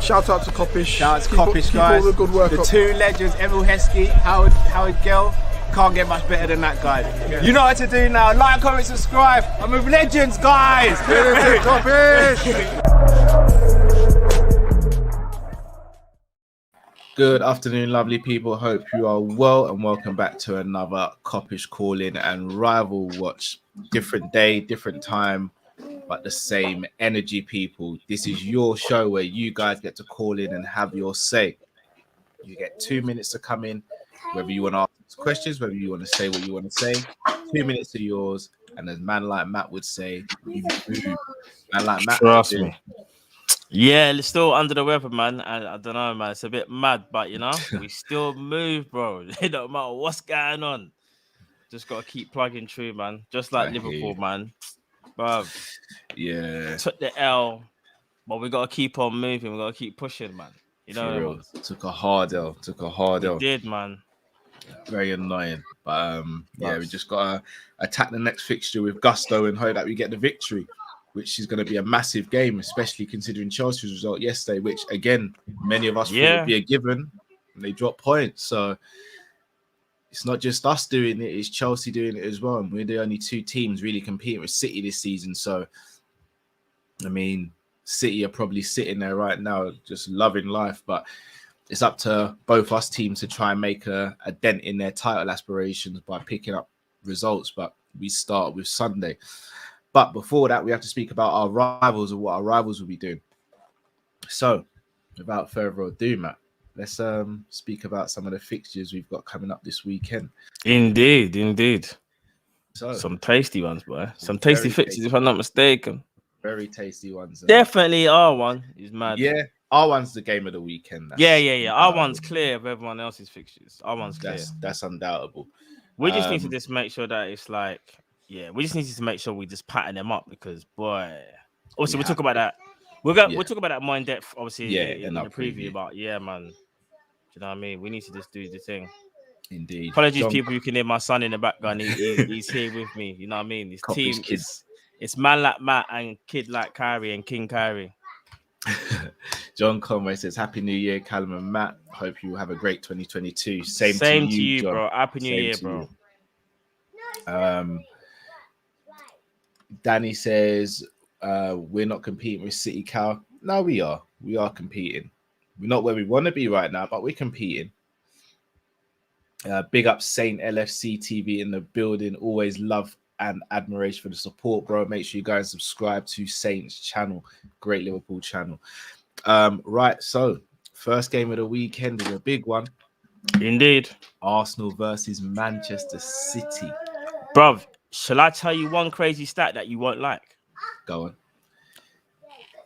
Shout out to Kopish. Shout out to Kopish, guys. All the good work the up. two legends, Emil Heskey, Howard Gill. Can't get much better than that guy. Yeah. You know what to do now. Like, comment, subscribe. I'm with legends, guys. Kopish. Good afternoon, lovely people. Hope you are well and welcome back to another Kop-ish Call-in and Rival Watch. Different day, different time, but the same energy, people. This is your show where you guys get to call in and have your say. You get 2 minutes to come in, whether you want to ask questions, whether you want to say what you want to say. 2 minutes are yours, and as man like Matt would say, you move. Man like Matt, trust me. Yeah, it's still under the weather, man. I don't know, man. It's a bit mad, but you know, we still move, bro. It don't matter what's going on. Just gotta keep plugging through, man. Just like Liverpool, man. Bro, yeah, took the L, but we gotta keep on moving. We gotta keep pushing, man. You know, took a hard L. We did, man. Very annoying, but yeah, we just gotta attack the next fixture with gusto and hope that we get the victory, which is going to be a massive game, especially considering Chelsea's result yesterday, which again many of us thought would be a given, and they dropped points. So it's not just us doing it; it's Chelsea doing it as well. And we're the only two teams really competing with City this season. So, I mean, City are probably sitting there right now, just loving life. But it's up to both us teams to try and make a dent in their title aspirations by picking up results. But we start with Sunday. But before that, we have to speak about our rivals and what our rivals will be doing. So, without further ado, Matt, let's speak about some of the fixtures we've got coming up this weekend. Indeed. So, some tasty ones, boy. Some tasty fixtures, if I'm not mistaken. Very tasty ones. Definitely R1 is mad. Yeah, R1's the game of the weekend. Yeah. R1's clear of everyone else's fixtures. R1's clear. That's undoubtable. We just need to just make sure that it's like, we just need to make sure we just pattern them up because, boy. Also, we'll talk about that. We'll talk about that more in depth, obviously, in the preview. But yeah, man. Do you know what I mean? We need to just do the thing. Indeed. Apologies, people. You can hear my son in the background. He's here with me. You know what I mean? This team is it's man like Matt and kid like Kyrie and King Kyrie. John Conway says, Happy New Year, Callum and Matt. Hope you have a great 2022. Same to you, bro. Happy New Year, bro. Danny says, we're not competing with City, Cal. No, we are. We are competing. We're not where we want to be right now, but we're competing. Big up Saint LFC TV in the building. Always love and admiration for the support, bro. Make sure you guys subscribe to Saint's channel. Great Liverpool channel. Right, so first game of the weekend is a big one. Indeed. Arsenal versus Manchester City. Bruv, shall I tell you one crazy stat that you won't like? Go on.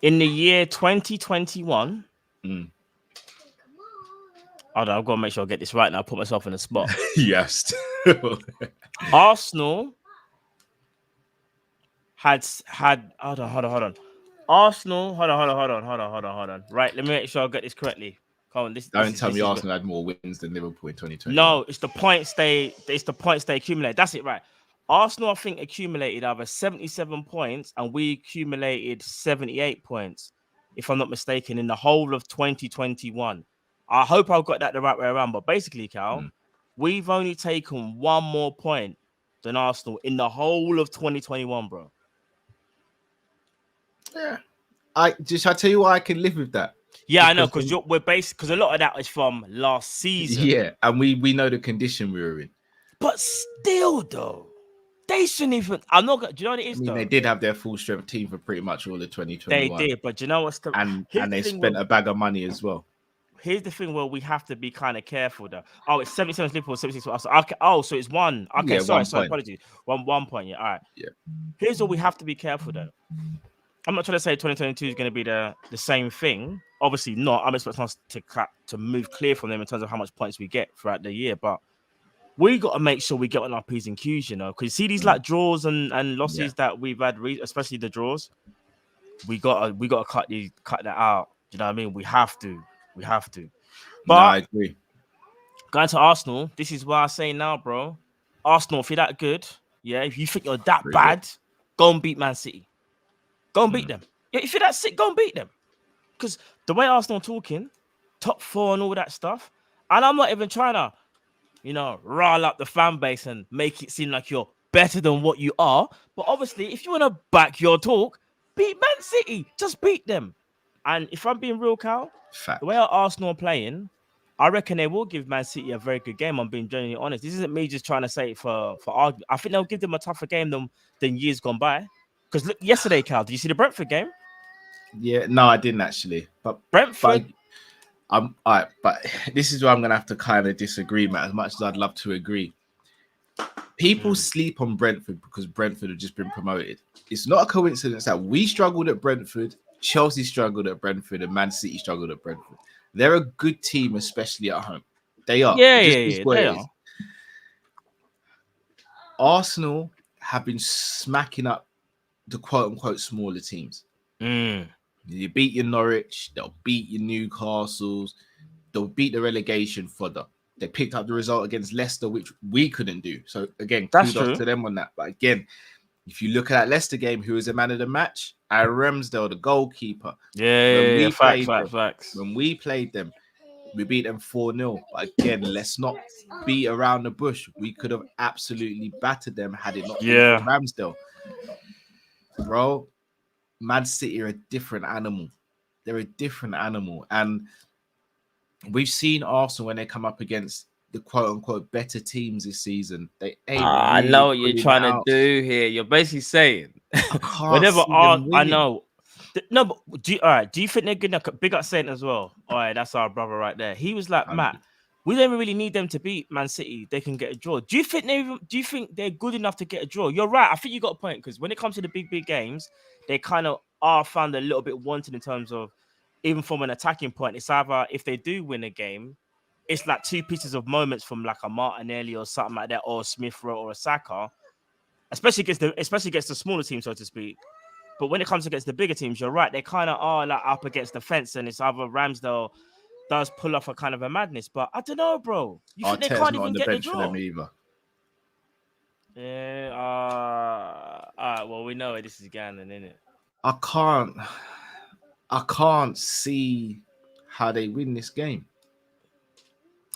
In the year 2021, Hold on, I've got to make sure I get this right now. I put myself in a spot. Yes. Arsenal had hold on. Arsenal, hold on. Right, let me make sure I get this correctly. Come on, Don't tell me Arsenal had more wins than Liverpool in 2020. No, it's the points they accumulate. That's it, right? Arsenal, I think, accumulated either 77 points and we accumulated 78 points, if I'm not mistaken, in the whole of 2021. I hope I've got that the right way around. But basically, Cal, we've only taken one more point than Arsenal in the whole of 2021, bro. Yeah. I tell you why I can live with that. Yeah, I know, because a lot of that is from last season. Yeah, and we know the condition we were in. But still, though, they shouldn't even. I'm not. Do you know what it is? They did have their full strength team for pretty much all of 2021. They did, but you know what's the and they spent a bag of money as well. Here's the thing where we have to be kind of careful, though. Oh, it's 77 Liverpool, 76 Arsenal. Okay. Oh, so it's one. Okay, sorry, apologies. One point. Yeah, all right. Yeah. Here's where we have to be careful, though. I'm not trying to say 2022 is going to be the same thing. Obviously not. I'm expecting us to move clear from them in terms of how much points we get throughout the year. But we got to make sure we get on our P's and Q's, you know. Because you see these like draws and losses that we've had, especially the draws. We got to cut that out. you know what I mean? We have to. No, I But agree. going to Arsenal, this is why I say now, bro. Arsenal, if you're that good, yeah, if you think you're that Very bad, go and beat Man City. Go and beat Mm. them. Yeah, if you're that sick, go and beat them. Because the way Arsenal talking, top four and all that stuff, and I'm not even trying to, rile up the fan base and make it seem like you're better than what you are. But obviously, if you want to back your talk, beat Man City. Just beat them. And if I'm being real, Cal, Fact. the way our Arsenal are playing, I reckon they will give Man City a very good game. I'm being genuinely honest. This isn't me just trying to say it for argument. I think they'll give them a tougher game than years gone by. Because look, yesterday, Cal, did you see the Brentford game? Yeah, no, I didn't actually. But Brentford. I'm all right, but this is where I'm gonna have to kind of disagree, man. As much as I'd love to agree, people sleep on Brentford because Brentford have just been promoted. It's not a coincidence that we struggled at Brentford, Chelsea struggled at Brentford, and Man City struggled at Brentford. They're a good team, especially at home. They are. Yeah, It just yeah, is yeah. what They it is. are. Arsenal have been smacking up the quote unquote smaller teams. You beat your Norwich, they'll beat your Newcastles, they'll beat the relegation fodder. They picked up the result against Leicester, which we couldn't do. So again, That's kudos true. to them on that. But again, if you look at that Leicester game, who was the man of the match? Aaron Ramsdale, the goalkeeper. Yeah, facts. When we played them, we beat them 4-0. But again, let's not beat around the bush. We could have absolutely battered them had it not been for Ramsdale. Bro, Man City are a different animal. They're a different animal. And we've seen Arsenal when they come up against the quote-unquote better teams this season. They ain't I really know what you're pulling trying it to out. do here. You're basically saying I can't whenever see them I winning. know. No, but all right, do you think they're good enough? Big up Saint as well. All right, that's our brother right there. He was like, Matt, we don't really need them to beat Man City. They can get a draw. Do you think they're good enough to get a draw? You're right. I think you got a point because when it comes to the big games, they kind of are found a little bit wanted in terms of even from an attacking point. It's either if they do win a game, it's like two pieces of moments from like a Martinelli or something like that, or a Smith Rowe or a Saka, especially against the smaller team, so to speak. But when it comes against the bigger teams, you're right. They kind of are like up against the fence, and it's either Ramsdale does pull off a kind of a madness. But I don't know, bro. You think they Arteta's can't not even on the get the bench for draw? them either. Yeah. All right. Well, we know where this is going, then, innit? I can't see how they win this game.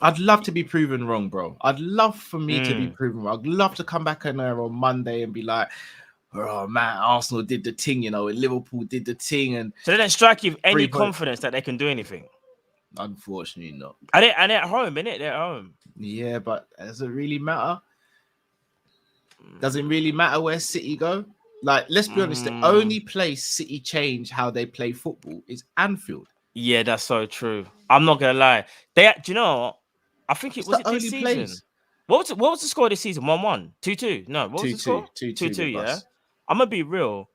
I'd love to be proven wrong, bro. I'd love for me to be proven wrong. I'd love to come back in there on Monday and be like, oh man, Arsenal did the thing, and Liverpool did the thing. And so they don't strike you with any confidence that they can do anything? Unfortunately not. And they're at home, innit? They're at home. Yeah, but does it really matter? Does it really matter where City go? Like, let's be honest, the only place City change how they play football is Anfield. Yeah, that's so true. I'm not gonna lie. Do you know what? I think it was the only this season. Place. What was the score this season? 1-1, 2-2. No, what was the score? 2-2. Yeah, I'm gonna be real.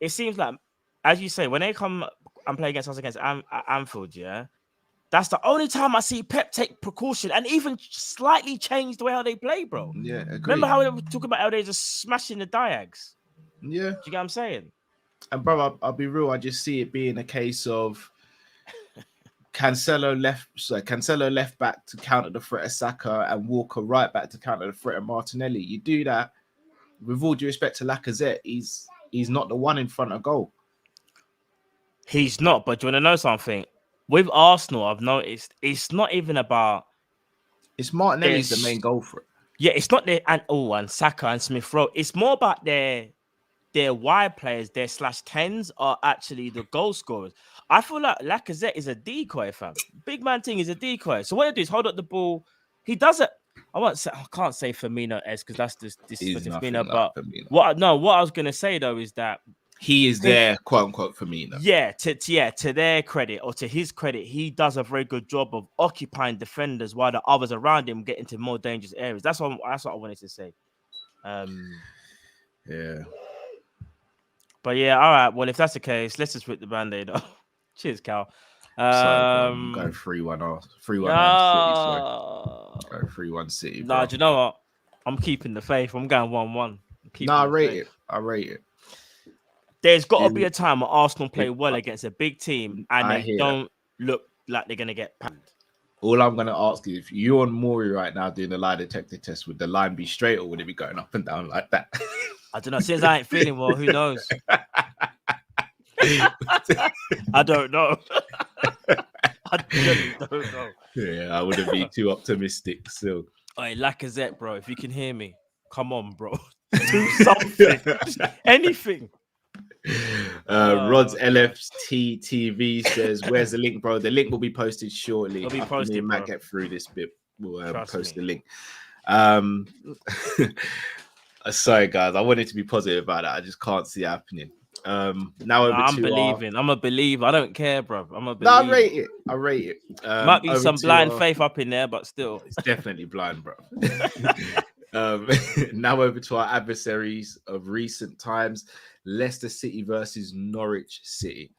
It seems like, as you say, when they come and play against us against Anfield, yeah, that's the only time I see Pep take precaution and even slightly change the way how they play, bro. Yeah, agree. Remember how they were talking about how they just smashing the diags? Yeah, do you get what I'm saying? And bro, I'll be real. I just see it being a case of Cancelo left back to counter the threat of Saka and Walker right back to counter the threat of Martinelli. You do that, with all due respect to Lacazette, he's not the one in front of goal. He's not, but do you want to know something? With Arsenal, I've noticed it's not even about. It's Martinelli's the main goal for it. Yeah, it's not and Saka and Smith Rowe. It's more about their wide players, their /10s are actually the goal scorers. I feel like Lacazette is a decoy, fam. Big man thing is a decoy. So what he do is hold up the ball. He does it. I can't say Firmino-esque because that's this Firmino. But Firmino. What I was gonna say though is that he is their quote unquote Firmino. Yeah, to their credit or to his credit, he does a very good job of occupying defenders while the others around him get into more dangerous areas. That's what I wanted to say. Yeah. But yeah, all right. Well, if that's the case, let's just rip the band-aid off. Cheers, Cal. Go 3-1 off. 3-1 City. Sorry. Go 3-1 City. Nah, do you know what? I'm keeping the faith. I'm going 1-1. I rate it. There's got to be a time when Arsenal play well against a big team and I they hear don't look like they're gonna get panned. All I'm going to ask you, if you're on Maury right now doing the lie detector test, would the line be straight or would it be going up and down like that? I don't know. Since I ain't feeling well, who knows? I don't know. I really don't know. Yeah, I wouldn't be too optimistic still. Hey, Lacazette, bro, if you can hear me, come on, bro. Do something. Anything. Rod's LFT TV says, "Where's the link, bro? The link will be posted shortly. It'll be posted, we might bro. get through this bit. We'll post me. the link." Sorry, guys. I wanted to be positive about that. I just can't see it happening. Now over I'm to believing. I'm a believer. I don't care, bro. I'm a No, believer. I rate it. Might be some blind faith up in there, but still, it's definitely blind, bro. Now over to our adversaries of recent times: Leicester City versus Norwich City.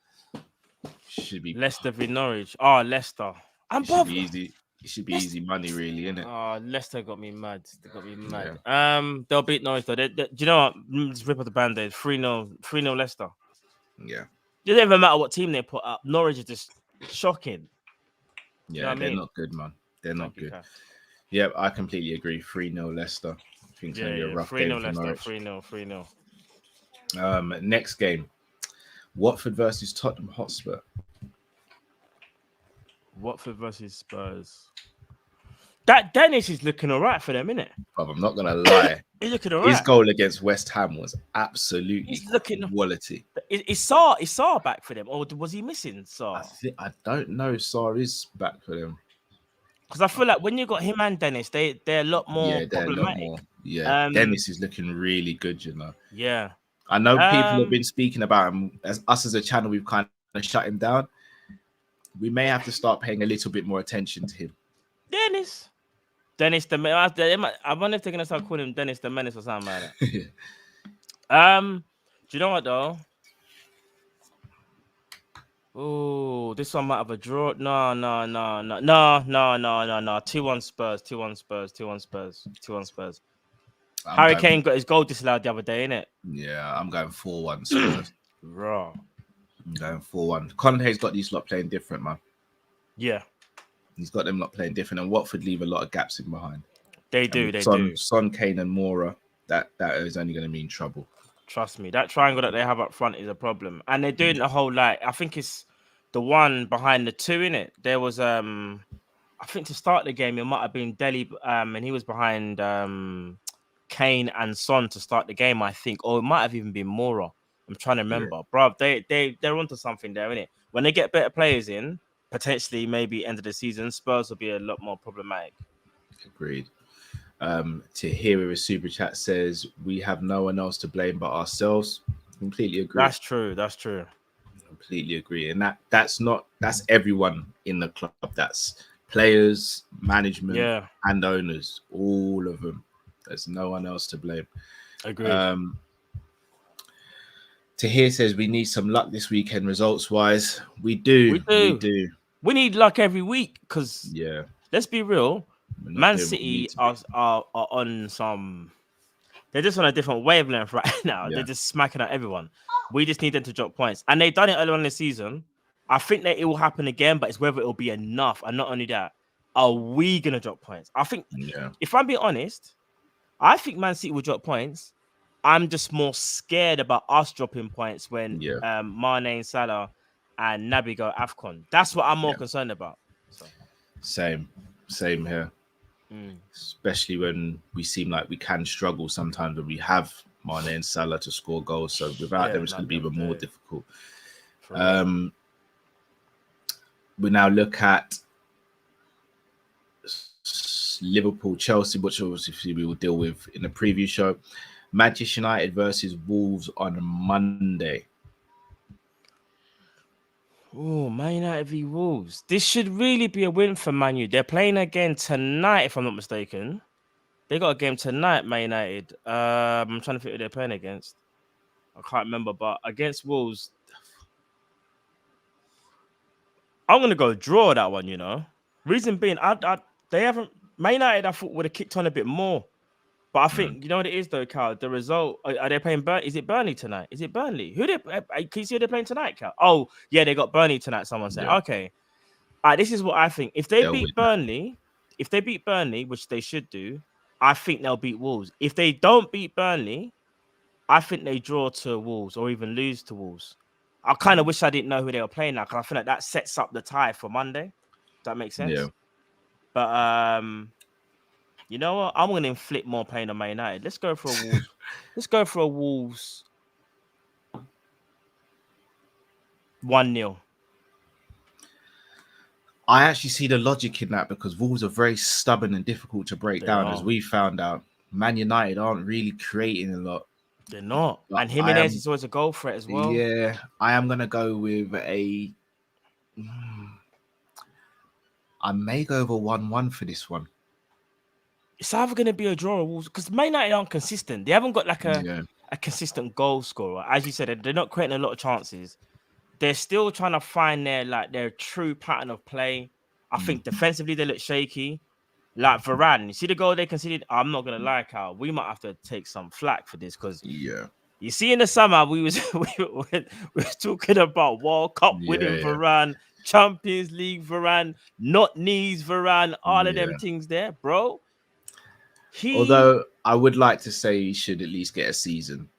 Should be Leicester v Norwich. Oh, Leicester. I'm should be easy. It should be easy money, really, isn't it? Oh, Leicester got me mad. They got me mad. Yeah. They'll beat Norwich though. Do you know what? Let's rip up the band-aid. 3-0 Leicester. Yeah. It doesn't even matter what team they put up. Norwich is just shocking. Yeah, you know they're not good, man. They're not good. Cash. Yeah, I completely agree. 3-0 Leicester. I think it's going to be a rough game for Norwich. 3-0. Next game. Watford versus Tottenham Hotspur. Watford versus Spurs. That Dennis is looking all right for them, isn't it? But I'm not going to lie. He's looking all right. His goal against West Ham was absolutely He's looking quality. Is Sarr back for them, or was he missing Sarr? I don't know. Sarr is back for them. Because I feel like when you got him and Dennis, they're a lot more problematic. Yeah, Dennis is looking really good, you know. Yeah. I know people have been speaking about him. As us as a channel, we've kind of shut him down. We may have to start paying a little bit more attention to him. Dennis the Menace. I wonder if they're gonna start calling him Dennis the Menace or something like that. Do you know what though? Oh, this one might have a draw. No. 2-1 Spurs. 2-1 Spurs. Harry Kane got his goal disallowed the other day, innit? Yeah, I'm going 4-1 Spurs. Raw. I'm going 4-1. Conte's got these lot playing different, man. Yeah. He's got them lot playing different, and Watford leave a lot of gaps in behind. They do. Son, Kane, and Mora, that is only going to mean trouble. Trust me, that triangle that they have up front is a problem. And they're doing the whole, I think it's the one behind the two, innit? There was, I think to start the game, it might have been Dele, and he was behind Kane and Son to start the game, I think. Or it might have even been Mora. I'm trying to remember. Yeah. Bruv, they're onto something there, innit? When they get better players in, potentially maybe end of the season, Spurs will be a lot more problematic. Agreed. Tahiri Super Chat says we have no one else to blame but ourselves. Completely agree. That's true. Completely agree. And that's everyone in the club. That's players, management, and owners. All of them. There's no one else to blame. Agreed. Tahir says we need some luck this weekend results wise. We do. We need luck every week because let's be real. Man City are on some. They're just on a different wavelength right now. Yeah. They're just smacking at everyone. We just need them to drop points, and they've done it earlier on in the season. I think that it will happen again, but it's whether it will be enough. And not only that, are we gonna drop points? I think. If I'm being honest, I think Man City will drop points. I'm just more scared about us dropping points when Mane, Salah, and Naby go AFCON. That's what I'm more concerned about. So. Same here. Especially when we seem like we can struggle sometimes when we have Mane and Salah to score goals. So without them, it's going to be even more difficult. We now look at Liverpool, Chelsea, which obviously we will deal with in the preview show. Manchester United versus Wolves on Monday. Oh, Man United v Wolves. This should really be a win for Man U. They're playing again tonight, if I'm not mistaken. They got a game tonight, Man United. I'm trying to think who they're playing against. I can't remember, but against Wolves, I'm gonna go draw that one. You know, reason being, they haven't. Man United, I thought would have kicked on a bit more. But I think you know what it is though, Cal. The result are they playing Burnley? Is it Burnley tonight? Is it Burnley? Who they? Can you see who they're playing tonight, Cal? Oh yeah, they got Burnley tonight. Someone said, Yeah. okay. All right, this is what I think. If they They'll win beat that. Burnley, which they should do, I think they'll beat Wolves. If they don't beat Burnley, I think they draw to Wolves or even lose to Wolves. I kind of wish I didn't know who they were playing now because I feel like that sets up the tie for Monday. Does that make sense? Yeah. But you know what? I'm going to inflict more pain on Man United. Let's go for a Wolves. Let's go for a Wolves 1-0. I actually see the logic in that because Wolves are very stubborn and difficult to break They down, are. as we found out. Man United aren't really creating a lot. They're not. But And Jimenez is always a goal threat as well. Yeah, I am gonna go with I may go over 1-1 for this one. It's either going to be a draw or Wolves because Man United aren't consistent. They haven't got like Yeah. a consistent goal scorer. As you said, they're not creating a lot of chances. They're still trying to find their true pattern of play. I think defensively they look shaky. Like Varane, you see the goal they conceded? I'm not gonna lie, Cal. We might have to take some flack for this because Yeah. you see in the summer we were talking about World Cup winning Yeah. Varane, Champions League Varane, not knees Varane, all of them Yeah. things there, bro. Although I would like to say he should at least get a season.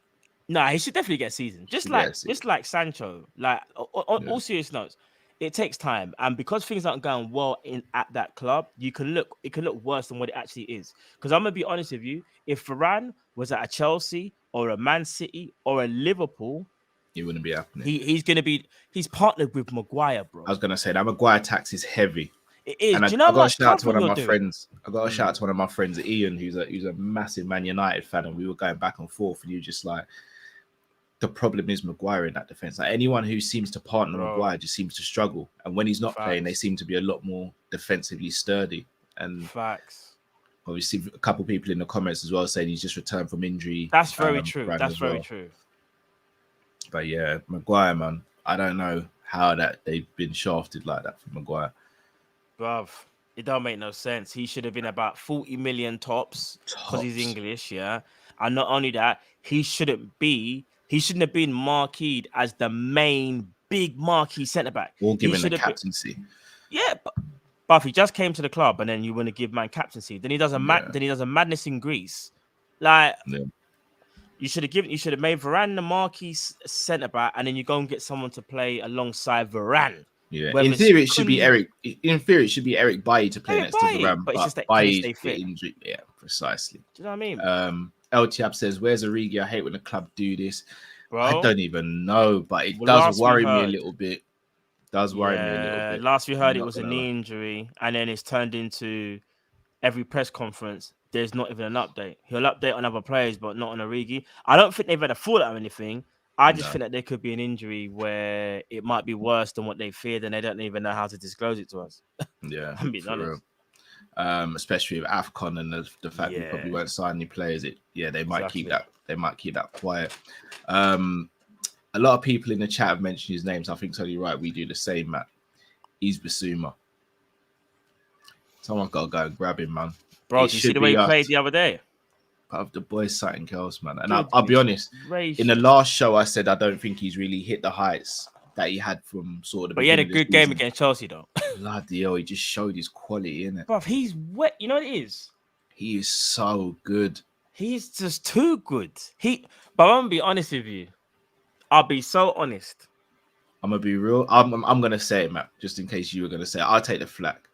No, he should definitely get a season. Just like Sancho. Like all serious notes, it takes time, and because things aren't going well at that club, it can look worse than what it actually is. Because I'm gonna be honest with you, if Varane was at a Chelsea or a Man City or a Liverpool, It wouldn't be happening. He's partnered with Maguire, bro. I was gonna say that Maguire tax is heavy. It is. And Do you know I how got a much shout out to one of travelling my you're doing? friends. I got a shout out to one of my friends, Ian, who's a massive Man United fan, and we were going back and forth, and you just like, the problem is Maguire in that defense. Like anyone who seems to partner Maguire just seems to struggle, and when he's not playing, they seem to be a lot more defensively sturdy. And Facts. obviously, a couple of people in the comments as well saying he's just returned from injury. That's very true. Brand That's as very well. true. But yeah, Maguire, man, I don't know how that they've been shafted like that for Maguire. Bruv, it don't make no sense. He should have been about 40 million tops because he's English, yeah. And not only that, he shouldn't have been marqueed as the main big marquee centre back. Or given the captaincy. Yeah, but if he just came to the club and then you want to give man captaincy, then he does a madness in Greece. Like you should have made Varane the marquee centre back, and then you go and get someone to play alongside Varane. Yeah, in theory it should be Eric. In theory, it should be Eric Bailly to play next to Varane, but it's just that Bailly's injury. Yeah, precisely. Do you know what I mean? El Tiab says, "Where's Origi? I hate when the club do this." Bro, I don't even know, but it does worry me a little bit. Does worry me a little bit. Last we heard, it was a knee injury, and then it's turned into every press conference. There's not even an update. He'll update on other players, but not on Origi. I don't think they've had a fallout or anything. I just think that there could be an injury where it might be worse than what they feared, and they don't even know how to disclose it to us. Yeah, I'm being honest. Especially with AFCON and the fact we probably won't sign any players. They might keep that. They might keep that quiet. A lot of people in the chat have mentioned his names. I think totally right. We do the same, Matt. He's Basuma. Someone's got to go and grab him, man. Bro, did you see the way he played the other day? But the boys something else, man. And I'll be honest. In the last show, I said I don't think he's really hit the heights that he had from sort of. But he had a good game against Chelsea, though. Bloody hell, he just showed his quality, innit? Bro, he's wet. You know what it is? He is so good. He's just too good. But I'm gonna be honest with you. I'll be so honest. I'm gonna be real. I'm gonna say it, Matt, just in case you were gonna say it. I'll take the flak.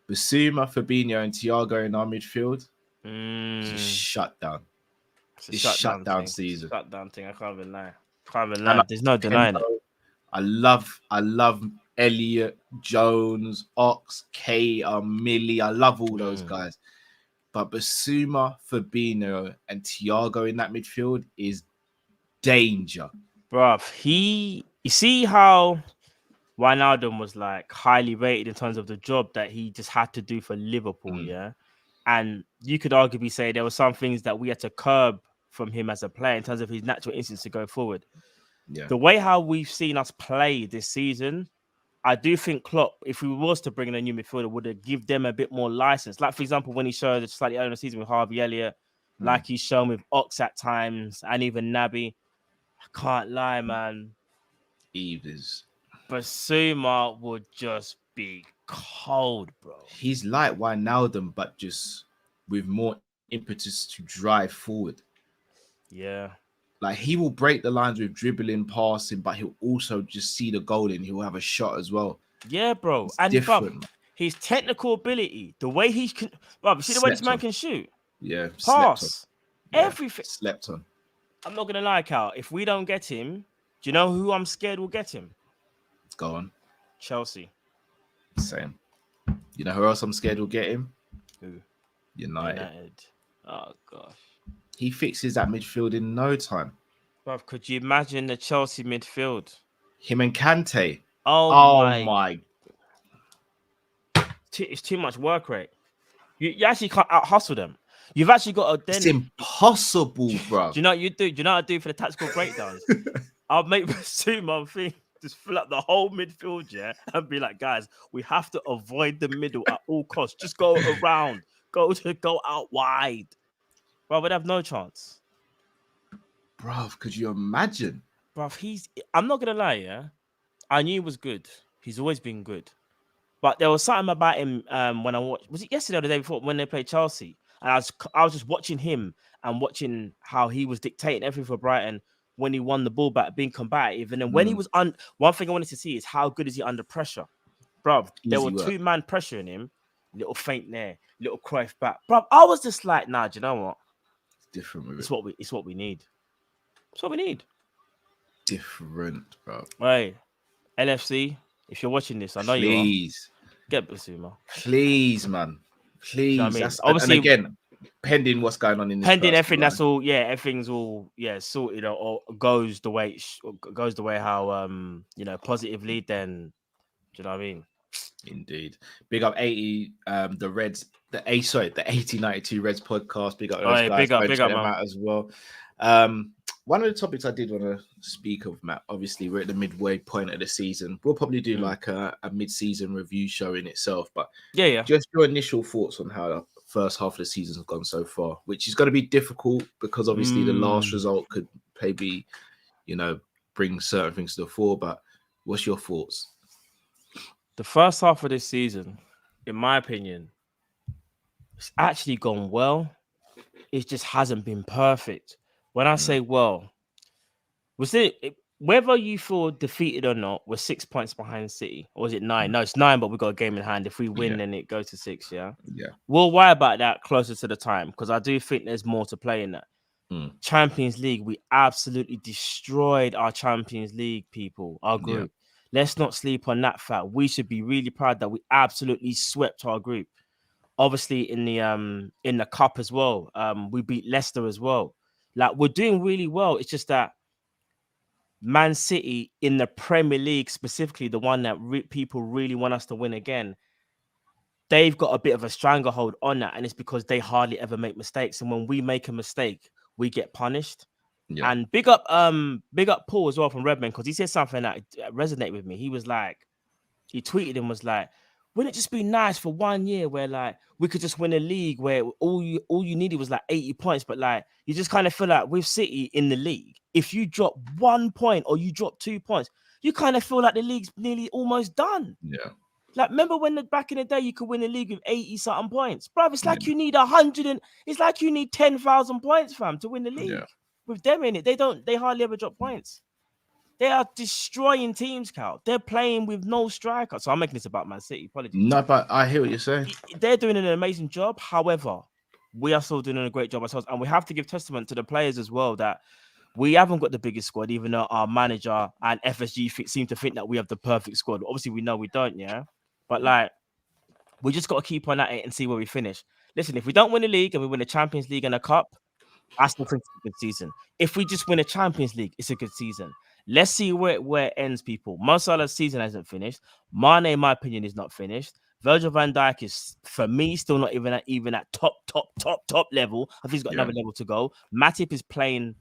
Basuma, Fabinho, and Thiago in our midfield. It's a shutdown. It's a shutdown season. Shutdown thing. I can't even lie. There's no denying it. I love Elliot, Jones, Ox, K, Millie. I love all those guys. But Basuma, Fabinho, and Thiago in that midfield is danger. Bruv, you see how Wijnaldum was like highly rated in terms of the job that he just had to do for Liverpool, yeah? And you could arguably say there were some things that we had to curb from him as a player in terms of his natural instincts to go forward. Yeah. The way how we've seen us play this season, I do think Klopp, if he was to bring in a new midfielder, would have give them a bit more license. Like, for example, when he showed slightly earlier in the season with Harvey Elliott, like he's shown with Ox at times and even Naby. I can't lie, man. Eves. Basuma would just be cold, bro. He's like Wijnaldum, but just with more impetus to drive forward. Yeah. Like he will break the lines with dribbling, passing, but he'll also just see the goal and he'll have a shot as well. Yeah, bro. It's And different. his technical ability, the way he can, bro, see the way this man can shoot, yeah, pass, Yeah, everything. slept on. I'm not gonna lie, Cal. If we don't get him, do you know who I'm scared will get him? Go on. Chelsea. Same. You know who else I'm scared will get him? Who? United. Oh gosh. He fixes that midfield in no time. Bro, could you imagine the Chelsea midfield? Him and Kante. Oh my. It's too much work rate. You actually can't out hustle them. You've actually got to. It's impossible, bro. Do you know what you do? Do you know what I do for the tactical breakdowns? I'll make Basuma thing. Just fill up the whole midfield, yeah, and be like, guys, we have to avoid the middle at all costs. Just go around, go out wide. Bro, we'd have no chance. Bro, could you imagine? Bro, I'm not gonna lie, yeah. I knew he was good. He's always been good. But there was something about him when I watched, was it yesterday or the day before when they played Chelsea? And I was just watching him and watching how he was dictating everything for Brighton when he won the ball back, being combative. And then when he was one thing I wanted to see is how good is he under pressure? Bro, there were two-man pressuring him. Little feint there, little Cruyff back. Bro, I was just like, nah, do you know what? Different with it's what we need. It's what we need. Different, bro. Right. LFC, if you're watching this, I know you are. Get Basuma. Please, man. Please. You know what I mean? Obviously, and again, pending what's going on in this. Pending everything, that's all. Yeah, everything's all. Yeah, sorted or goes the way how positively. Then, do you know what I mean? Indeed. Big up 80. The Reds. The 8092 Reds podcast. Big up those guys. Big up, man. Out as well. One of the topics I did want to speak of, Matt, obviously we're at the midway point of the season. We'll probably do like a mid-season review show in itself, but just your initial thoughts on how the first half of the season has gone so far, which is going to be difficult because obviously the last result could maybe, bring certain things to the fore, but what's your thoughts? The first half of this season, in my opinion, it's actually gone well. It just hasn't been perfect. When I say well, whether you feel defeated or not, we're 6 points behind City. Or was it 9? No, it's 9, but we've got a game in hand. If we win, then it goes to 6, yeah? Yeah. We'll worry about that closer to the time because I do think there's more to play in that. Champions League, we absolutely destroyed our Champions League people, our group. Yeah. Let's not sleep on that fact. We should be really proud that we absolutely swept our group. Obviously, in the cup as well, we beat Leicester as well. Like, we're doing really well. It's just that Man City in the Premier League, specifically the one that people really want us to win again, they've got a bit of a stranglehold on that. And it's because they hardly ever make mistakes. And when we make a mistake, we get punished. Yeah. And big up Paul as well from Redman, because he said something that resonated with me. He was like, he tweeted and was like, wouldn't it just be nice for 1 year where like we could just win a league where all you needed was like 80 points, but like you just kind of feel like with City in the league, if you drop 1 point or you drop 2 points, you kind of feel like the league's nearly almost done. Yeah. Like remember when back in the day you could win a league with 80 something points, bro? It's like you need 100 and it's like you need 10,000 points, fam, to win the league. Yeah. With them in it, they hardly ever drop points. They are destroying teams, Cal. They're playing with no striker. So I'm making this about Man City. Apologies. No, but I hear what you're saying. They're doing an amazing job. However, we are still doing a great job ourselves. And we have to give testament to the players as well that we haven't got the biggest squad, even though our manager and FSG seem to think that we have the perfect squad. Obviously, we know we don't, yeah? But like, we just got to keep on at it and see where we finish. Listen, if we don't win the league and we win the Champions League and a cup, I still think it's a good season. If we just win a Champions League, it's a good season. Let's see where it ends, people. Mo Salah's season hasn't finished. Mane, in my opinion, is not finished. Virgil van Dijk is, for me, still not even at top level. I think he's got another level to go. Matip is playing,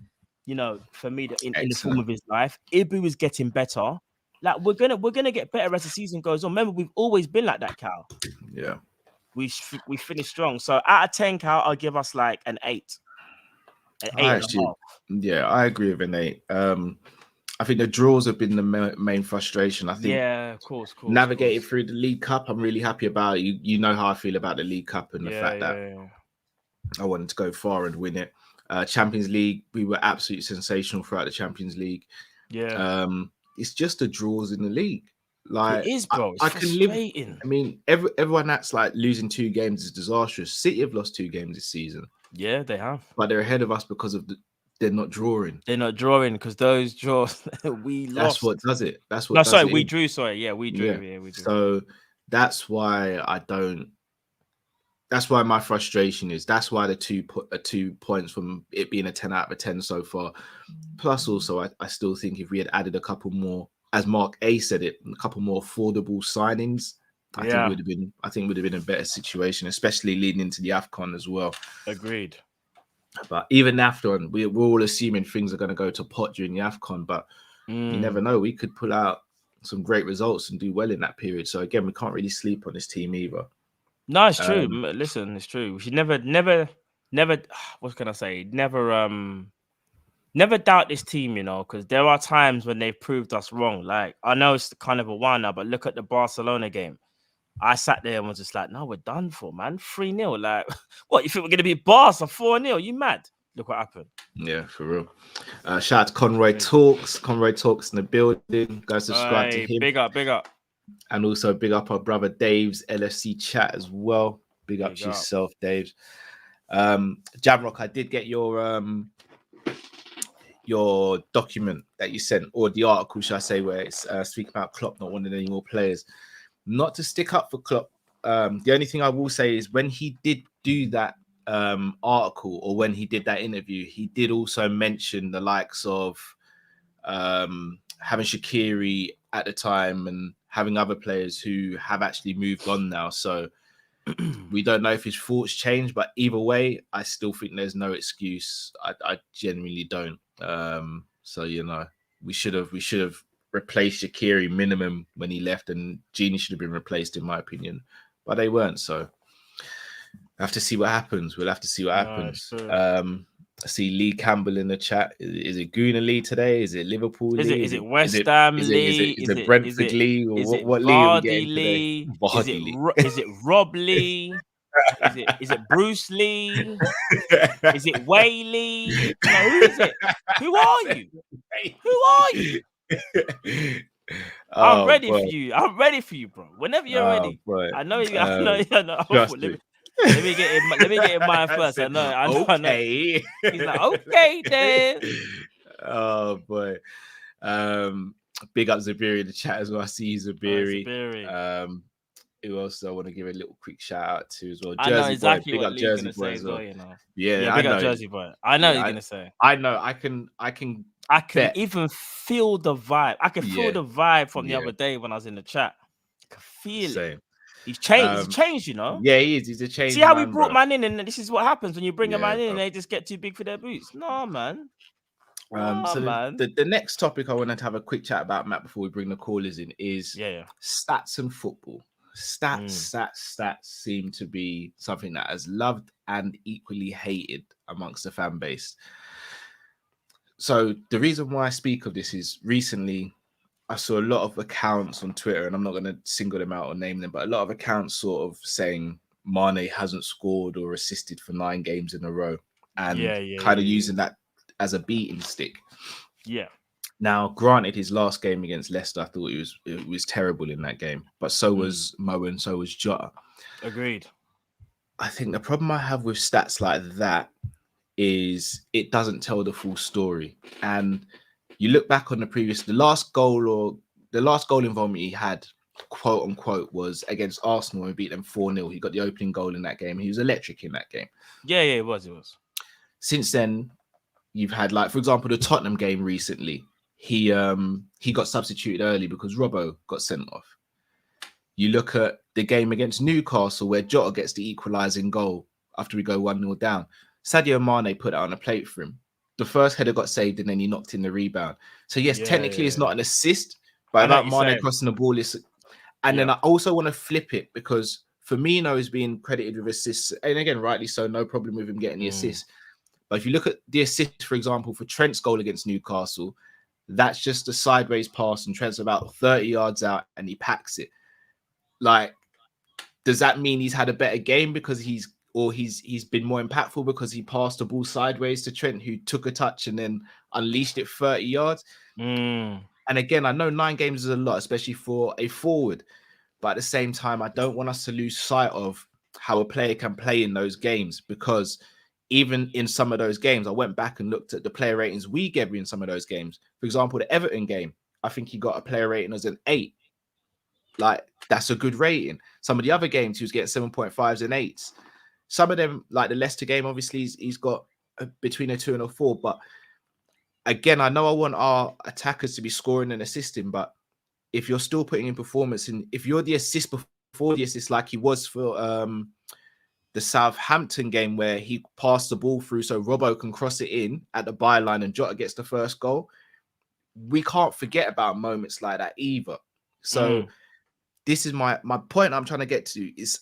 for me, in the form of his life. Ibu is getting better. Like we're gonna get better as the season goes on. Remember, we've always been like that, Cal. Yeah. We finished strong. So out of 10, Cal, I'll give us like an 8. An I 8.5. yeah, I agree with an 8. I think the draws have been the main frustration. I think Yeah, of course. navigated through the League Cup, I'm really happy about it. You know how I feel about the League Cup and the fact that I wanted to go far and win it. Champions League, we were absolutely sensational throughout the Champions League. Yeah. It's just the draws in the league. Like It is, bro. It's I can live. frustrating. I mean, everyone acts like losing 2 games is disastrous. City have lost 2 games this season. Yeah, they have. But they're ahead of us because of they're not drawing. They're not drawing because those draws we lost. That's what does it. That's what. No, does sorry, it we in. drew. Sorry, yeah, we drew. Yeah, we drew. So that's why I don't. That's why my frustration is. That's why the 2 points from it being a 10 out of 10 so far. Plus, also, I still think if we had added a couple more, as Mark A said it, a couple more affordable signings, I think would have been. I think would have been a better situation, especially leading into the AFCON as well. Agreed. But even AFCON, we're all assuming things are going to go to pot during the AFCON, but you never know. We could pull out some great results and do well in that period. So again, we can't really sleep on this team either. No, it's true. Listen, it's true. We should never. What can I say? Never doubt this team, you know, because there are times when they've proved us wrong. Like, I know it's kind of a while now, but look at the Barcelona game. I sat there and was just like, no, we're done for, man. 3-0. Like, what, you think we're going to be Barca 4-0? You mad? Look what happened. Yeah, for real. Shout out to Conroy Talks. Conroy Talks in the building. Go subscribe to him. Big up. And also big up our brother Dave's LFC chat as well. Big up to yourself, Dave. Jamrock, I did get your document that you sent, or the article, should I say, where it's speaking about Klopp not wanting any more players. Not to stick up for Klopp. The only thing I will say is when he did do that article, or when he did that interview, he did also mention the likes of having Shaqiri at the time and having other players who have actually moved on now. So we don't know if his thoughts changed, but either way, I still think there's no excuse. I genuinely don't. So you know, we should have replaced Shaqiri minimum when he left, and Genie should have been replaced, in my opinion. But they weren't. So I have to see what happens. We'll have to see what happens. Sure. I see Lee Campbell in the chat. Is it Gooner Lee today? Is it Liverpool Lee? Is it West Ham Lee? Is it Brentford Lee? Or what Lee are we getting today? Is it Rob Lee? Is it Bruce Lee? Is it Way Lee? No, who is it? Who are you? Who are you? I'm ready for you. I'm ready for you, bro. Whenever you're ready. Boy. I know you. Let me get in mine first. I know. Okay. He's like, okay, then. Oh boy. Big up Zabiri in the chat as well. I see Zabiri. Who else I want to give a little quick shout out to as well? Jersey I know exactly boy. what Lee's Jersey gonna boy say as well. You know. Yeah, big up Jersey boy. I know what he's gonna say. I know. I can bet. Even feel the vibe. I can feel the vibe from the other day when I was in the chat. I can feel it. He's changed. He's changed, you know. Yeah, he is. He's a change. See how we brought man in, and this is what happens when you bring a man in and they just get too big for their boots. No, man. The next topic I wanted to have a quick chat about, Matt, before we bring the callers in, is stats and football. Stats seem to be something that is loved and equally hated amongst the fan base. So the reason why I speak of this is recently I saw a lot of accounts on Twitter, and I'm not going to single them out or name them, but a lot of accounts sort of saying Mane hasn't scored or assisted for 9 games in a row, and using that as a beating stick. Yeah. Now, granted, his last game against Leicester, I thought it was terrible in that game, but so was Mo and so was Jota. Agreed. I think the problem I have with stats like that is it doesn't tell the full story. And you look back on the last goal involvement he had, quote unquote, was against Arsenal and beat them 4-0. He got the opening goal in that game. He was electric in that game. Yeah, it was. Since then, you've had, like, for example, the Tottenham game recently. He got substituted early because Robbo got sent off. You look at the game against Newcastle where Jota gets the equalising goal after we go 1-0 down. Sadio Mane put it on a plate for him. The first header got saved and then he knocked in the rebound. So yes, technically it's not an assist, but about Mane crossing the ball is. And then I also want to flip it because Firmino is being credited with assists, and again, rightly so, no problem with him getting the assist. But if you look at the assist, for example, for Trent's goal against Newcastle, that's just a sideways pass and Trent's about 30 yards out and he packs it. Like, does that mean he's had a better game because he's been more impactful because he passed the ball sideways to Trent, who took a touch and then unleashed it 30 yards? And again, I know 9 games is a lot, especially for a forward. But at the same time, I don't want us to lose sight of how a player can play in those games, because even in some of those games, I went back and looked at the player ratings we gave in some of those games. For example, the Everton game, I think he got a player rating as an 8. Like, that's a good rating. Some of the other games, he was getting 7.5s and 8s. Some of them, like the Leicester game, obviously, he's got between a 2 and a 4. But again, I know I want our attackers to be scoring and assisting, but if you're still putting in performance, and if you're the assist before the assist, like he was for the Southampton game where he passed the ball through so Robbo can cross it in at the byline and Jota gets the first goal, we can't forget about moments like that either. So this is my point I'm trying to get to, is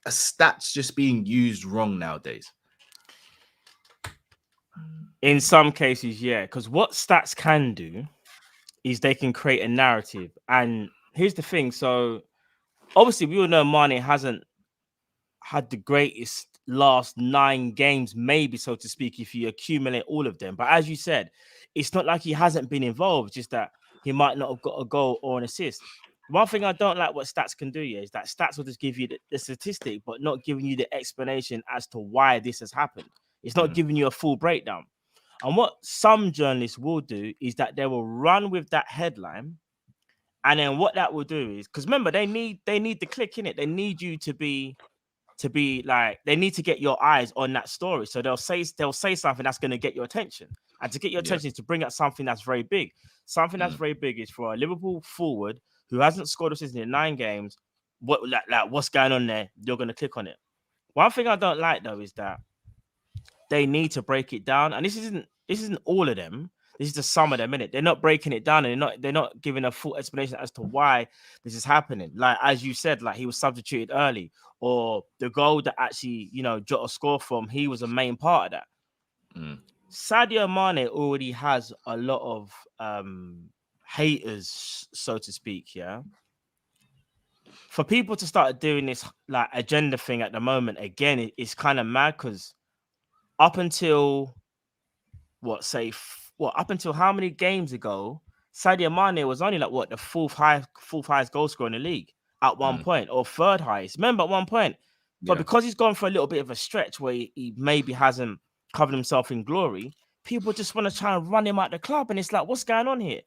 a stats just being used wrong nowadays. In some cases, yeah, because what stats can do is they can create a narrative. And here's the thing. So obviously we all know Mane hasn't had the greatest last 9 games, maybe, so to speak, if you accumulate all of them. But as you said, it's not like he hasn't been involved, just that he might not have got a goal or an assist. One thing I don't like what stats can do, yeah, is that stats will just give you the statistic, but not giving you the explanation as to why this has happened. It's not giving you a full breakdown. And what some journalists will do is that they will run with that headline, and then what that will do is, because remember, they need the click in it. They need you to be like, they need to get your eyes on that story. So they'll say something that's going to get your attention, and to get your attention is to bring up something that's very big. Something that's very big is for a Liverpool forward who hasn't scored a season in 9 games. What's going on there? You're going to click on it. One thing I don't like though is that they need to break it down, and this isn't all of them. This is just some of them, innit? They're not breaking it down, and they're not giving a full explanation as to why this is happening. Like, as you said, like he was substituted early, or the goal that actually, Jota scored from, he was a main part of that. Sadio Mane already has a lot of haters, so to speak, yeah? For people to start doing this like agenda thing at the moment, again, it's kind of mad, because up until up until how many games ago, Sadio Mane was only like the fourth highest goal scorer in the league at one point, or third highest. Remember, at one point, but because he's gone for a little bit of a stretch where he maybe hasn't covered himself in glory, people just want to try and run him out the club, and it's like, what's going on here?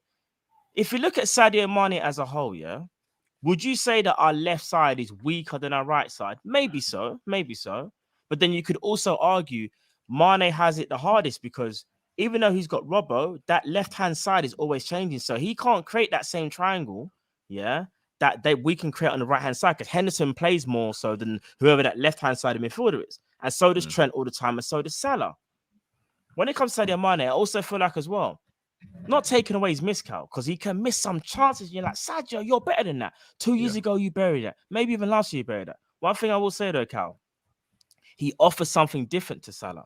If you look at Sadio Mane as a whole, yeah, would you say that our left side is weaker than our right side? Maybe so. But then you could also argue Mane has it the hardest, because even though he's got Robbo, that left-hand side is always changing. So he can't create that same triangle, yeah, that we can create on the right-hand side, because Henderson plays more so than whoever that left-hand side of midfielder is. And so does Trent all the time, and so does Salah. When it comes to Sadio Mane, I also feel like as well, not taking away his miss, Cal, because he can miss some chances. You're like, Sadio, you're better than that. 2 years ago, you buried that. Maybe even last year, you buried that. One thing I will say, though, Cal, he offers something different to Salah.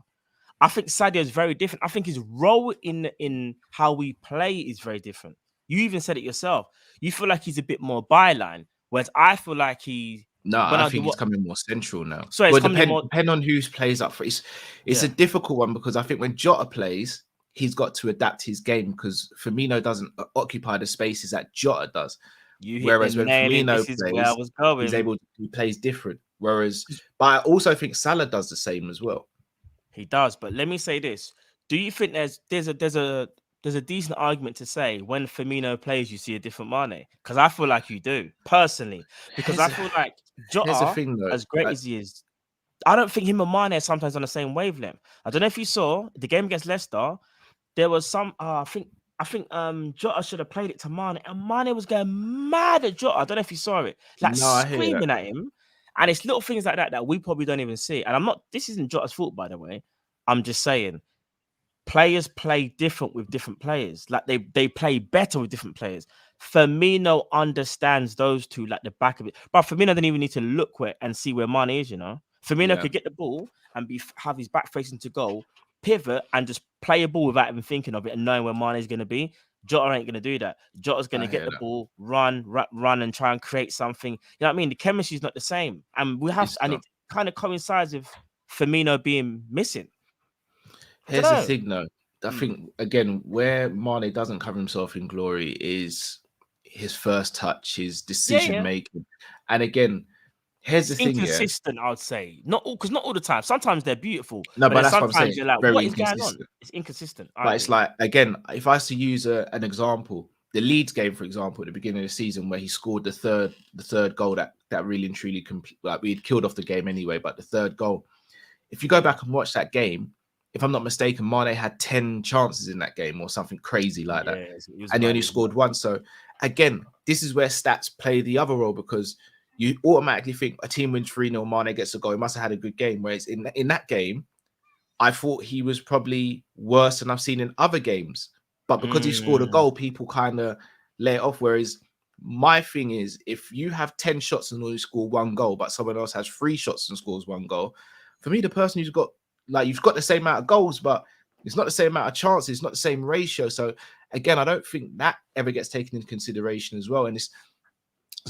I think Sadio is very different. I think his role in how we play is very different. You even said it yourself. You feel like he's a bit more byline, whereas I feel like he... No, I think he's coming more central now. So it's depend on who plays up for. It's a difficult one, because I think when Jota plays, he's got to adapt his game, because Firmino doesn't occupy the spaces that Jota does. Whereas when Firmino plays, he plays different. But I also think Salah does the same as well. He does, but let me say this: do you think there's a decent argument to say when Firmino plays, you see a different Mane? Because I feel like you do personally. Because I feel like Jota, as great as he is, I don't think him and Mane are sometimes on the same wavelength. I don't know if you saw the game against Leicester. There was some. I think Jota should have played it to Mane, and Mane was going mad at Jota. I don't know if you saw it, like screaming at him. And it's little things like that we probably don't even see. And this isn't Jota's fault, by the way. I'm just saying, players play different with different players. Like they play better with different players. Firmino understands those two like the back of it. But Firmino didn't even need to look and see where Mane is, Firmino could get the ball and have his back facing to goal pivot and just play a ball without even thinking of it and knowing where Mane's going to be. Jota ain't going to do that. Jota's going to get the ball, run, and try and create something. You know what I mean? The chemistry is not the same, and it kind of coincides with Firmino being missing. Here's the thing, though. I think again, where Mane doesn't cover himself in glory is his first touch, his decision making, and again. Here's the thing, inconsistent, I would say. Not all the time. Sometimes they're beautiful. No, but that's what I'm saying. You're like, what is going on? It's inconsistent. But it's like, again, if I was to use an example, the Leeds game, for example, at the beginning of the season, where he scored the third goal that really and truly we had killed off the game anyway. But the third goal, if you go back and watch that game, if I'm not mistaken, Mane had 10 chances in that game or something crazy like that, and he only scored one. So again, this is where stats play the other role, because you automatically think a team wins 3-0, Mane gets a goal. He must have had a good game. Whereas in that game, I thought he was probably worse than I've seen in other games. But because he scored a goal, people kind of lay it off. Whereas my thing is, if you have 10 shots and only score one goal, but someone else has 3 shots and scores one goal, for me, the person who's got, like, you've got the same amount of goals, but it's not the same amount of chances. It's not the same ratio. So again, I don't think that ever gets taken into consideration as well. And it's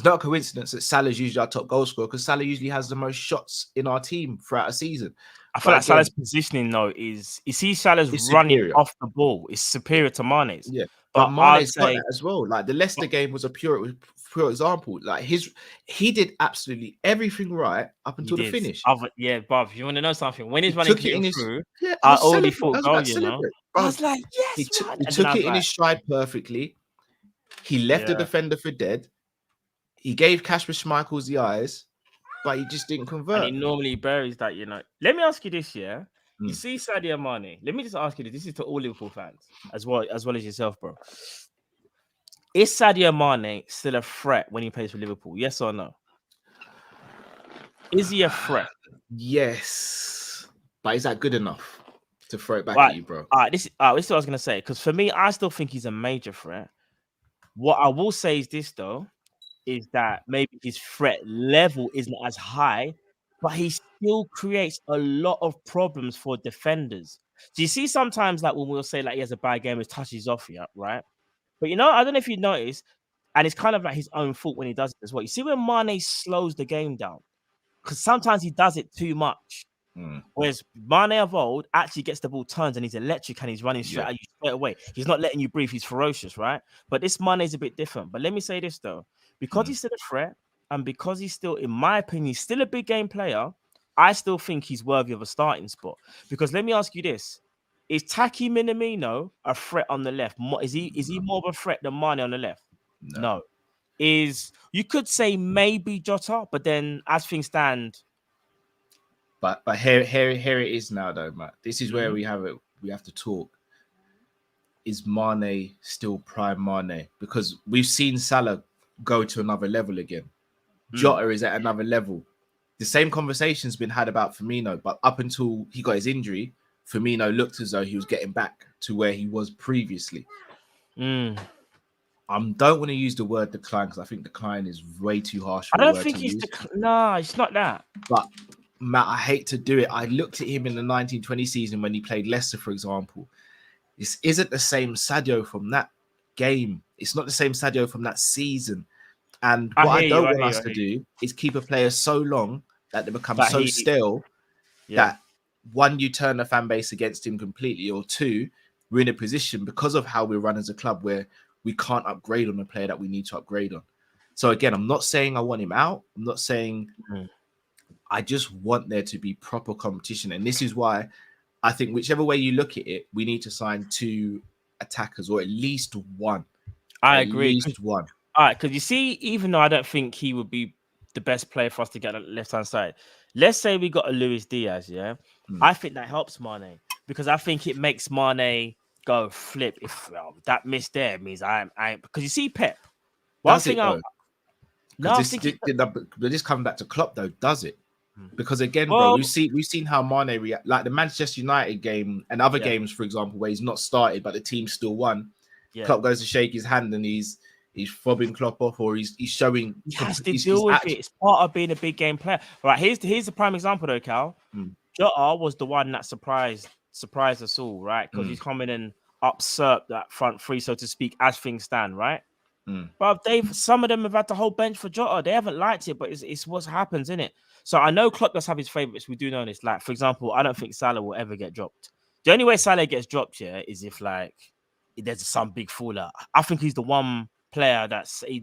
not a coincidence that Salah's usually our top goal scorer, because Salah usually has the most shots in our team throughout a season. I feel like Salah's positioning, though, is you see Salah's running off the ball is superior to Mane's. Yeah, but Mane's got that as well. Like the Leicester game was a pure example. Like he did absolutely everything right up until the finish. Yeah, Bob, you want to know something? When he's running through, I already thought goal, you know. I was like, yes, he took it in his stride perfectly. He left the defender for dead. He gave Kasper Schmeichel the eyes, but he just didn't convert. And he normally buries that, you know. Let me ask you this, yeah? You see Sadio Mane. Let me just ask you this. This is to all Liverpool fans, as well as yourself, bro. Is Sadio Mane still a threat when he plays for Liverpool? Yes or no? Is he a threat? Yes. But is that good enough to throw it back at you, bro? This is what I was going to say. Because for me, I still think he's a major threat. What I will say is this, though, is that maybe his threat level isn't as high, but he still creates a lot of problems for defenders. So you see sometimes, like, when we'll say, like, he has a bad game, his touches off, right? But, you know, I don't know if you notice, and it's kind of like his own fault when he does it as well. You see when Mane slows the game down, because sometimes he does it too much. Whereas Mane of old actually gets the ball, turns, and he's electric, and he's running straight at you straight away. He's not letting you breathe. He's ferocious, right? But this Mane is a bit different. But let me say this, though. Because he's still a threat, and because he's still, in my opinion, he's still a big game player, I still think he's worthy of a starting spot. Because let me ask you this. Is Taki Minamino a threat on the left? Is he more of a threat than Mane on the left? No. You could say maybe Jota, but then as things stand... But here it is now, though, Matt. This is where we have it. We have to talk. Is Mane still prime Mane? Because we've seen Salah go to another level again. Jota is at another level. The same conversation's been had about Firmino, but up until he got his injury, Firmino looked as though he was getting back to where he was previously. I don't want to use the word decline, because I think decline is way too harsh. I don't think he's no, it's not that. But Matt, I hate to do it. I looked at him in the 1920 season when he played Leicester, for example. This isn't the same Sadio from that game. It's not the same Sadio from that season. And what I don't want us to do is keep a player so long that they become so stale that, one, you turn the fan base against him completely, or two, we're in a position because of how we run as a club where we can't upgrade on a player that we need to upgrade on. So again, I'm not saying I want him out. I'm not saying I just want there to be proper competition. And this is why I think whichever way you look at it, we need to sign 2 attackers, or at least one. I agree. At least one. All right, because you see, even though I don't think he would be the best player for us to get on the left-hand side, let's say we got a Luis Diaz, I think that helps Mane, because I think it makes Mane go flip. If that miss there means I because you see Pep. This comes back to Klopp, though, does it? Because again, bro, we've seen how Mane react, like the Manchester United game and other games, for example, where he's not started but the team still won. Klopp goes to shake his hand and he's fobbing Klopp off, or he's showing. He has to deal with it. It's part of being a big game player. Right, here's the prime example, though, Cal. Jota was the one that surprised surprise us all, right? Because he's coming and usurped that front three, so to speak, as things stand, right? But some of them have had the whole bench for Jota. They haven't liked it, but it's what happens, isn't it? So I know Klopp does have his favourites. We do know this. Like, for example, I don't think Salah will ever get dropped. The only way Salah gets dropped here is if like there's some big fallout. I think he's the one player that's he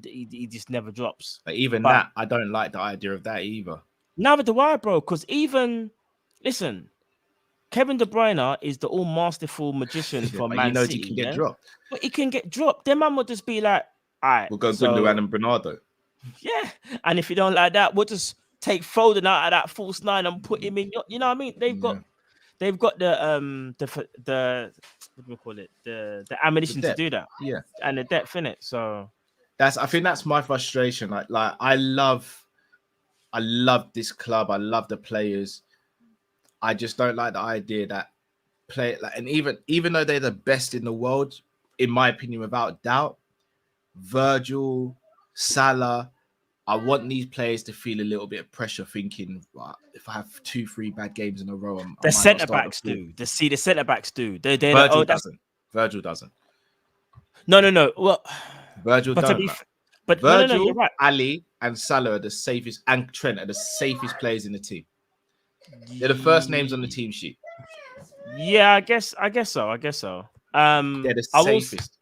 just never drops. But even But that, I don't like the idea of that either. neither do I, bro. Because listen, Kevin De Bruyne is the all masterful magician for but Man he knows City. he can get dropped. But he can get dropped. Their man would just be like, all right, We'll go so, Gundogan and Bernardo. yeah. And if you don't like that, we'll just take Foden out of that false nine and put him in. You know what I mean? They've got the what do we call it? The ammunition to do that. Yeah. And the depth in it. So I think that's my frustration. Like I love this club. I love the players. I just don't like the idea that and even though they're the best in the world, in my opinion, without doubt, Virgil, Salah, I want these players to feel a little bit of pressure, thinking, well, if I have 2-3 bad games in a row, the centre backs do. The centre backs do. Virgil doesn't. Virgil doesn't. No. Well, Virgil don't. But Virgil, no, you're right. Ali, and Salah are the safest, and Trent are the safest players in the team. They're the first names on the team sheet. Yeah, I guess so. They're the safest.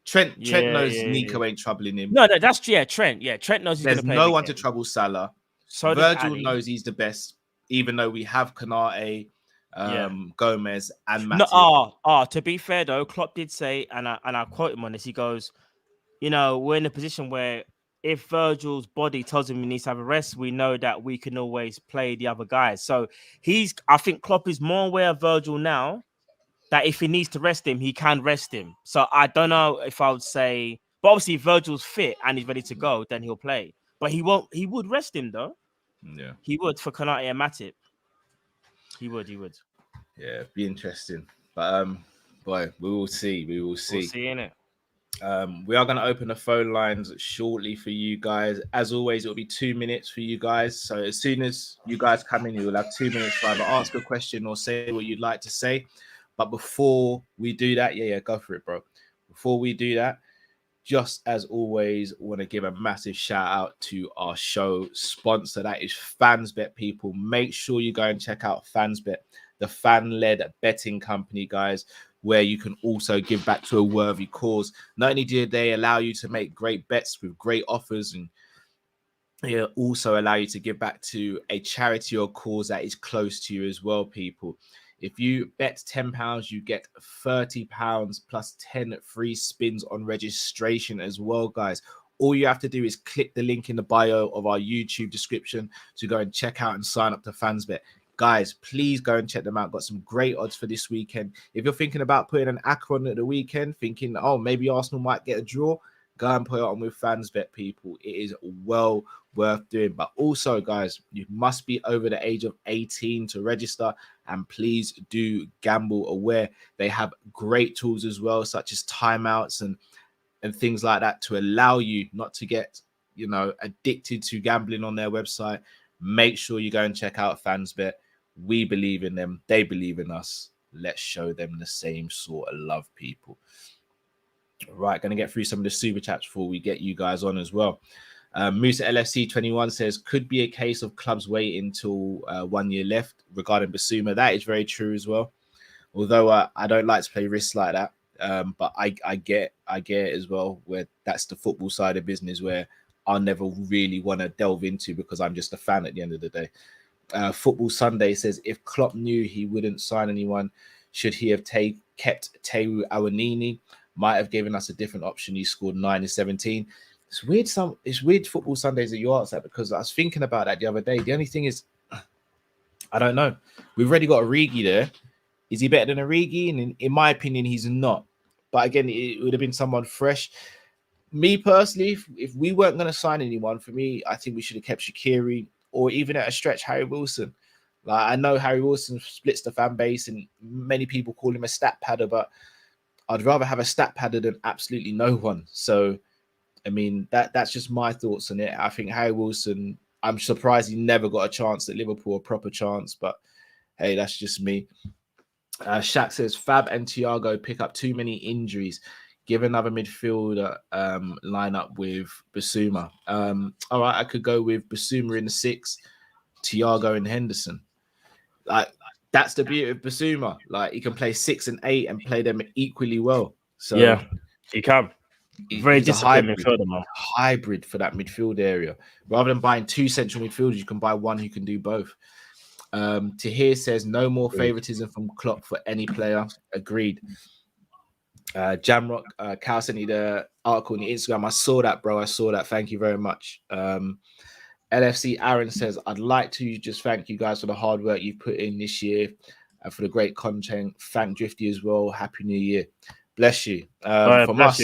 Trent knows Nico ain't troubling him. No, that's Trent. Yeah, Trent knows he's going to play. There's no one to trouble Salah. So Virgil knows he's the best, even though we have Konate, Gomez, and Matip. To be fair though, Klopp did say, and I quote him on this. He goes, we're in a position where if Virgil's body tells him he needs to have a rest, we know that we can always play the other guys. So I think Klopp is more aware of Virgil now, that if he needs to rest him, he can rest him. So I don't know if I would say, but obviously if Virgil's fit and he's ready to go, then he'll play. But he would rest him though. Yeah. He would for Konate and Matip. He would. Yeah, be interesting. But boy, we will see. We'll see, innit? We are going to open the phone lines shortly for you guys. As always, it'll be 2 minutes for you guys. So as soon as you guys come in, you will have 2 minutes to either ask a question or say what you'd like to say. But before we do that, go for it, bro. Before we do that, just as always, want to give a massive shout out to our show sponsor. That is Fansbet, people. Make sure you go and check out Fansbet, the fan-led betting company, guys, where you can also give back to a worthy cause. Not only do they allow you to make great bets with great offers, and they also allow you to give back to a charity or cause that is close to you as well, people. If you bet £10, you get £30 plus 10 free spins on registration as well, guys. All you have to do is click the link in the bio of our YouTube description to go and check out and sign up to Fansbet. Guys, please go and check them out. Got some great odds for this weekend. If you're thinking about putting an acca on at the weekend, thinking, oh, maybe Arsenal might get a draw, go and put it on with Fansbet, people. It is well worth doing. But also, guys, you must be over the age of 18 to register, and please do gamble aware. They have great tools as well, such as timeouts and things like that, to allow you not to get addicted to gambling on their website. Make sure you go and check out Fansbet. We believe in them, they believe in us. Let's show them the same sort of love, people. Right, going to get through some of the super chats before we get you guys on as well. Musa LFC 21 says, could be a case of clubs waiting until 1 year left regarding Basuma. That is very true as well. Although I don't like to play risks like that. But I get it as well, where that's the football side of business where I'll never really want to delve into because I'm just a fan at the end of the day. Football Sunday says, if Klopp knew he wouldn't sign anyone, should he have kept Teru Awanini? Might have given us a different option. He scored 9 in 17. It's weird. It's weird Football Sundays that you asked that, because I was thinking about that the other day. The only thing is, I don't know. We've already got Origi there. Is he better than Origi? And in my opinion, he's not. But again, it would have been someone fresh. Me personally, if we weren't going to sign anyone, for me, I think we should have kept Shaqiri, or even at a stretch, Harry Wilson. Like, I know Harry Wilson splits the fan base and many people call him a stat padder, but I'd rather have a stat padder than absolutely no one. So, I mean, that's just my thoughts on it. I think Harry Wilson, I'm surprised he never got a chance at Liverpool, a proper chance, but hey, that's just me. Shaq says Fab and Thiago pick up too many injuries. Give another midfielder line up with Basuma. All right, I could go with Basuma in the 6, Thiago and Henderson. Like that's the beauty of Basuma. Like he can play 6 and 8 and play them equally well. So yeah, he can. Very disciplined midfielder, man. Hybrid for that midfield area. Rather than buying 2 central midfielders, you can buy one who can do both. Tahir says no more favoritism from Klopp for any player. Agreed. Jamrock, Cal sent you the article on the Instagram. I saw that, bro. I saw that. Thank you very much. LFC Aaron says, I'd like to just thank you guys for the hard work you've put in this year and for the great content. Thank Drifty as well. Happy New Year. Bless you. From us,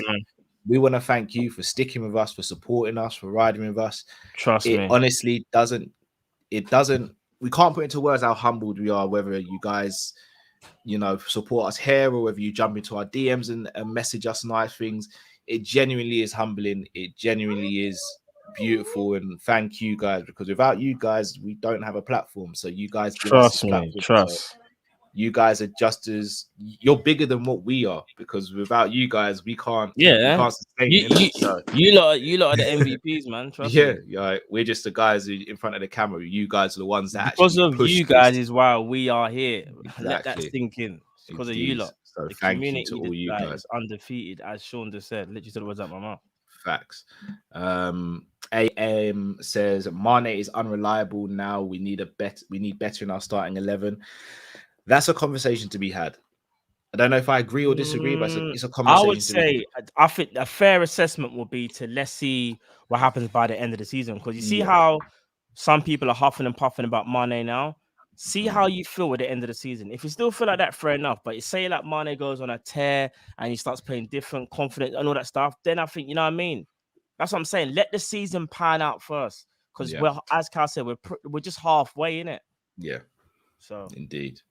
we want to thank you for sticking with us, for supporting us, for riding with us. Trust me. It honestly doesn't, we can't put into words how humbled we are, whether you guys, you know, support us here or whether you jump into our DMs and message us nice things. It genuinely is humbling. It genuinely is beautiful, and thank you guys, because without you guys, we don't have a platform. So you guys give us this platform. Trust. So you guys are just as you're bigger than what we are, because without you guys, we can't. Yeah, we can't sustain you lot are the MVPs, man. Trust me. Yeah. We're just the guys who, in front of the camera. You guys are the ones that because of you guys is why we are here. Exactly. Let that sink in. It's because of you lot. So the thank community you to all you guys. Is undefeated, as Sean just said. Literally said the words out my mouth. Facts. AM says Mane is unreliable now. We need better in our starting 11. That's a conversation to be had. I don't know if I agree or disagree, but it's a conversation. I would say I think a fair assessment will be to let's see what happens by the end of the season, because you see how some people are huffing and puffing about Mane now. See how you feel at the end of the season. If you still feel like that, fair enough. But you say like Mane goes on a tear and he starts playing different, confident, and all that stuff, then I think, you know what I mean? That's what I'm saying. Let the season pan out first, because we're, as Cal said, we're just halfway in it. Yeah. So indeed.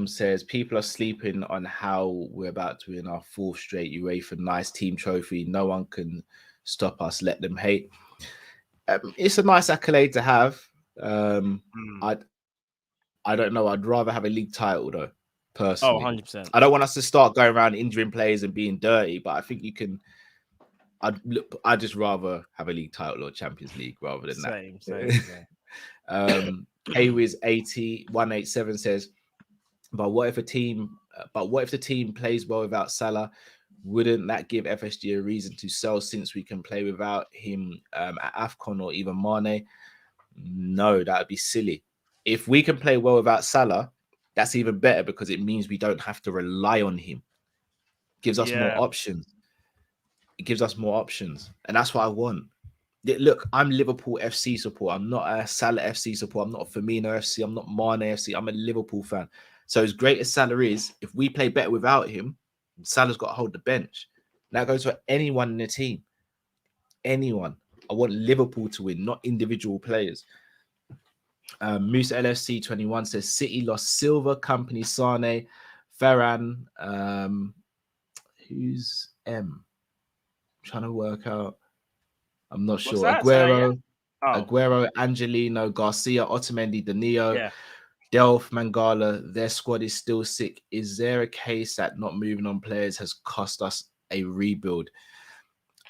says people are sleeping on how we're about to win our 4th straight UEFA nice team trophy. No one can stop us. Let them hate. It's a nice accolade to have. I don't know. I'd rather have a league title though, personally. 100%. I don't want us to start going around injuring players and being dirty, but I think you can. I'd just rather have a league title or Champions League rather than Same. Haywiz 187 says, but what if the team plays well without Salah? Wouldn't that give FSG a reason to sell, since we can play without him at AFCON or even Mane? No, that would be silly. If we can play well without Salah, that's even better, because it means we don't have to rely on him. Gives us more options. It gives us more options, and that's what I want. Look, I'm Liverpool FC support. I'm not a Salah FC support. I'm not a Firmino FC. I'm not Mane FC. I'm a Liverpool fan. So as great as Salah is, if we play better without him, Salah's got to hold the bench. That goes for anyone in the team. Anyone. I want Liverpool to win, not individual players. Moose LFC 21 says City lost Silva, Company, Sane, Ferran. Who's M? I'm trying to work out. I'm not sure. Aguero, Angelino, Garcia, Otamendi, Danilo, Delph, Mangala. Their squad is still sick. Is there a case that not moving on players has cost us a rebuild?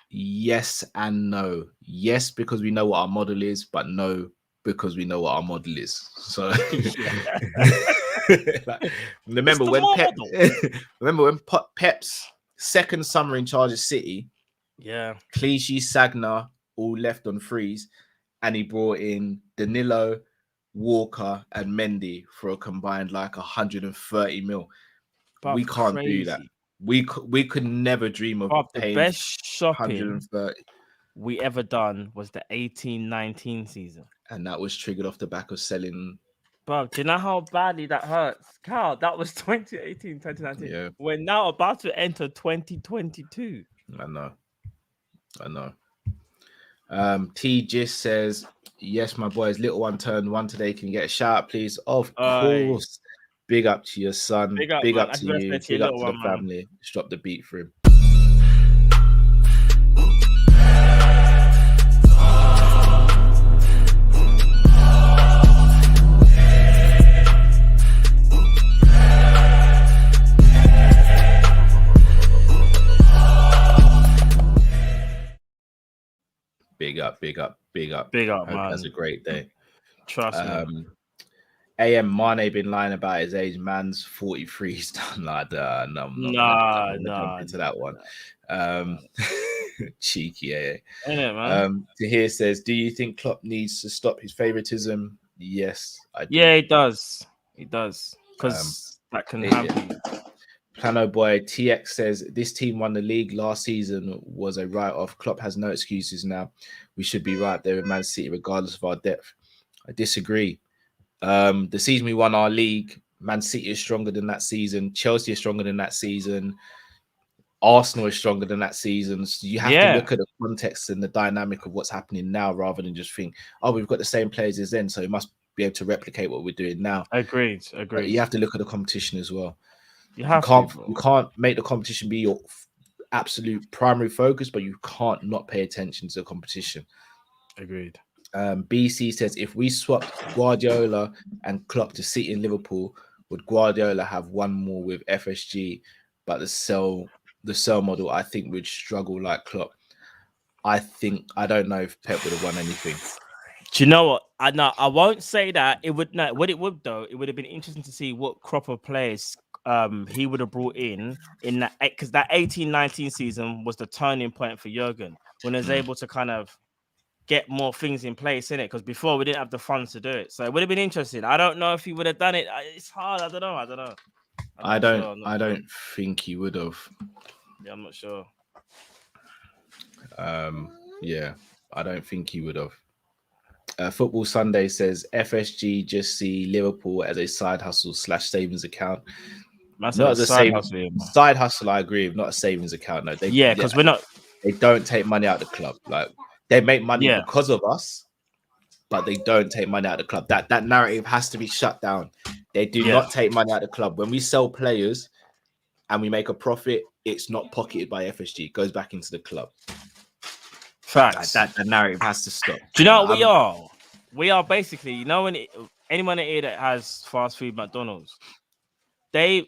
Yes and no. Yes, because we know what our model is, but no, because we know what our model is. So remember when Pep's second summer in charge of City, Clichy, Sagna all left on freeze, and he brought in Danilo, Walker, and Mendy for a combined like 130 mil. But we can't do that. We could never dream of paying the best shopping 130 we ever done was the 18-19 season, and that was triggered off the back of selling. Bro, do you know how badly that hurts? Carl, that was 2018, 2019. Yeah. We're now about to enter 2022. I know. T Gist says, yes, my boys, little one turned 1 today. Can you get a shout out, please? Of course. Big up to your son. Big up to you. Big up to the family. Just drop the beat for him. up. Big up, Hope he man. has a great day. Trust me. AM Mane been lying about his age. Man's 43. He's done like that. No, I'm not gonna jump into that one. Cheeky, yeah. Ain't it, man? Tahir says, "Do you think Klopp needs to stop his favoritism?" Yes, I do. Yeah, he does. He does, because that can happen. Plano Boy TX says, "This team won the league last season, was a write-off. Klopp has no excuses now. We should be right there with Man City, regardless of our depth." I disagree. The season we won our league, Man City is stronger than that season. Chelsea is stronger than that season. Arsenal is stronger than that season. So you have to look at the context and the dynamic of what's happening now, rather than just think, "Oh, we've got the same players as then, so we must be able to replicate what we're doing now." Agreed. But you have to look at the competition as well. You can't make the competition be your absolute primary focus, but you can't not pay attention to the competition. Agreed. BC says, "If we swapped Guardiola and Klopp to City and Liverpool, would Guardiola have one more with FSG? But the sell model, I think, would struggle like Klopp." I don't know if Pep would have won anything. Do you know what? I won't say that. It would not. What it would though, it would have been interesting to see what crop of players he would have brought in that, because that 18-19 season was the turning point for Jurgen, when he was able to kind of get more things in place in it, because before we didn't have the funds to do it. So it would have been interesting. I don't know if he would have done it. It's hard. I don't know. I don't think he would have. Yeah, I'm not sure. Yeah, I don't think he would have. Football Sunday says, "FSG just see Liverpool as a side hustle / savings account." Not as a side hustle. I agree with, not a savings account. No, because we're not. They don't take money out of the club. Like, they make money because of us, but they don't take money out of the club. That narrative has to be shut down. They do not take money out of the club. When we sell players and we make a profit, it's not pocketed by FSG. It goes back into the club. Facts. That narrative has to stop. Do you know what we are? We are basically, when anyone here that has fast food McDonald's, they've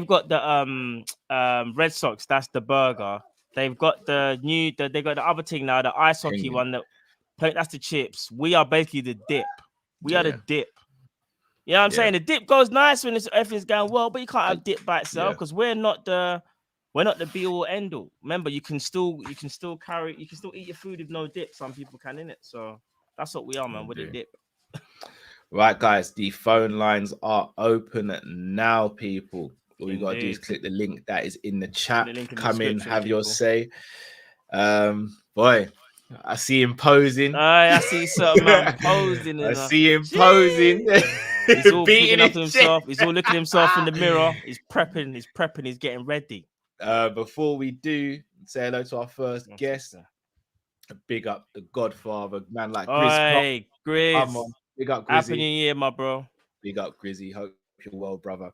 got the Red Sox. That's the burger. They've got they got the other thing now, the ice hockey one. That's the chips. We are basically the dip. We are the dip. You know what I'm saying? The dip goes nice when everything's going well, but you can't have dip by itself, because we're not the be all end all. Remember, you can still eat your food with no dip. Some people can, in it. So that's what we are, man. With the dip. Right, guys, the phone lines are open now, people. All you gotta do is click the link that is in the chat. Come in, have your say. Boy, I see him posing. I see certain man posing. I see him posing. He's all beating up himself. He's all looking at himself in the mirror. He's prepping. He's getting ready. Before we do, say hello to our first guest. Big up the Godfather, man like Grizz. Hey, Grizz. Come on. Big up, Grizzy. Happy New Year, my bro. Big up, Grizzy. Hope you're well, brother.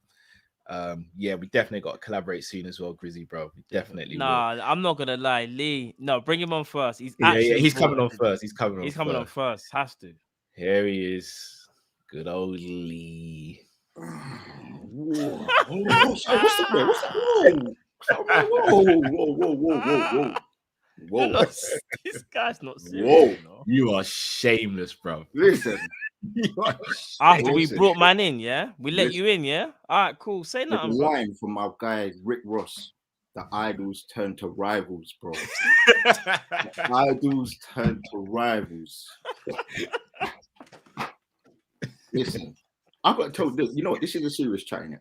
We definitely got to collaborate soon as well, Grizzy, bro. We definitely will. I'm not gonna lie, Lee. No, bring him on first. He's coming on first. He's coming on first. Has to. Here he is. Good old Lee. Whoa. What's that? Whoa. This guy's not serious. Whoa. You are shameless, bro. Listen. After we brought man in, we let you in, all right, cool. Say nothing. The line from my guy Rick Ross: "The idols turn to rivals, bro." The idols turn to rivals. Listen, I've got to tell this. You know what? This is a serious chat, innit?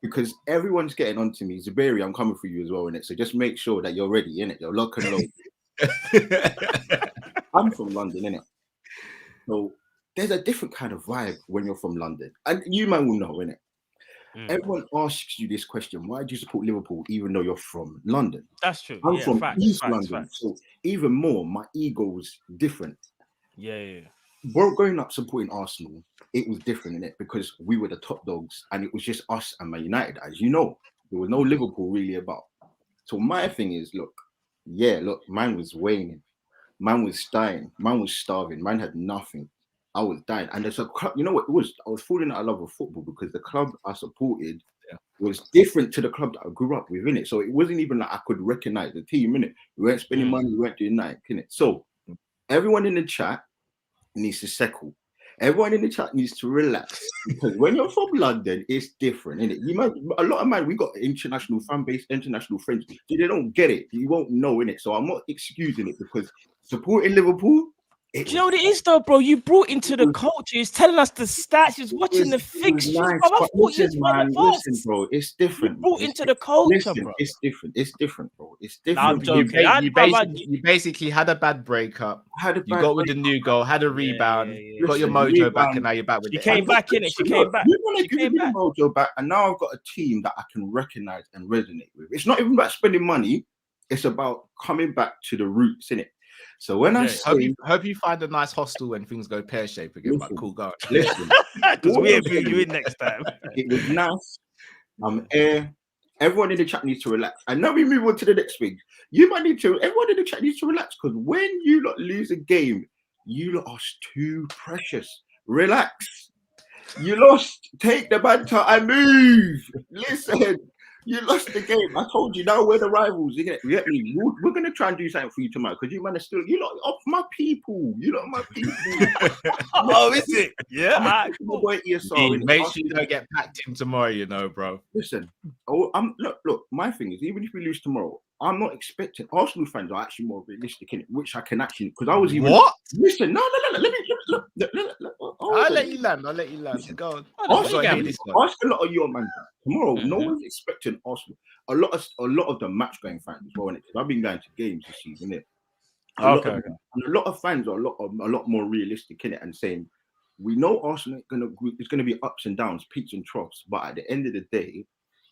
Because everyone's getting onto me. Zaberi, I'm coming for you as well, innit? So just make sure that you're ready, innit? You're lock and load. I'm from London, innit? So there's a different kind of vibe when you're from London. And you man will know, innit? Everyone asks you this question: why do you support Liverpool even though you're from London? That's true. I'm from East London. So even more, my ego's different. Yeah. Bro, growing up supporting Arsenal, it was different, innit? Because we were the top dogs and it was just us and Man United. As you know, there was no Liverpool really about. So my thing is, look, man was waning. Man was dying. Man was starving. Man had nothing. I was dying. And there's a club, you know what it was? I was falling out of love with football because the club I supported was different to the club that I grew up with, innit? So it wasn't even like I could recognize the team, innit? We weren't spending money, we weren't doing that, innit? So everyone in the chat needs to settle. Everyone in the chat needs to relax because when you're from London, it's different, isn't it? You might a lot of man, we got international fan base, international friends. So they don't get it. You won't know, innit? So I'm not excusing it because supporting Liverpool. Do you know what it is, though, bro? You brought into the culture. He's telling us the stats. He's watching the fixtures. Nice, Bro, I but thought listen, man, listen, bro. It's different. You brought into the culture, listen, bro. It's different. It's different, bro. It's Nah, different. I'm joking. You basically had a bad breakup. You got with the new goal, had a rebound, yeah. got your mojo back, and now you're back with She it. came back in it. She came back. You want to give me the mojo back, and now I've got a team that I can recognize and resonate with. It's not even about spending money. It's about coming back to the roots, innit? So when I say, hope you find a nice hostel when things go pear shaped again. But cool, go on. Listen, because we'll bring you in next time. It was nice. Everyone in the chat needs to relax. And now we move on to the next thing. Everyone in the chat needs to relax because when you lot lose a game, you lot are too precious. Relax. You lost. Take the banter and move. Listen. You lost the game. I told you. Now we're the rivals. You get me? We're gonna try and do something for you tomorrow because you man are still. You lot of my people. You lot my people. Oh, is it? Yeah. Cool. Make sure you don't get packed in tomorrow. You know, bro. Listen. Look. My thing is, even if we lose tomorrow, I'm not expecting. Arsenal fans are actually more realistic in it, which I can actually because I was even. What? Listen. No. Let me. I'll let you land. Go on. Ask a lot of your man tomorrow. No one's expecting Arsenal. A lot of the match going fans as well. Because I've been going to games this season. Innit? A lot of fans are a lot more realistic in it and saying, we know Arsenal it's gonna be ups and downs, peaks and troughs, but at the end of the day,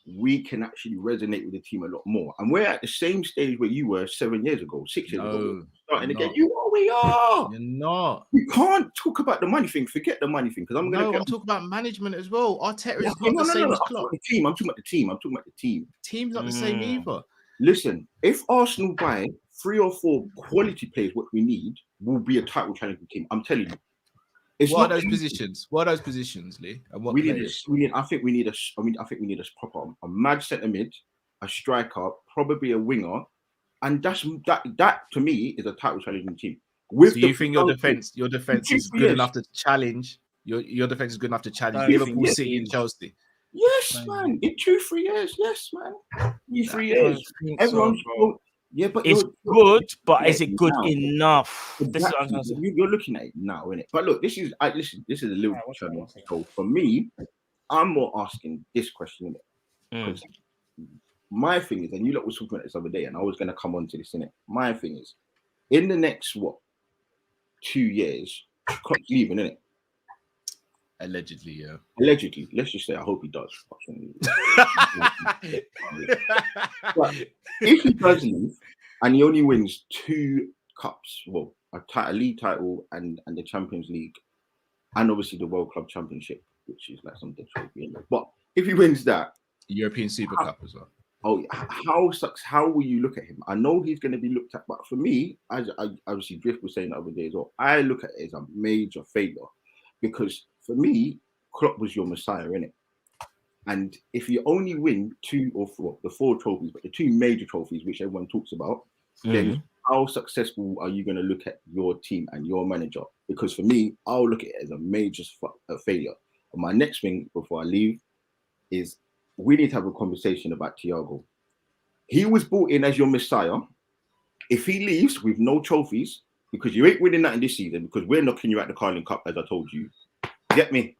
we can actually resonate with the team a lot more. And we're at the same stage where you were 7 years ago, 6 years ago. Starting again, we are. You're not. You can't talk about the money thing. Forget the money thing because I'm talking about management as well. Arteta is not the same as Klopp. I'm talking about the team. Team's not the same either. Listen, if Arsenal buy 3 or 4 quality players, what we need will be a title challenging team. I'm telling you. What are those positions? What are those positions, Lee? And what I think we need a proper a mad centre mid, a striker, probably a winger, and that to me is a title challenging team. So you think your defense is good enough to challenge? Your defense is good enough to challenge Liverpool, City, and Chelsea. Yes, man. In 2-3 years, yes, man. 2-3 years. Everyone's yeah, but it's good, but is it good enough? Exactly. This is what I'm saying. You're looking at it now, innit? But look, this is a Liverpool channel. So for me, I'm more asking this question, innit? My thing is, and you lot was talking about this other day, and I was going to come on to this, innit? My thing is, in the next 2 years, Klopp's leaving, innit? Allegedly, yeah. Allegedly, let's just say I hope he does. But if he does leave and he only wins 2 cups, a league title and the Champions League, and obviously the World Club Championship, which is like some dead trophy. But if he wins that, the European Super Cup as well. Oh, how will you look at him? I know he's going to be looked at, but for me, as I obviously Drift was saying the other day as well, I look at it as a major failure because for me, Klopp was your messiah, innit? And if you only win 2 or 4, the 4 trophies, but the 2 major trophies, which everyone talks about, then how successful are you going to look at your team and your manager? Because for me, I'll look at it as a major failure. And my next thing before I leave is we need to have a conversation about Thiago. He was brought in as your messiah. If he leaves with no trophies, because you ain't winning that in this season, because we're knocking you out the Kall-in Cup, as I told you. Get me?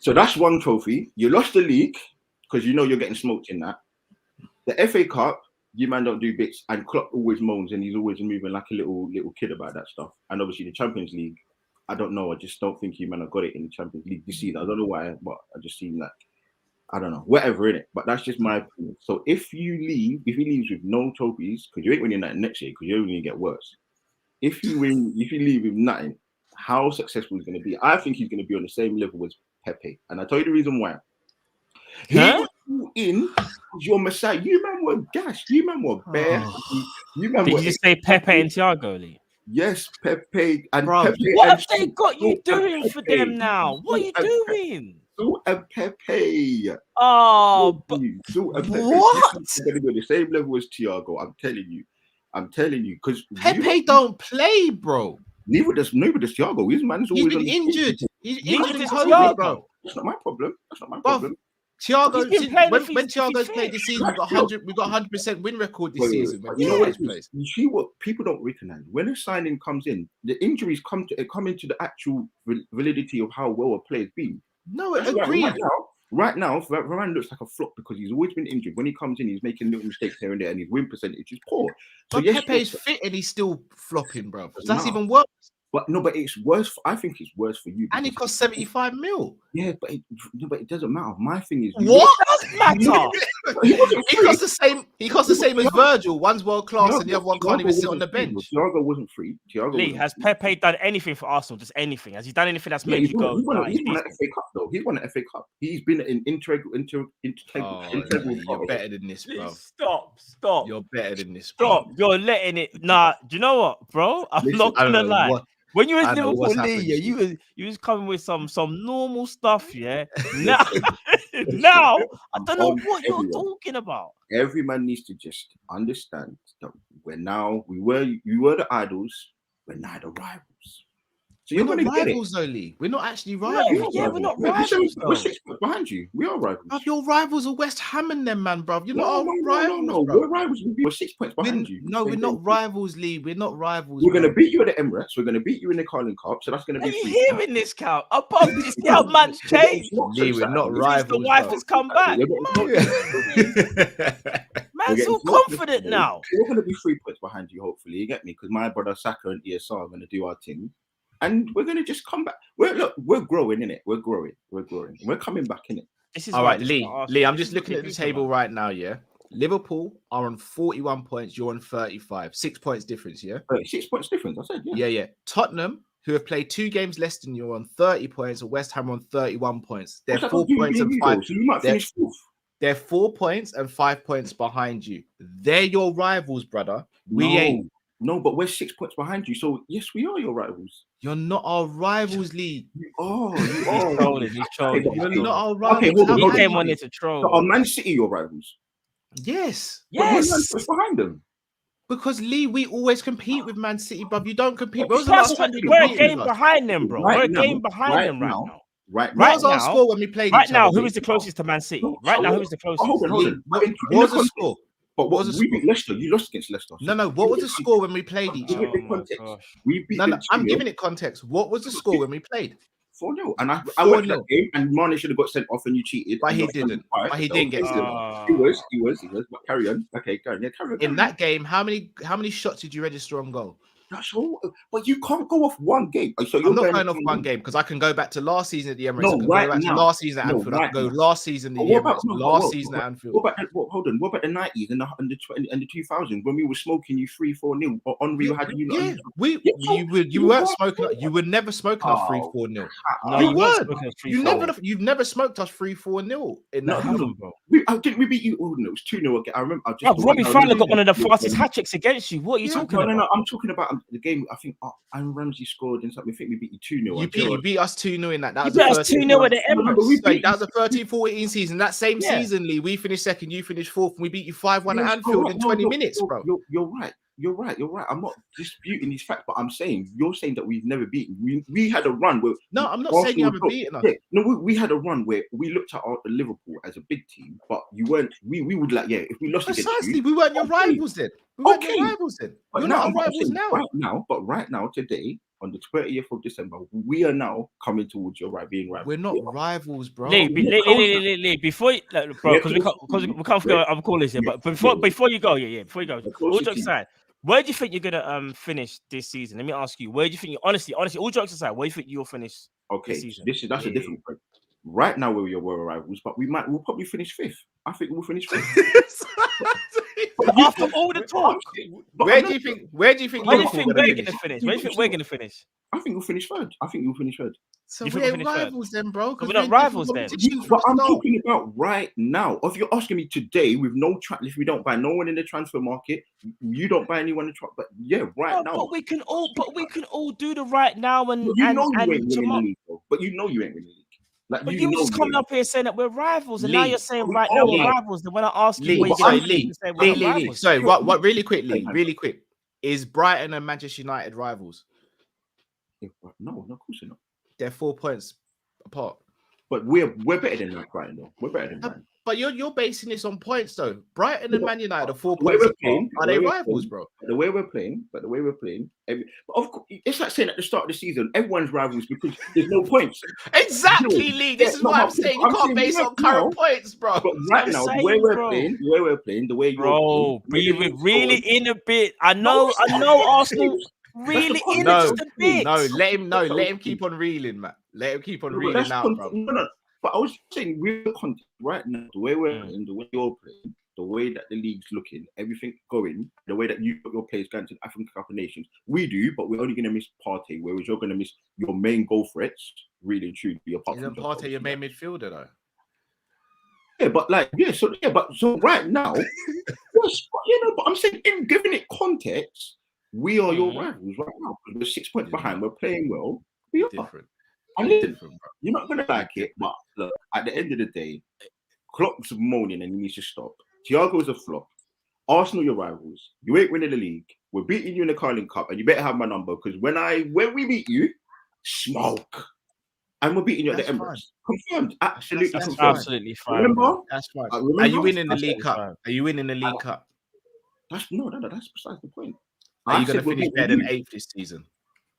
So that's 1 trophy. You lost the league because you know you're getting smoked in that. The FA Cup, you man don't do bits, and Klopp always moans and he's always moving like a little kid about that stuff. And obviously the Champions League, I don't know. I just don't think you man have got it in the Champions League this season. I don't know why, but I just seem like I don't know, whatever in it. But that's just my opinion. So if he leaves with no trophies, because you ain't winning that next year, because you're only gonna get worse. If you leave with nothing, how successful is going to be? I think he's going to be on the same level as Pepe, and I tell you the reason why. He was in your messiah. You man were gassed. You man were bare. Did you just say Pepe and Thiago, Lee? Yes, Pepe and bro. Pepe. What have they got you doing for them now? What are you doing? And Pepe. Oh, but what? They're going to be on the same level as Thiago. I'm telling you. I'm telling you, because Pepe don't play, bro. Neither does Thiago. His man's He's always been on the injured. field. He's Neither injured in does COVID, Thiago. bro. That's not my problem. That's not my Bruv, problem. Thiago, He's been playing when if he's Thiago's played fit. this season, we got 100% win record this Wait, season. When you know what Thiago's it is? plays. You see what people don't recognize when a signing comes in, the injuries come into the actual validity of how well a player's been. No, That's agreed. Right now, Varane looks like a flop because he's always been injured. When he comes in, he's making little mistakes here and there, and his win percentage is poor. So But yes, Pepe's fit and he's still flopping, bro. So that's Nah. even worse. but it's worse. I think it's worse for you. And it because- costs 75 mil. Yeah, but it doesn't matter. My thing is, What? Does matter. He costs the same. He costs the same as Virgil. One's world class, and the other one can't even sit on the bench. Thiago wasn't free. Lee, has Pepe done anything for Arsenal? Just anything? Has he done anything that's made He's you go? won "Nah, an he's FA decent"? Cup though. He's won an FA Cup. He's been an integral. You're better than this, bro. Stop. You're better than this, bro. Stop. You're letting it. Nah, do you know what, bro? I'm not I don't gonna know lie. what- When you was I know Liverpool, what's Lee, happened yeah, to you was coming with some normal stuff, yeah. Now I don't know what you're talking about. Every man needs to just understand that you were the idols, we're now the rivals. So We're you're not gonna get it. rivals, though, Lee. We're not actually We're rivals. not We're rivals, we're though. 6 points behind you. We are rivals. Bruv, your rivals are West Ham and them, man, bruv. You're not our rivals, No. bro. We're rivals. We're 6 points behind you. No, we're not rivals, Lee. We're not rivals. We're going to bro. beat you at the Emirates. We're going to beat you in the Kall-in Cup. So that's going to Are be you 3 hearing this, Cal? Above this, see how man's changed. Lee, we're not Since the rivals, wife bro. has come back. Man's so confident now. We're going to be 3 points behind you, hopefully. You get me? Because my brother Saka and ESR are going to do our thing. And we're going to just come back. We're growing, innit? We're growing. We're coming back, innit? This is All why right, this Lee. is what Lee, I'm Arsenal- just looking at the table right now, yeah? Liverpool are on 41 points. You're on 35. 6 points difference, yeah? 6 points difference, I said, yeah. Yeah. Tottenham, who have played 2 games less than you, on 30 points, and West Ham on 31 points. They're 4 points and 5. So you might finish 4th. They're 4 points and 5 points behind you. They're your rivals, brother. We ain't. No, but we're 6 points behind you. So yes, we are your rivals. You're not our rivals, Lee. You are. He's trolling. You're not our rivals. Okay, hold on, He hold on. came on there to troll. So are Man City your rivals? Yes. Yes. What's behind them? Because Lee, we always compete with Man City, bruv. You don't compete. When was the That's last time you we're a competed game with us? behind them, bro. We're a game behind them right now. Right What now. was our now- score when we played Right each now, other? who is the closest to Man City? Right now, who is the closest? Hold on. What was the score? But What was the we score? beat Leicester. You lost against Leicester. No. What was the score when we played each Give other? it the my context. gosh. We beat No, them I'm 2-0, giving it context. What was the score when we played? 4-0. And I watched 4-0. that game, and Mane should have got sent off, and you cheated. But and he you're didn't. quiet, But he so- didn't get sent off. He was. But carry on. Okay, carry on. Yeah, carry on. In that game, how many shots did you register on goal? That's all. But you can't go off one game. So I'm not going off one game because I can go back to last season at the Emirates. No, I can right go back now. to last season at No, Anfield. I right can go now. last season at the But what about- Emirates. no, but Last what- season at Anfield. What about the 90s and the 2000s when we were smoking you 3-4-0? Or Henry had you. Yeah, you you weren't were- smoking. You were never smoking us Oh. 3-4-0. No, You you weren't. weren't. You've never smoked us 3-4-0 in No, that. hold on, bro. Didn't we beat you? Oh no, it was 2-0 again. I remember. Robbie Fowler got one of the fastest hat tricks against you. What are you talking about? No. I'm talking about the game. I think Aaron Ramsey scored and something. I think we beat you 2-0. You beat us 2-0 in that. That You was beat the us first 2-0 at the Emirates. Sorry, that was the 13-14 season. That same Yeah. season, Lee, we finished second, you finished fourth, and we beat you 5-1 at Yes, Anfield no, in no, 20 no, minutes, bro. You're right. I'm not disputing these facts, but I'm saying you're saying that we've never beaten. We had a run where No, I'm not Arsenal saying you haven't broke. beaten us. Yeah, no, we had a run where we looked at Liverpool as a big team, but you weren't. We would like, yeah, if we lost against Precisely, you, we weren't your okay. rivals then. We weren't Okay. your rivals then. But You're now, not our I'm rivals saying now. Right now, today, on the 30th of December, we are now coming towards your being rivals. We're not rivals, bro. Lee, before you, bro, because we can't forget I'm calling this here. But before you go, before you go, all jokes aside, where do you think you're gonna finish this season? Let me ask you, where do you think honestly, all jokes aside, where do you think you'll finish? Okay, this season? that's a different point. Right now, we're rivals, but we'll probably finish 5th. I think we'll finish 5th. After all the talk, Where do you think where do you think Liverpool we're gonna gonna finish? Where do you think we're gonna finish? I think we'll finish 3rd. So You think we're we'll finish third? rivals then, bro. 'cause We're not in rivals different then. competitions But from I'm the start. talking about right now. If you're asking me today, with no if we don't buy no one in the transfer market, you don't buy anyone in but yeah, right now. But we can all do the right now and But you know you ain't winning the tomorrow. league, though. But you know you ain't winning the league. Like But you just coming up here saying that we're rivals, and now you're saying right now we're rivals. Then when I ask you, where you say we're not rivals. Sorry, what? Really quick. Is Brighton and Manchester United rivals? No, of course not. They're 4 points apart. But we're better than that, Brighton, though. We're better than Brighton. But you're basing this on points, though. Brighton and Man United are 4 points apart. Are they rivals, bro? The way we're playing, but of course, it's like saying at the start of the season, everyone's rivals because there's no points. Exactly, Lee. This is what I'm saying. You can't base on current points, bro. But right now, the way we're playing, the way you're playing, we're really in a bit. I know, Arsenal. Really in just a bit. Let him keep on reeling, man. Let him keep on reeling out, bro. No. But I was saying, real content right now, the way we're in, the way you're playing, the way that the league's looking, everything going, the way that you put your players going to the African Cup of Nations, we do, but we're only going to miss Partey, whereas you're going to miss your main goal threats, really and truly. Isn't Partey your main midfielder, though? Yeah, but so right now, but I'm saying, in giving it context, we are your rivals right now. We're 6 points behind. We're playing well. We are different. And listen, you're not gonna like it, but look, at the end of the day, Klopp's moaning and he needs to stop. Thiago's a flop. Arsenal, your rivals. You ain't winning the league. We're beating you in the Kall-in Cup, and you better have my number because when we beat you, smoke. And we're beating you at the Emirates. Confirmed. Absolutely that's confirmed. Absolutely fine. Remember? That's fine. Are you winning the League Cup? Are you winning the League Cup? That's precisely the point. Are you going to finish better than 8th this season?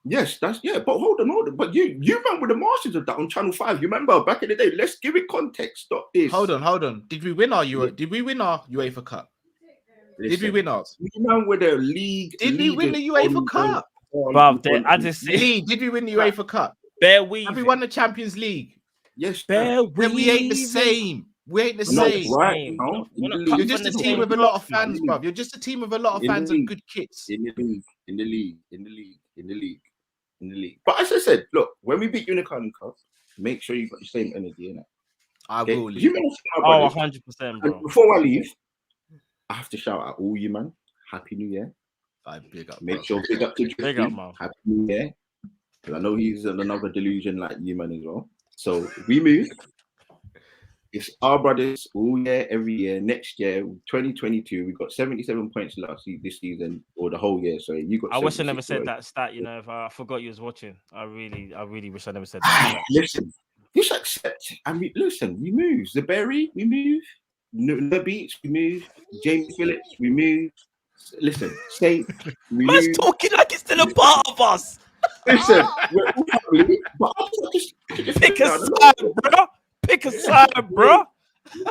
Yes, but hold on. But you man with the masters of that on Channel 5. You remember back in the day? Let's give it context. Stop this. Hold on. Did we win our UEFA Cup? Listen, did we win ours? You man with the league. Did we win the UEFA Cup? I just see. Did we win the UEFA Cup? Have we won the Champions League? Yes. We ain't the same. We ain't the same. Right now, you're just a team with a lot of fans, bruv. You're just a team with a lot of fans and good kits. In the league. But as I said, look, when we beat Unicorn Cup, make sure you've got the same energy in it. I will. 100%, bro. Before I leave, I have to shout out all you, man. Happy New Year. Big up. Make sure big up to Big up, man. Happy New Year. Because I know he's another delusion like you, man, as well. So we move. It's our brothers all year, every year. Next year, 2022, we got 77 points this season, or the whole year. So you got. I wish I never said that stat. You know, if I forgot you was watching, I really wish I never said that. Listen, you should accept. I mean, listen, we move. Zaberry, we move. No Beach, we move. James Phillips, we move. Listen, stay. Man's talking like it's still a part of us. Listen, we're all family, but just pick a side, bro. Pick a side, bro.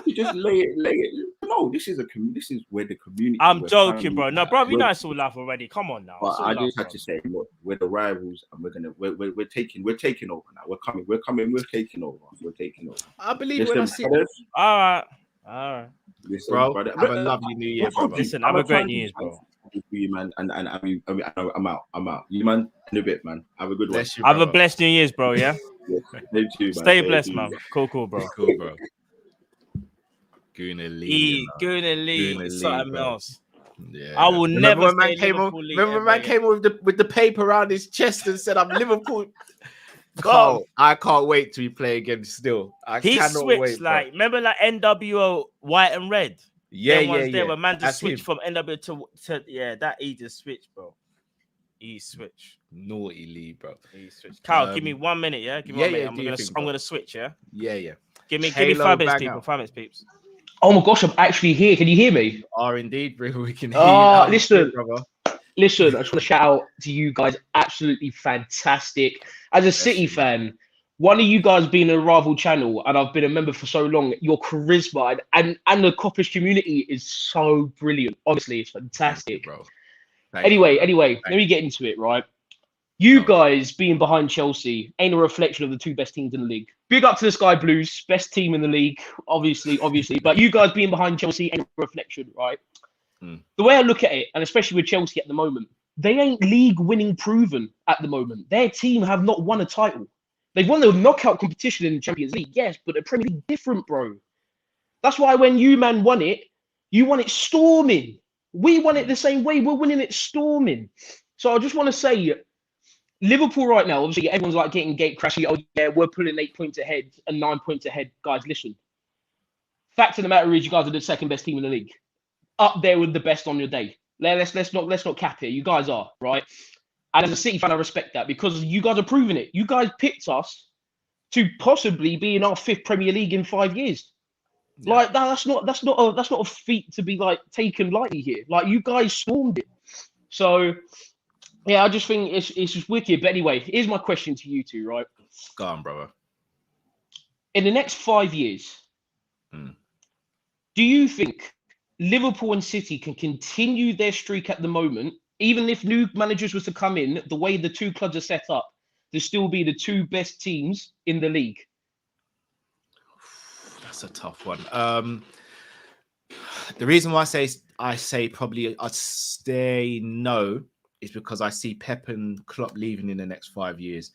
You just lay it. No, this is where the community. I'm joking, bro. No, bro, you know it's all laugh already. Come on now. But I just had to say, look, we're the rivals, and we're taking over now. We're taking over. I believe when I see. All right. Listen, bro, brother, have a lovely New Year, bro. Listen, have a great New Year, bro. You, man, and I mean, I'm out. You, man, in a bit, man. Have a good one. Have a blessed New Year's, bro. Yeah. Too, Stay blessed, man. Cool, bro. Gonna leave. Something else. Yeah. I will never. Remember when man came with the paper around his chest and said, "I'm Liverpool." God, I can't wait till we play again. Still, he switched wait, like bro. Remember like NWO white and red. Yeah. Where man just switched from NW to that he just switched, bro. He switched. Naughty Lee, bro. He switched. Carl, give me 1 minute, yeah. Give me 1 minute. I'm gonna switch, yeah. Yeah. Give me 5 minutes, people. 5 minutes, peeps. Oh my gosh, I'm actually here. Can you hear me? Are indeed, bro. We can hear you. Listen, I just want to shout out to you guys. Absolutely fantastic. As a City fan, one of you guys being a rival channel, and I've been a member for so long, your charisma and the Kopish community is so brilliant. Honestly, it's fantastic. Bro. Anyway, let me get into it, right? You guys being behind Chelsea ain't a reflection of the two best teams in the league. Big up to the Sky Blues, best team in the league, obviously. But you guys being behind Chelsea ain't a reflection, right? The way I look at it, and especially with Chelsea at the moment, they ain't league winning proven at the moment. Their team have not won a title. They've won the knockout competition in the Champions League, yes, but the Premier League different, bro. That's why when you man won it, you won it storming. We won it the same way. We're winning it storming. So I just want to say, Liverpool right now, obviously, everyone's like getting gate crashy. Oh, yeah, we're pulling 8 points ahead and 9 points ahead. Guys, listen. Fact of the matter is, you guys are the second best team in the league. Up there with the best on your day. Let's not cap it. You guys are, right? And as a City fan, I respect that because you guys are proving it. You guys picked us to possibly be in our 5th Premier League in 5 years. Yeah. Like that's not a feat to be like taken lightly here. Like you guys swarmed it. So yeah, I just think it's just wicked. But anyway, here's my question to you two, right? Go on, brother. In the next 5 years, do you think Liverpool and City can continue their streak at the moment, even if new managers was to come in, the way the two clubs are set up, to still be the 2 best teams in the league? That's a tough one. The reason why I say probably I'd stay no is because I see Pep and Klopp leaving in the next 5 years.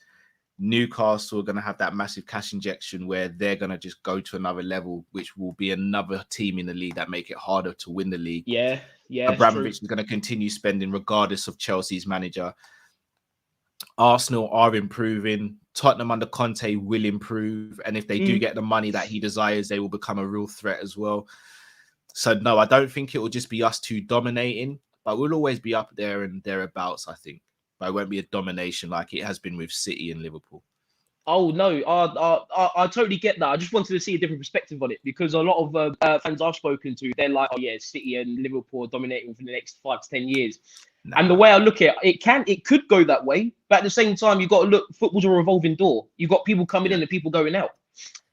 Newcastle are going to have that massive cash injection where they're going to just go to another level, which will be another team in the league that make it harder to win the league. Yeah. Abramovich is going to continue spending regardless of Chelsea's manager. Arsenal are improving. Tottenham under Conte will improve. And if they do get the money that he desires, they will become a real threat as well. So, no, I don't think it will just be us two dominating, but we'll always be up there and thereabouts, I think. But it won't be a domination like it has been with City and Liverpool. Oh, no, I totally get that. I just wanted to see a different perspective on it because a lot of fans I've spoken to, they're like, oh, yeah, City and Liverpool are dominating for the next 5 to 10 years. Nah. And the way I look at it, it could go that way. But at the same time, you've got to look, football's a revolving door. You've got people coming in and people going out.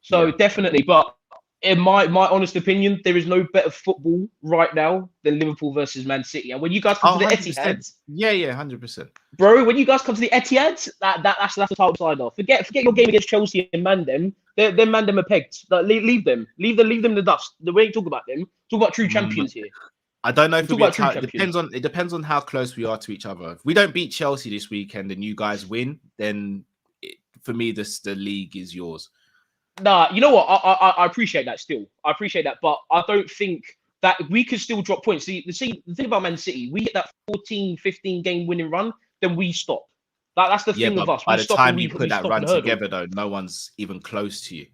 So definitely. But in my honest opinion, there is no better football right now than Liverpool versus Man City. And when you guys come to the 100%. Etihad, 100%, bro. When you guys come to the Etihad, that's the top side off. Forget your game against Chelsea and Mandem. Them Mandem are pegged. Like, leave them in the dust. The way you talk about them, talk about true champions here. I don't know if it depends on how close we are to each other. If we don't beat Chelsea this weekend and you guys win, then for me, the league is yours. Nah, you know what? I appreciate that still. I appreciate that, but I don't think that we could still drop points. See, the thing about Man City, we get that 14, 15 game winning run, then we stop. That's the thing with us. By the time you put that run together, though, no one's even close to you.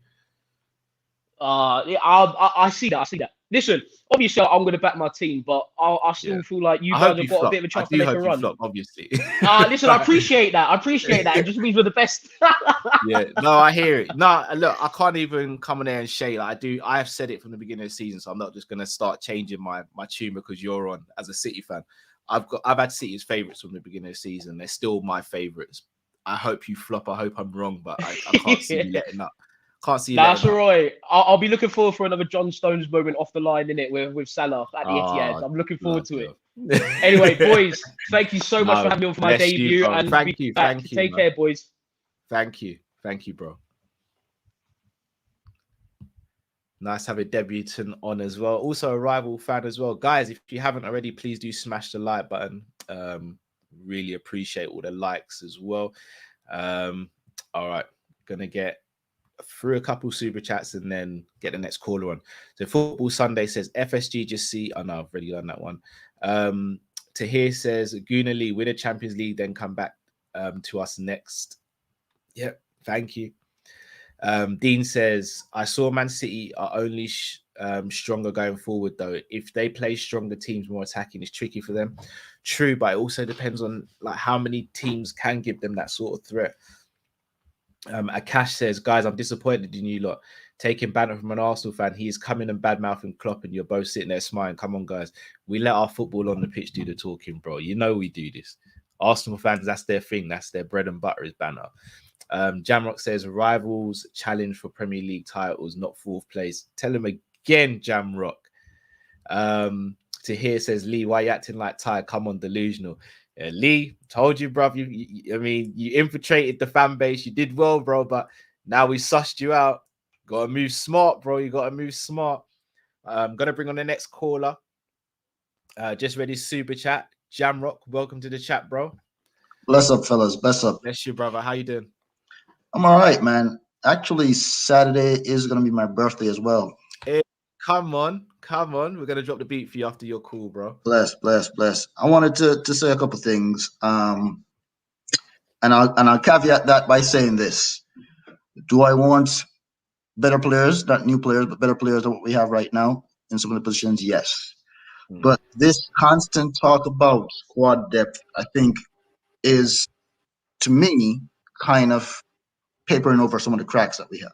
I see that. Listen, obviously, I'm going to back my team, but I still feel like you guys have got a bit of a chance to make a run. Flop, obviously. Listen, I appreciate that. It just means we're the best. No, I hear it. No, look, I can't even come on there and shade. Like I have said it from the beginning of the season, so I'm not just going to start changing my tune because you're on as a City fan. I've had City as favourites from the beginning of the season. They're still my favourites. I hope you flop. I hope I'm wrong, but I can't see you letting up. Can't see. That's all right. I'll be looking forward for another John Stones moment off the line in it with Salah at the Etihad. I'm looking forward to it. Anyway, boys, thank you so much for having me on for my debut. And thank you. Take care, boys. Thank you, bro. Nice to have a debutant on as well. Also a rival fan as well, guys. If you haven't already, please do smash the like button. Really appreciate all the likes as well. All right, gonna get through a couple super chats and then get the next caller on. So Football Sunday says FSG just see. Oh no, I've already done that one. Tahir says Guna Lee win a Champions League, then come back to us next. Yep, thank you. Dean says I saw Man City are only stronger going forward though. If they play stronger teams, more attacking, it's tricky for them. True, but it also depends on like how many teams can give them that sort of threat. Akash says, guys, I'm disappointed in you lot taking banter from an Arsenal fan. He is coming and bad-mouthing Klopp and you're both sitting there smiling. Come on, guys. We let our football on the pitch do the talking, bro. You know we do this. Arsenal fans, that's their thing. That's their bread and butter is banter. Jamrock says, rivals challenge for Premier League titles, not 4th place. Tell him again, Jamrock. Tahir says, Lee, why are you acting like Ty? Come on, delusional. Yeah, Lee, told you, bro. You infiltrated the fan base. You did well, bro. But now we sussed you out. Got to move smart, bro. You got to move smart. I'm going to bring on the next caller. Just ready super chat. Jamrock, welcome to the chat, bro. Bless up, fellas. Bless up. Bless you, brother. How you doing? I'm all right, man. Actually, Saturday is going to be my birthday as well. Hey, come on. We're going to drop the beat for you after your call, bro. Bless. I wanted to say a couple things. And I'll caveat that by saying this. Do I want better players, not new players, but better players than what we have right now in some of the positions? Yes. But this constant talk about squad depth, I think, is, to me, kind of papering over some of the cracks that we have.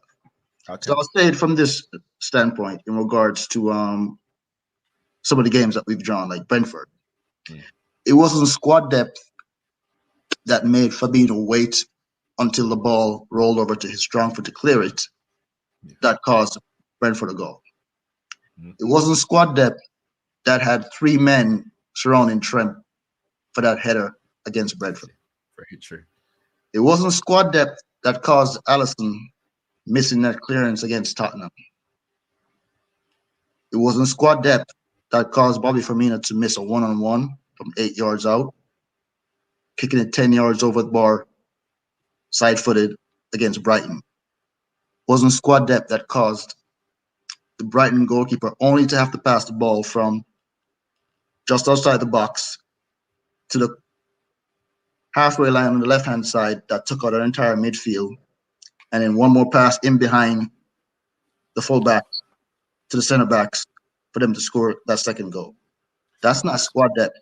Okay. So I'll say it from this standpoint in regards to some of the games that we've drawn, like Brentford. It wasn't squad depth that made Fabinho wait until the ball rolled over to his strong foot to clear it that caused Brentford a goal. It wasn't squad depth that had 3 men surrounding Trent for that header against Brentford. Very true. It wasn't squad depth that caused Alisson missing that clearance against Tottenham. It wasn't squad depth that caused Bobby Firmino to miss a 1-on-1 from 8 yards out, kicking it 10 yards over the bar, side-footed against Brighton. It wasn't squad depth that caused the Brighton goalkeeper only to have to pass the ball from just outside the box to the halfway line on the left-hand side that took out our entire midfield, and then one more pass in behind the fullbacks to the center backs for them to score that second goal. That's not squad depth.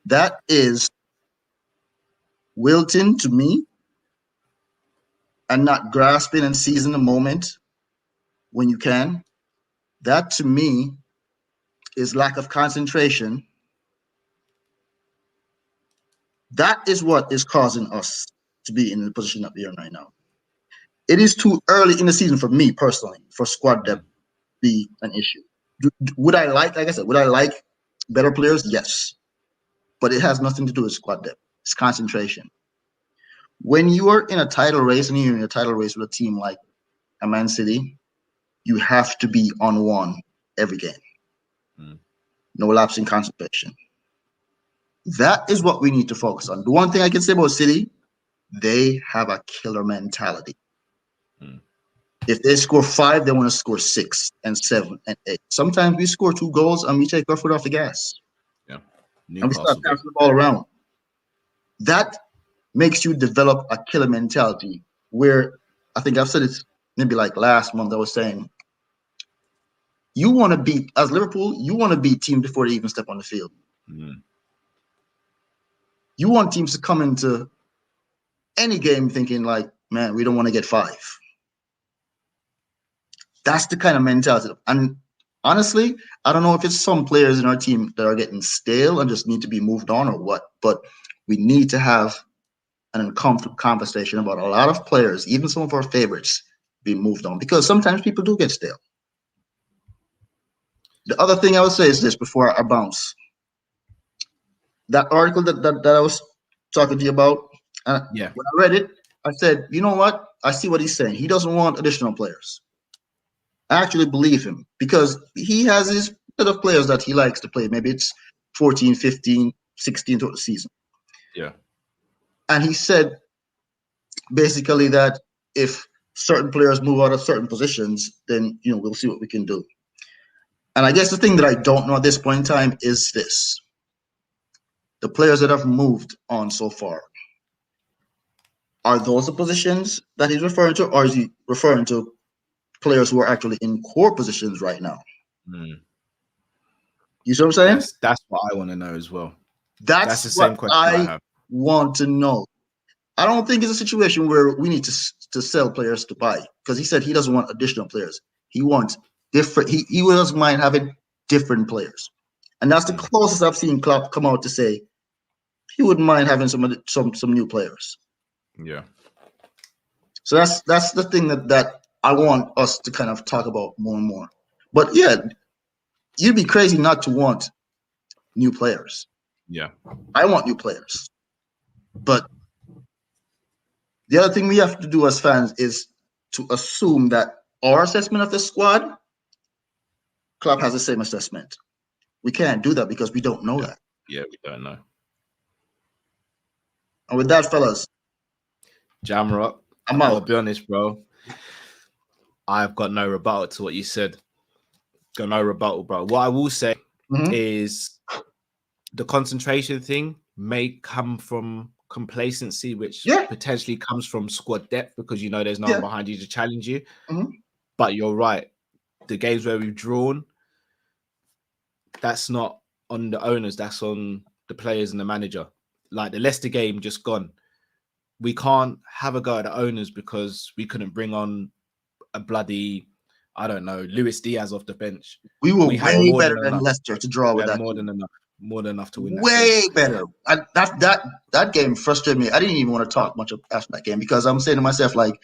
That is wilting to me and not grasping and seizing the moment when you can. That to me is lack of concentration. That is what is causing us to be in the position that we are in right now. It is too early in the season for me personally for squad depth to be an issue. Would I like I said, would I like better players? Yes. But it has nothing to do with squad depth. It's concentration. When you are in a title race and you're in a title race with a team like a Man City, you have to be on one every game. No lapse in concentration. That is what we need to focus on. The one thing I can say about City, they have a killer mentality. If they score 5, they want to score 6 and 7 and 8. Sometimes we score 2 goals and we take our foot off the gas. Yeah. And we start passing the ball around. That makes you develop a killer mentality where I think I've said it maybe like last month. I was saying, you want to beat, as Liverpool, you want to beat teams before they even step on the field. You want teams to come into any game thinking like, man, we don't want to get 5. That's the kind of mentality. And honestly, I don't know if it's some players in our team that are getting stale and just need to be moved on or what, but we need to have an uncomfortable conversation about a lot of players, even some of our favorites, being moved on, because sometimes people do get stale. The other thing I would say is this before I bounce. That article that I was talking to you about, when I read it, I said, you know what? I see what he's saying. He doesn't want additional players. I actually believe him because he has his set of players that he likes to play. Maybe it's 14, 15, 16 throughout the season. Yeah. And he said basically that if certain players move out of certain positions, then, we'll see what we can do. And I guess the thing that I don't know at this point in time is this. The players that have moved on so far, are those the positions that he's referring to, or is he referring to players who are actually in core positions right now? You see what I'm saying? That's what I want to know as well. That's the same question I have. Want to know. I don't think it's a situation where we need to sell players to buy, because he said he doesn't want additional players. He wants different. He doesn't mind having different players, and that's the closest I've seen Klopp come out to say he wouldn't mind having some new players. Yeah. So that's the thing that I want us to kind of talk about more and more. But yeah, you'd be crazy not to want new players. Yeah. I want new players. But the other thing we have to do as fans is to assume that our assessment of the squad, Klopp has the same assessment. We can't do that because we don't know that. Yeah, we don't know. And with that, fellas, Jamrock, I'm out. I'll be honest, bro. I've got no rebuttal to what you said. Got no rebuttal, bro. What I will say is the concentration thing may come from complacency, which Yeah. potentially comes from squad depth because you know there's no one behind you to challenge you. Mhm. But you're right. The games where we've drawn, that's not on the owners, that's on the players and the manager. Like the Leicester game just gone. We can't have a go at the owners because we couldn't bring on a bloody, I don't know, Luis Diaz off the bench. We were had way more better than than enough. Leicester to draw We with had that. more than enough to win that Way game. better. That game frustrated me. I didn't even want to talk much after that game because I'm saying to myself, like,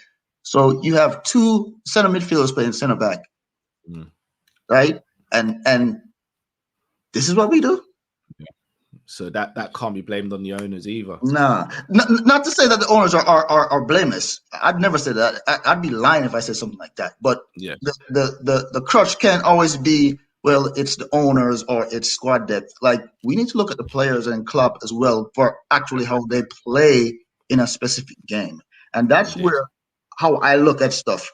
so you have two center midfielders playing center back, right? And this is what we do. So that can't be blamed on the owners either. Nah, not to say that the owners are blameless. I'd never say that. I'd be lying if I said something like that. But yeah, the crutch can't always be, well, it's the owners or it's squad depth. Like, we need to look at the players and club as well for actually how they play in a specific game. And that's where how I look at stuff.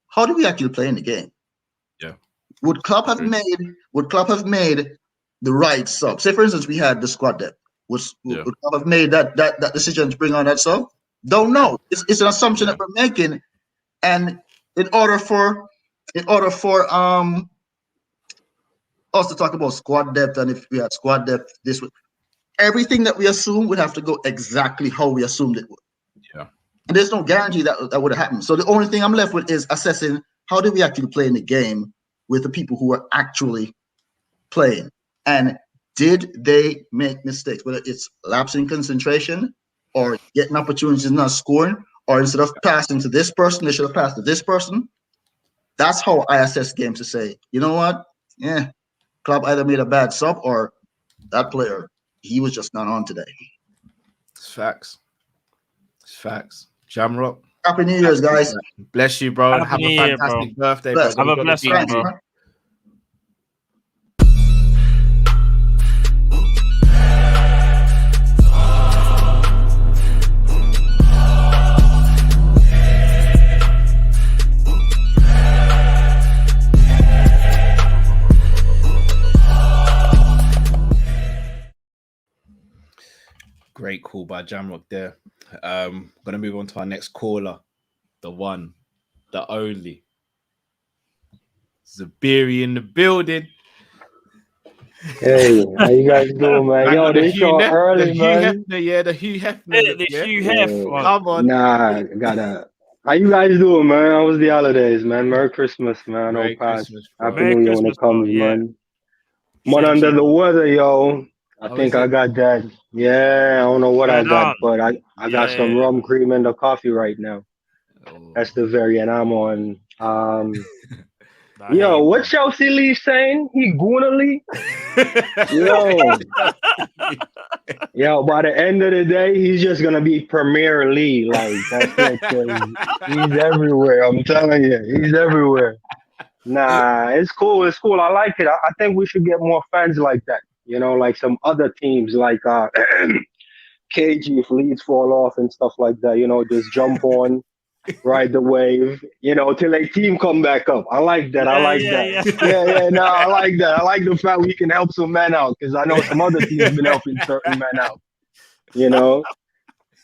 How do we actually play in the game? Yeah. Would Klopp have made the right sub? Say, for instance, we had the squad depth. Would Klopp have made that decision to bring on that sub? Don't know. It's an assumption that we're making. And in order for us to talk about squad depth, and if we had squad depth, this would, everything that we assume would have to go exactly how we assumed it would. Yeah. And there's no guarantee that would have happened. So the only thing I'm left with is assessing how do we actually play in the game with the people who are actually playing. And did they make mistakes? Whether it's lapsing concentration or getting opportunities and not scoring, or instead of passing to this person, they should have passed to this person. That's how I assess games to say, you know what? Yeah, club either made a bad sub or that player, he was just not on today. It's facts. It's facts. Jamrock. Happy New Year's, guys. Bless you, bro. Happy Have New a Year, fantastic bro. birthday, Bless. bro. Have a blessed one, bro. Great call by Jamrock there. Gonna move on to our next caller, the one, the only. Zabiri in the building. Hey, how you guys doing, man? Yo, this show early, man. The Hugh Hefner. The Hugh Hef. Come on. Nah, gotta. How you guys doing, man? How was the holidays, man? Merry Christmas, man. Merry Happy Christmas, bro. New Year when it comes, man. I'm Same under to the you. weather, yo. I think I got that. Yeah, I don't know what I got, but I got some rum cream in the coffee right now. Oh. That's the variant I'm on. Yo, what Chelsea Lee saying? He gonna Lee? Yo, by the end of the day, he's just gonna be Premier League. Like, that's it. 'Cause he's everywhere. I'm telling you, he's everywhere. Nah, it's cool. It's cool. I like it. I think we should get more fans like that. You know, like some other teams, like KG, if Leeds fall off and stuff like that. You know, just jump on, ride the wave. You know, till a team come back up. I like that. I like that. Yeah. No, I like that. I like the fact we can help some men out because I know some other teams been helping certain men out. You know.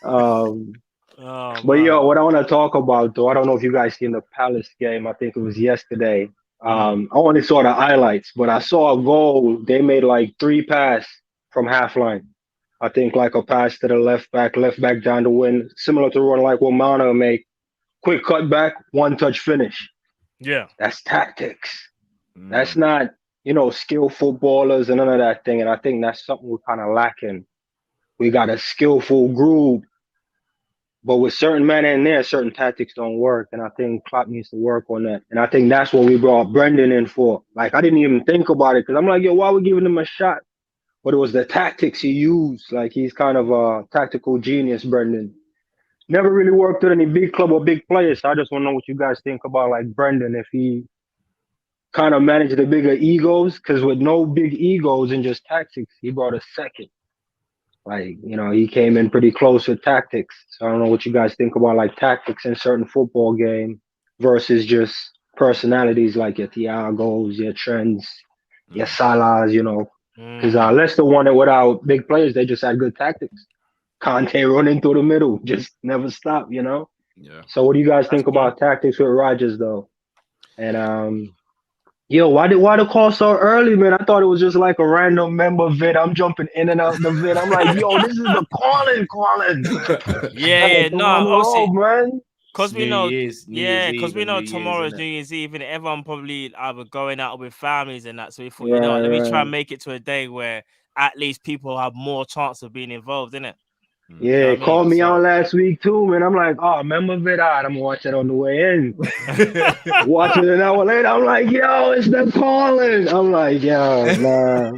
But yo, what I want to talk about though, I don't know if you guys seen the Palace game. I think it was yesterday. I only saw the highlights, but I saw a goal. They made like 3 passes from half line. I think like a pass to the left back down the wing, similar to run like what Mana make. Quick cut back, 1-touch finish. Yeah. That's tactics. That's not, skill footballers and none of that thing. And I think that's something we're kind of lacking. We got a skillful group. But with certain men in there, certain tactics don't work. And I think Klopp needs to work on that. And I think that's what we brought Brendan in for. Like, I didn't even think about it because I'm like, yo, why are we giving him a shot? But it was the tactics he used. Like, he's kind of a tactical genius, Brendan. Never really worked with any big club or big players. So I just want to know what you guys think about, like, Brendan, if he kind of managed the bigger egos. Because with no big egos and just tactics, he brought a second. Like, he came in pretty close with tactics. So I don't know what you guys think about, like, tactics in certain football game versus just personalities like your Thiagos, your Trents, your Salahs, Because Leicester won it without big players. They just had good tactics. Conte running through the middle, just never stop, you know. Yeah. So what do you guys think about tactics with Rodgers though? And yo, why the call so early, man? I thought it was just like a random member vid. I'm jumping in and out the vid. I'm like, yo, this is the calling. Yeah, no, obviously, man. because we know, because we know tomorrow's New Year's Eve, and everyone probably either going out with families and that. So we thought, you know what, let me try and make it to a day where at least people have more chance of being involved in it. Yeah, you know called me out last week too, man. I'm like, oh, remember vid? I'm gonna watch it on the way in. Watching it an hour later, I'm like, yo, it's the calling. I'm like, yo, nah.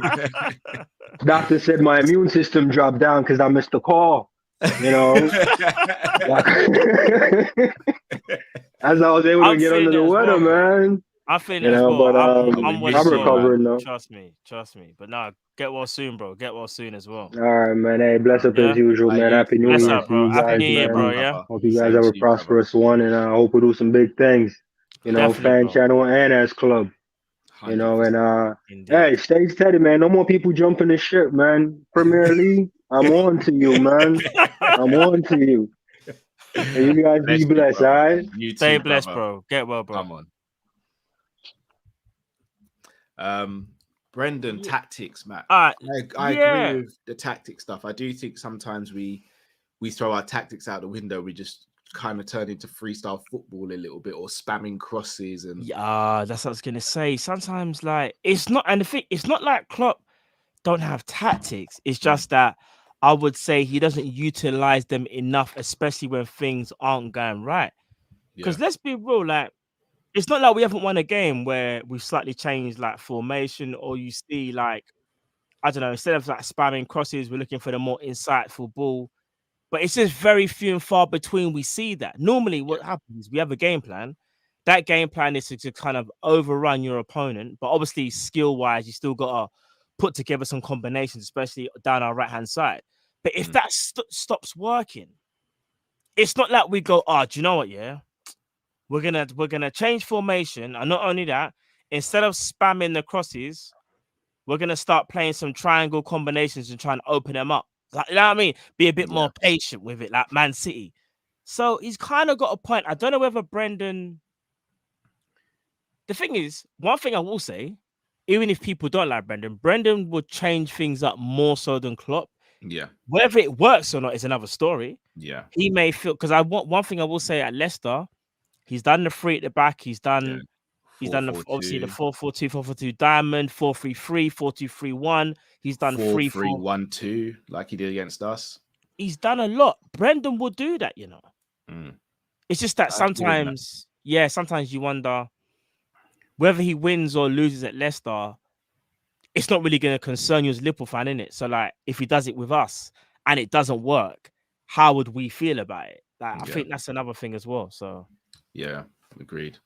Doctor said my immune system dropped down because I missed the call. You know, as I was able to get under the weather, man. I'm feeling as well. But I'm recovering though. Trust me. But nah, get well soon, bro. Get well soon as well. All right, man. Hey, bless up as usual, man. Happy New Year, bro. Happy New Year, bro. Yeah. Hope you guys have a prosperous one, and I hope we do some big things. You know, fan channel and as club. You know, and hey, stay steady, man. No more people jumping the ship, man. Premier League, I'm on to you, man. I'm on to you. And you guys be blessed, all right? Stay blessed, bro. Get well, bro. Come on. Brendan, tactics, Matt. I agree with the tactic stuff. I do think sometimes we throw our tactics out the window. We just kind of turn into freestyle football a little bit, or spamming crosses and that's what I was gonna say. Sometimes like it's not, and the thing, it's not like Klopp don't have tactics. It's just that I would say he doesn't utilize them enough, especially when things aren't going right. Because let's be real, like it's not like we haven't won a game where we've slightly changed like formation, or you see like, I don't know, instead of like spamming crosses, we're looking for the more insightful ball. But it's just very few and far between we see that. Normally what happens is we have a game plan. That game plan is to kind of overrun your opponent. But obviously skill-wise, you still got to put together some combinations, especially down our right-hand side. But if that stops working, it's not like we go, do you know what, we're gonna change formation. And not only that, instead of spamming the crosses, we're gonna start playing some triangle combinations and try and open them up. Like, you know what I mean? Be a bit more patient with it, like Man City. So he's kind of got a point. I don't know whether Brendan. The thing is, one thing I will say, even if people don't like Brendan will change things up more so than Klopp. Yeah. Whether it works or not is another story. Yeah. He may feel, because I want one thing I will say at Leicester, he's done the 3 at the back. He's done. He's done obviously the 4-4-2, 4-4-2 diamond, 4-3-3, 4-2-3-1. He's done 3-3-1-2 like he did against us. He's done a lot. Brendan will do that, you know. It's just that sometimes, sometimes you wonder whether he wins or loses at Leicester. It's not really going to concern you as a Liverpool fan, innit? So, like, if he does it with us and it doesn't work, how would we feel about it? Like, I think that's another thing as well. So, yeah, agreed.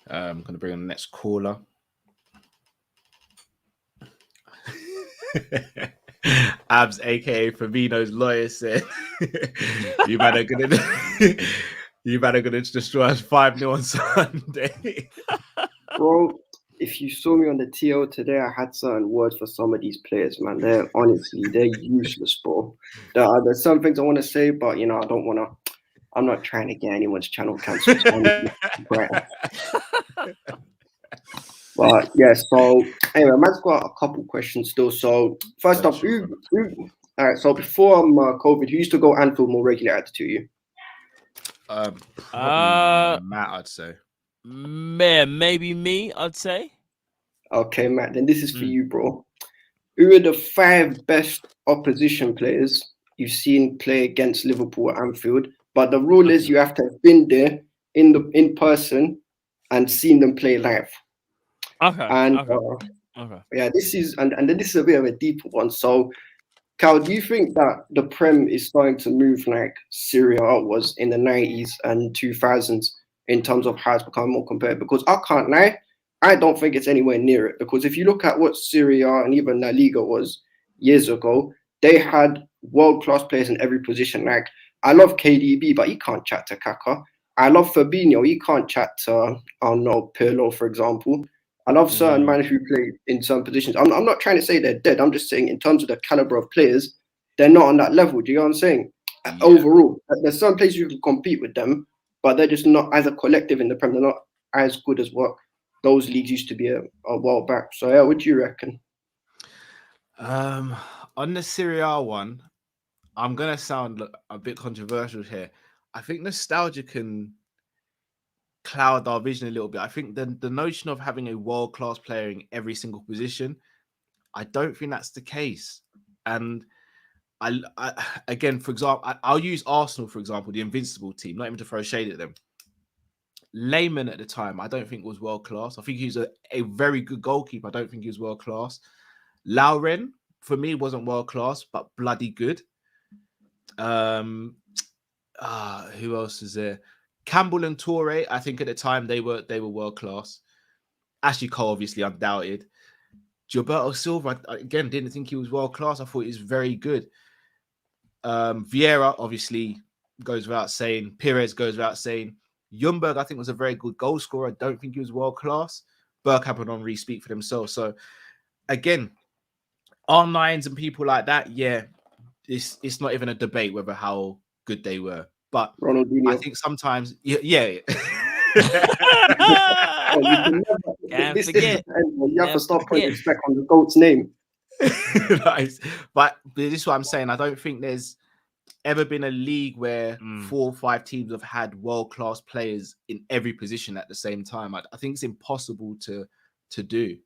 I'm going to bring on the next caller. Abs, aka Firmino's lawyer, said, "You man are gonna destroy us 5-0 on Sunday." Bro, if you saw me on the TO today, I had certain words for some of these players, man. They're useless, bro. There's some things I want to say, but you know, I don't want to. I'm not trying to get anyone's channel cancelled. But yeah, so anyway, man's got a couple questions still. So first off, all right. So before COVID, who used to go Anfield more regularly out to you? Matt, I'd say. Maybe me, I'd say. Okay, Matt. Then this is for you, bro. Who are the 5 best opposition players you've seen play against Liverpool at Anfield? But the rule is you have to have been there in person and seen them play live. Okay. And yeah, this is and then this is a bit of a deeper one. So, Kal, do you think that the Prem is starting to move like Serie A was in the 90s and 2000s in terms of how it's become more competitive? Because I can't lie, I don't think it's anywhere near it. Because if you look at what Serie A and even La Liga was years ago, they had world-class players in every position. Like, I love KDB, but he can't chat to Kaka. I love Fabinho, he can't chat to, Pirlo, for example. I love certain men who play in certain positions. I'm not trying to say they're dead. I'm just saying in terms of the caliber of players, they're not on that level. Do you know what I'm saying? Yeah. Overall, there's some places you can compete with them, but they're just not, as a collective in the Premier, they're not as good as what those leagues used to be a while back. So yeah, what do you reckon? On the Serie A one, I'm gonna sound a bit controversial here. I think nostalgia can cloud our vision a little bit. I think the notion of having a world-class player in every single position, I don't think that's the case. And I again, for example, I'll use Arsenal, for example, the invincible team, not even to throw shade at them. Lehmann at the time, I don't think was world-class. I think he was a very good goalkeeper. I don't think he was world-class. Lauren, for me, wasn't world-class, but bloody good. Who else is there? Campbell and Toure, I think at the time they were world-class. Ashley Cole, obviously, undoubted. Gilberto Silva, again, didn't think he was world-class. I thought he was very good. Vieira, obviously, goes without saying. Perez goes without saying. Ljungberg, I think, was a very good goal scorer. I don't think he was world-class. Bergkamp and Henry speak for themselves. So, again, R9s and people like that, yeah, it's not even a debate whether how good they were. But I think sometimes, yeah. Can't forget. You have to start putting respect on the GOAT's name. Nice. But this is what I'm saying. I don't think there's ever been a league where 4 or 5 teams have had world-class players in every position at the same time. I think it's impossible to do.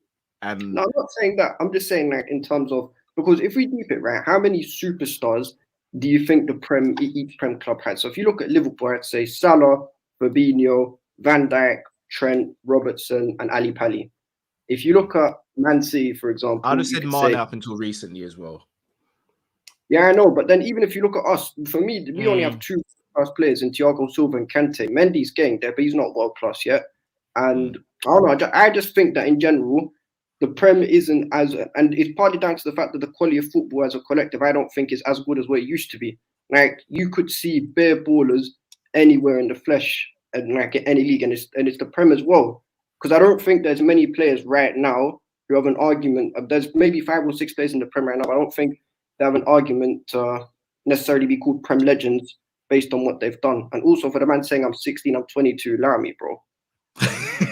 And no, I'm not saying that. I'm just saying, like, in terms of, because if we deep it, right, how many superstars do you think each Prem club had? So if you look at Liverpool, I'd say Salah, Fabinho, Van Dijk, Trent, Robertson, and Ali Pali. If you look at Man City, for example, I'd have said Mane up until recently as well. Yeah, I know, but then even if you look at us, for me, we only have 2 class players in Thiago Silva and Kante. Mendy's getting there, but he's not world class yet. And I don't know. I just think that in general, the Prem isn't as, and it's partly down to the fact that the quality of football as a collective, I don't think is as good as what it used to be. Like, you could see bare ballers anywhere in the flesh, and like in any league, and it's the Prem as well. Because I don't think there's many players right now who have an argument. There's maybe 5 or 6 players in the Prem right now, but I don't think they have an argument to necessarily be called Prem legends based on what they've done. And also for the man saying I'm 16, I'm 22, allow me, bro.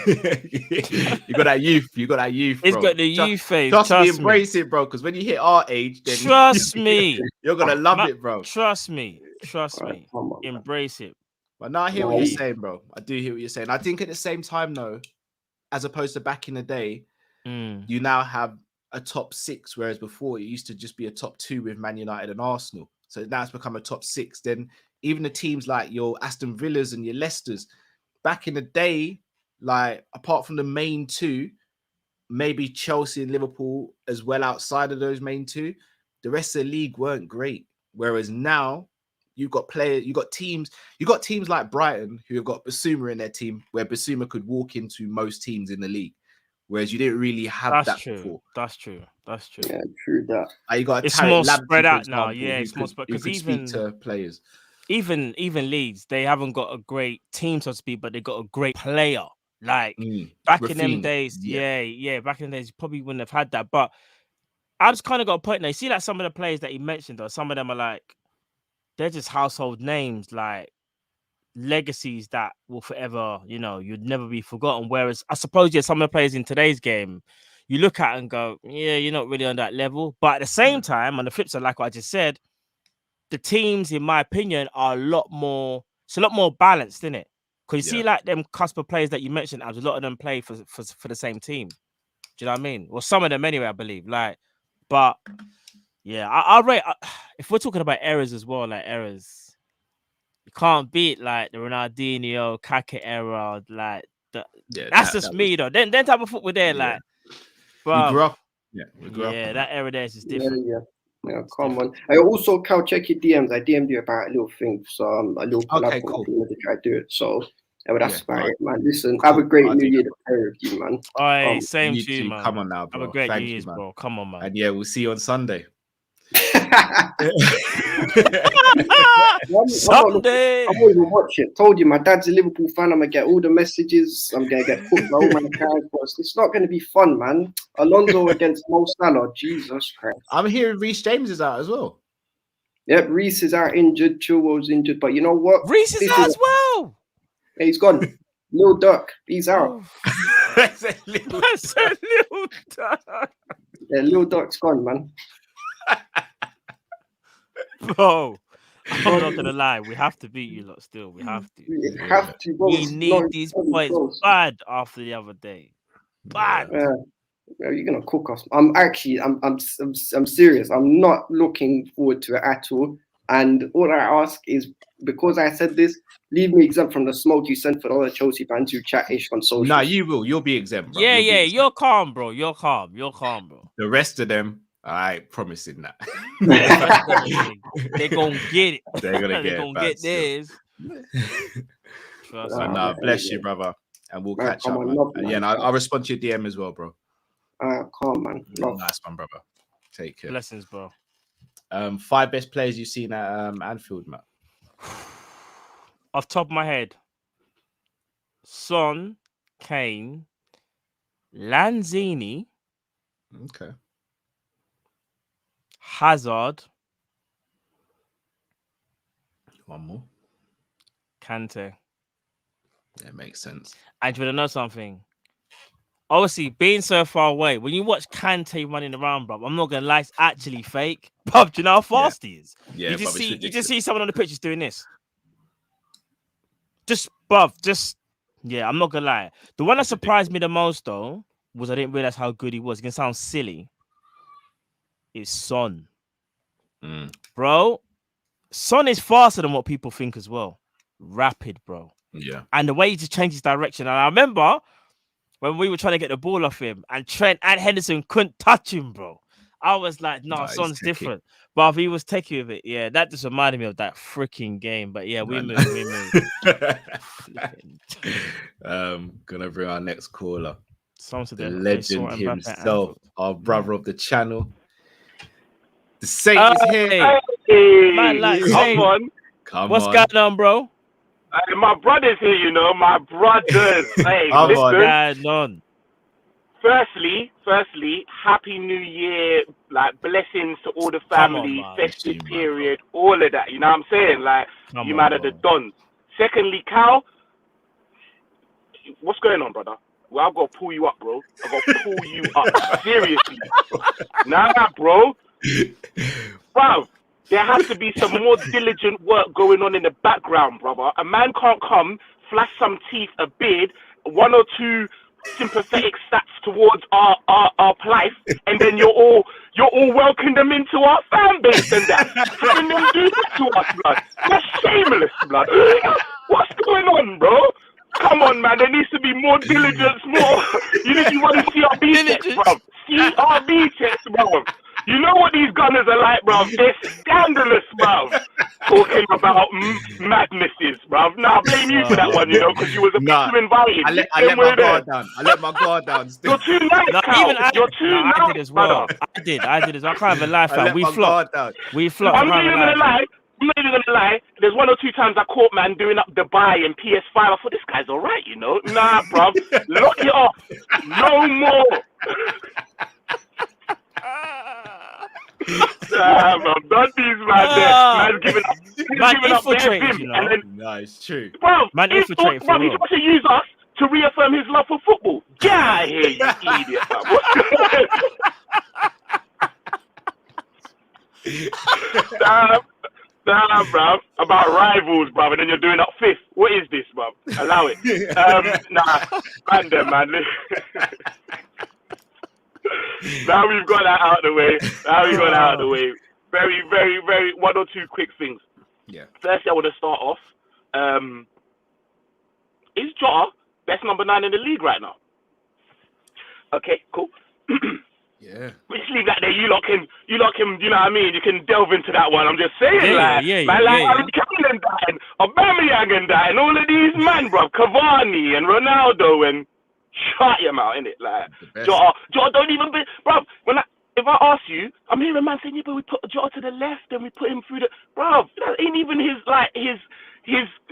You got that youth. You got that youth. He's bro. got the youth face. Trust me, embrace it, bro. Because when you hit our age, then trust me, you're gonna love it, bro. Trust me. Right, Embrace it. But now I hear what you're saying, bro. I do hear what you're saying. I think at the same time, though, as opposed to back in the day, you now have a top 6, whereas before it used to just be a top 2 with Man United and Arsenal. So now it's become a top 6. Then even the teams like your Aston Villas and your Leicesters, back in the day, like apart from the main 2, maybe Chelsea and Liverpool as well outside of those main 2, the rest of the league weren't great. Whereas now you've got teams like Brighton who have got Basuma in their team, where Basuma could walk into most teams in the league. Whereas you didn't really have that before. That's true. Yeah, true that. You got it's more spread out now. Yeah, it's more spread, because even speak to players. Even Leeds, they haven't got a great team, so to speak, but they got a great player. Like back in them days, back in the days, you probably wouldn't have had that. But I just kind of got a point now. You see, like some of the players that he mentioned, or some of them are like, they're just household names, like legacies that will forever, you'd never be forgotten. Whereas I suppose, some of the players in today's game, you look at and go, yeah, you're not really on that level. But at the same time, on the flip side, like what I just said, the teams, in my opinion, are a lot more balanced, isn't it? Because you see, like them cusp of players that you mentioned, a lot of them play for the same team. Do you know what I mean? Well, some of them anyway, I believe. Like, but yeah, I rate. If we're talking about errors as well, like errors, you can't beat like the Ronaldinho, Kaka era. Like that's just me though. Then type of football there, like. Bro, we grew up. We grew up. Yeah, that era there is just different. Yeah, come on. I also, Cal, check your DMs. I DM'd you about a little thing, so a little collab cool. To try to do it. So that's about it, man. Listen, have a great New Year to play with you, man. All right, same to you, man. Come on now, bro. Have a great New Year's, bro. Come on, man. And we'll see you on Sunday. Someday. I won't even watch it. Told you, my dad's a Liverpool fan. I'm gonna get all the messages. I'm gonna get put by all my characters. It's not gonna be fun, man. Alonso against Mo Salah. Jesus Christ. I'm hearing Reece James is out as well. Yep, Reece is out injured. Chilwell's injured, but you know what? Reece is out as well. Yeah, he's gone. Lil Duck, he's out. That's a little Duck. Yeah, Lil Duck's gone, man. Bro, I'm not gonna lie. We have to beat you lot still. We have to. We have to. Bro. We need these points bad after the other day. Bad. You're gonna cook us. I'm serious. I'm not looking forward to it at all. And all I ask is, because I said this, leave me exempt from the smoke you sent for all the Chelsea fans who chat-ish on social. Nah, you will. You'll be exempt, bro. Yeah, you're calm, bro. You're calm, bro. The rest of them, I ain't promising that. They're gonna get it. They're gonna get theirs. Nah, bless you, brother. And we'll catch up. Man. I'll respond to your DM as well, bro. Calm, man. Nice one, brother. Take care. Blessings, bro. 5 best players you've seen at Anfield, Matt. Off top of my head, Son, Kane, Lanzini, okay, Hazard, one more, Kante. That makes sense. And you want to know something? Obviously, being so far away, when you watch Kante running around, bro, I'm not gonna lie, it's actually fake. Bro, do you know how fast he is? Yeah, you just see someone on the pitch just doing this. I'm not gonna lie. The one that surprised me the most though was I didn't realize how good he was. It can sound silly. Is Son. Bro, Son is faster than what people think as well. Rapid, bro. Yeah. And the way he just changed his direction. And I remember when we were trying to get the ball off him and Trent and Henderson couldn't touch him, bro. I was like, Son's different. But if he was techie with it, yeah, that just reminded me of that freaking game. But yeah, we move. Gonna bring our next caller. The legend himself, our brother of the channel. The Saint is here. Come on. What's going on, bro? My brother's here, you know. My brothers. Hey, listen. Firstly, Happy New Year, like blessings to all the family, festive period, all of that. You know what I'm saying? Like, you might have the done. Secondly, Cal, what's going on, brother? Well, I've got to pull you up, bro. I've got to pull you up. Seriously. Nah, bro. Bro, there has to be some more diligent work going on in the background, brother. A man can't come, flash some teeth, a beard, 1 or 2 sympathetic stats towards our plight, and then you're all welcoming them into our fan base and that. Having them do that to us, blood. That's shameless, blood. What's going on, bro? Come on, man. There needs to be more diligence, more. You want to see our checks, bro. CRB checks, bro. You know what these gunners are like, bro? They're scandalous, bro. Talking about madnesses, bro. Nah, blame you for that one, you know, because you was a bit too invited. I let my guard down. I let my guard down. You're too nice, Cal. You're too nice, I did as well. I did as well. I can't have a lie, fam. We flopped. I'm not even gonna lie. There's 1 or 2 times I caught man doing up Dubai and PS5. I thought this guy's all right, you know. Nah, bro. Lock it off. No more. Not these man there. Man giving up their vim, you know? And then, nice, true. Bro, he's trying to use us to reaffirm his love for football. Get out of here, you idiot. Nah, bro. About rivals, bro. And then you're doing up 5th. What is this, bro? Allow it. Man. Now we've got that out of the way. Very, very, very 1 or 2 quick things. Yeah. Firstly, I want to start off. Is Jota best number 9 in the league right now? Okay, cool. Yeah. We just leave that there. You lot can, you know what I mean? You can delve into that one. I'm just saying, Harry Kane and Aubameyang and that, and all of these men, bro. Cavani and Ronaldo and shut your mouth, innit? Like, Jota don't even be, bro. If I ask you, I'm hearing a man saying, yeah, but we put Jota to the left and we put him through the, bro. That ain't even his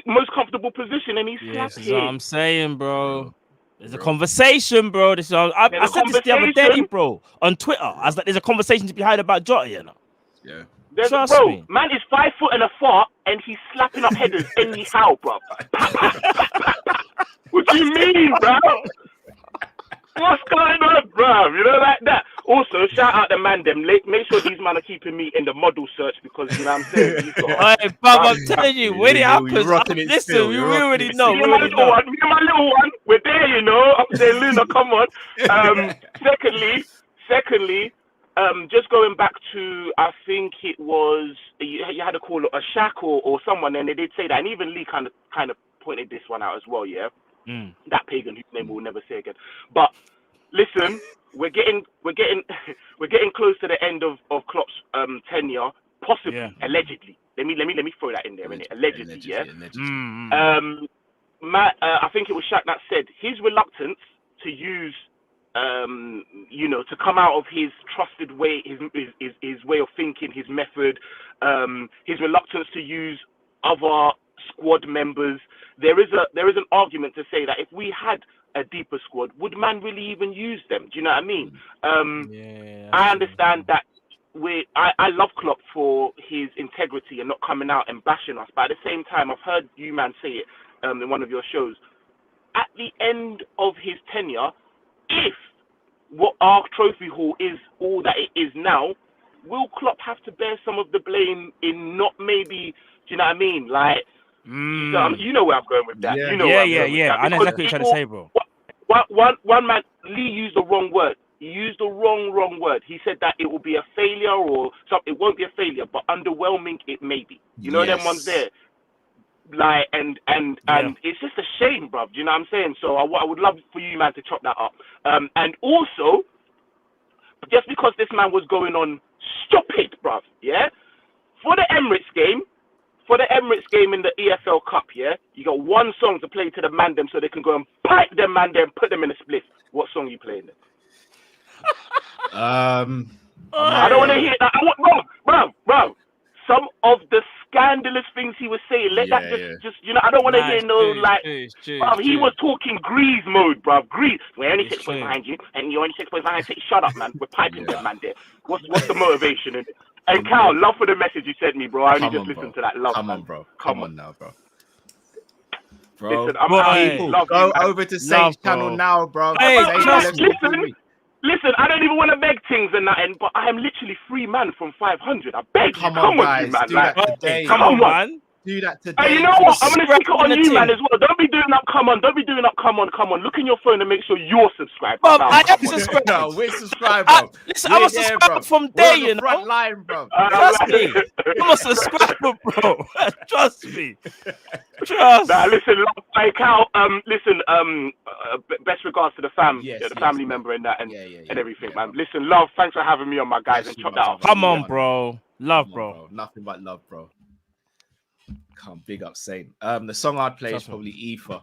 most comfortable position, and he's slapped here. That's what I'm saying, bro. There's a conversation, bro. I said this the other day, bro, on Twitter. I was like, there's a conversation to be had about Jota, you know? Yeah. Trust me. Man is 5 foot and a fart, and he's slapping up headers anyhow, bro. What do you mean, bro? What's going on, bro? You know, like that. Also, shout out the man, them. Make sure these men are keeping me in the model search because, you know what I'm saying? He's got, Hey, I'm telling you, when it happens, listen, we already know. Me and my little one, we're there, you know. Up there, Luna, come on. Secondly, just going back to, I think it was, you had to call it a Shaq or someone, and they did say that, and even Lee kind of pointed this one out as well, yeah? That pagan whose name we'll never say again. But listen, we're getting close to the end of Klopp's tenure, possibly, allegedly. Let me throw that in there, innit? Allegedly, yeah. Matt, I think it was Shaq that said his reluctance to use, to come out of his trusted way, his way of thinking, his method, his reluctance to use other squad members. There is an argument to say that if we had a deeper squad, would man really even use them? Do you know what I mean? I understand that I love Klopp for his integrity and not coming out and bashing us, but at the same time, I've heard you man say it in one of your shows. At the end of his tenure, if what our trophy haul is all that it is now, will Klopp have to bear some of the blame in not maybe, do you know what I mean? Like, you know where I'm going with that. Yeah, you know I know exactly what you're trying to say, bro. One man, Lee used the wrong word. He used the wrong word. He said that it will be a failure or something. It won't be a failure, but underwhelming it may be. You know them ones there. Like and it's just a shame, bruv. Do you know what I'm saying? So I would love for you, man, to chop that up. And also, just because this man was going on stupid, bruv, yeah, for the Emirates game in the EFL Cup, yeah, you got one song to play to the man them so they can go and pipe them man them, put them in a split. What song you playing then? I don't want to hear that. Bro. Some of the scandalous things he was saying, just I don't want to hear no he was talking grease mode, bro. Grease. We're only 6 points behind you, and you're only 6 points behind. Shut up, man. We're piping them, man. There. What's the motivation in it? And Cal, love for the message you sent me, bro. I only just listened to that. Love. Come on, bro. Come on now, bro. Listen, I'm go over to Saint's channel now, bro. Hey, Listen, I don't even want to beg things and that, but I am literally free man from 500. I beg you, come on, guys, you, man. Do that today. Come on, man. Do that today. Hey, you know what? I'm going to stick it on you, man, as well. Don't be doing up, come on. Don't be doing up, come on. Look in your phone and make sure you're subscribed. I am subscribed. No, we're subscribed, bro. Listen, I was subscribed from day, you know. Front line, bro. Trust me. I'm a subscriber, bro. Trust me. Nah, listen, hey, Cal, best regards to the family member and that and everything, man. Listen, love, thanks for having me on, my guys, and chop that off. Come on, bro. Love, bro. Nothing but love, bro. Come big up Saint. The song I'd play is probably Ether.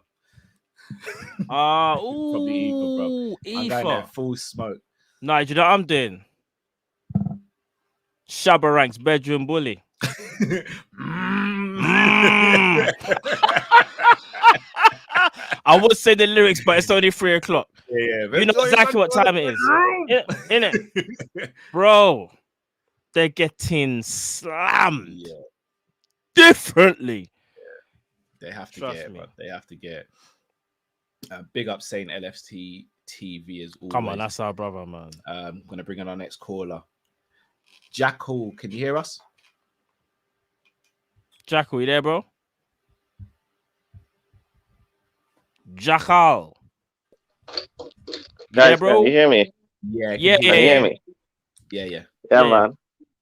Probably Ether, bro. I'm going there full smoke. Nah, you know what I'm doing? Shabba Ranks bedroom bully. I would say the lyrics, but it's only 3 o'clock. Yeah, you know exactly what time it is. Innit? Bro, they're getting slammed differently. They have to get it, but they have to get it. Big up Saint LFT TV as always. Come on, that's our brother, man. I'm going to bring in our next caller. Jackal, can you hear us? Jackal, you there, bro? Jackal. Guys, bro? Can you hear me? Yeah. Can you hear me? Yeah, man.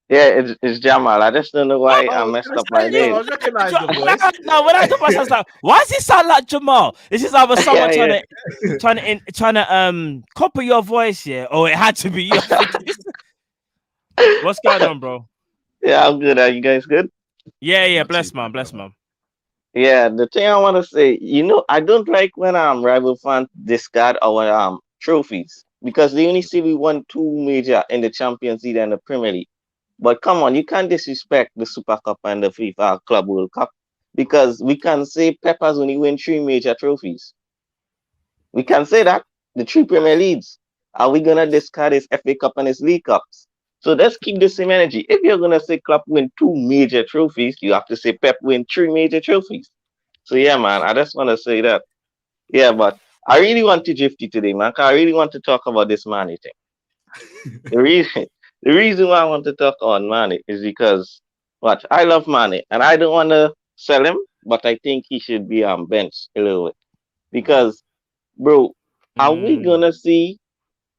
Yeah, it's Jamal. I just don't know why I messed up my name. I recognize the voice. No, when I told myself, I was like, why does he sound like Jamal? It's just either someone trying to copy your voice, or it had to be you. What's going on, bro? Yeah, I'm good. Are you guys good? Yeah. Bless man. Yeah, the thing I want to say, I don't like when rival fans discard our trophies because they only say we won 2 major in the Champions League and the Premier League. But come on, you can't disrespect the Super Cup and the FIFA Club World Cup because we can say Pepper's only win 3 major trophies. We can say that the 3 Premier Leagues. Are we gonna discard his FA Cup and his League Cups? So let's keep the same energy. If you're gonna say Klopp win 2 major trophies, you have to say Pep win 3 major trophies. So yeah, man, I just want to say that. Yeah, but I really want to drift you today, man. 'Cause I really want to talk about this Mane thing. The reason why I want to talk on Mane is because what I love Mane and I don't want to sell him, but I think he should be on bench a little bit because, bro, are we gonna see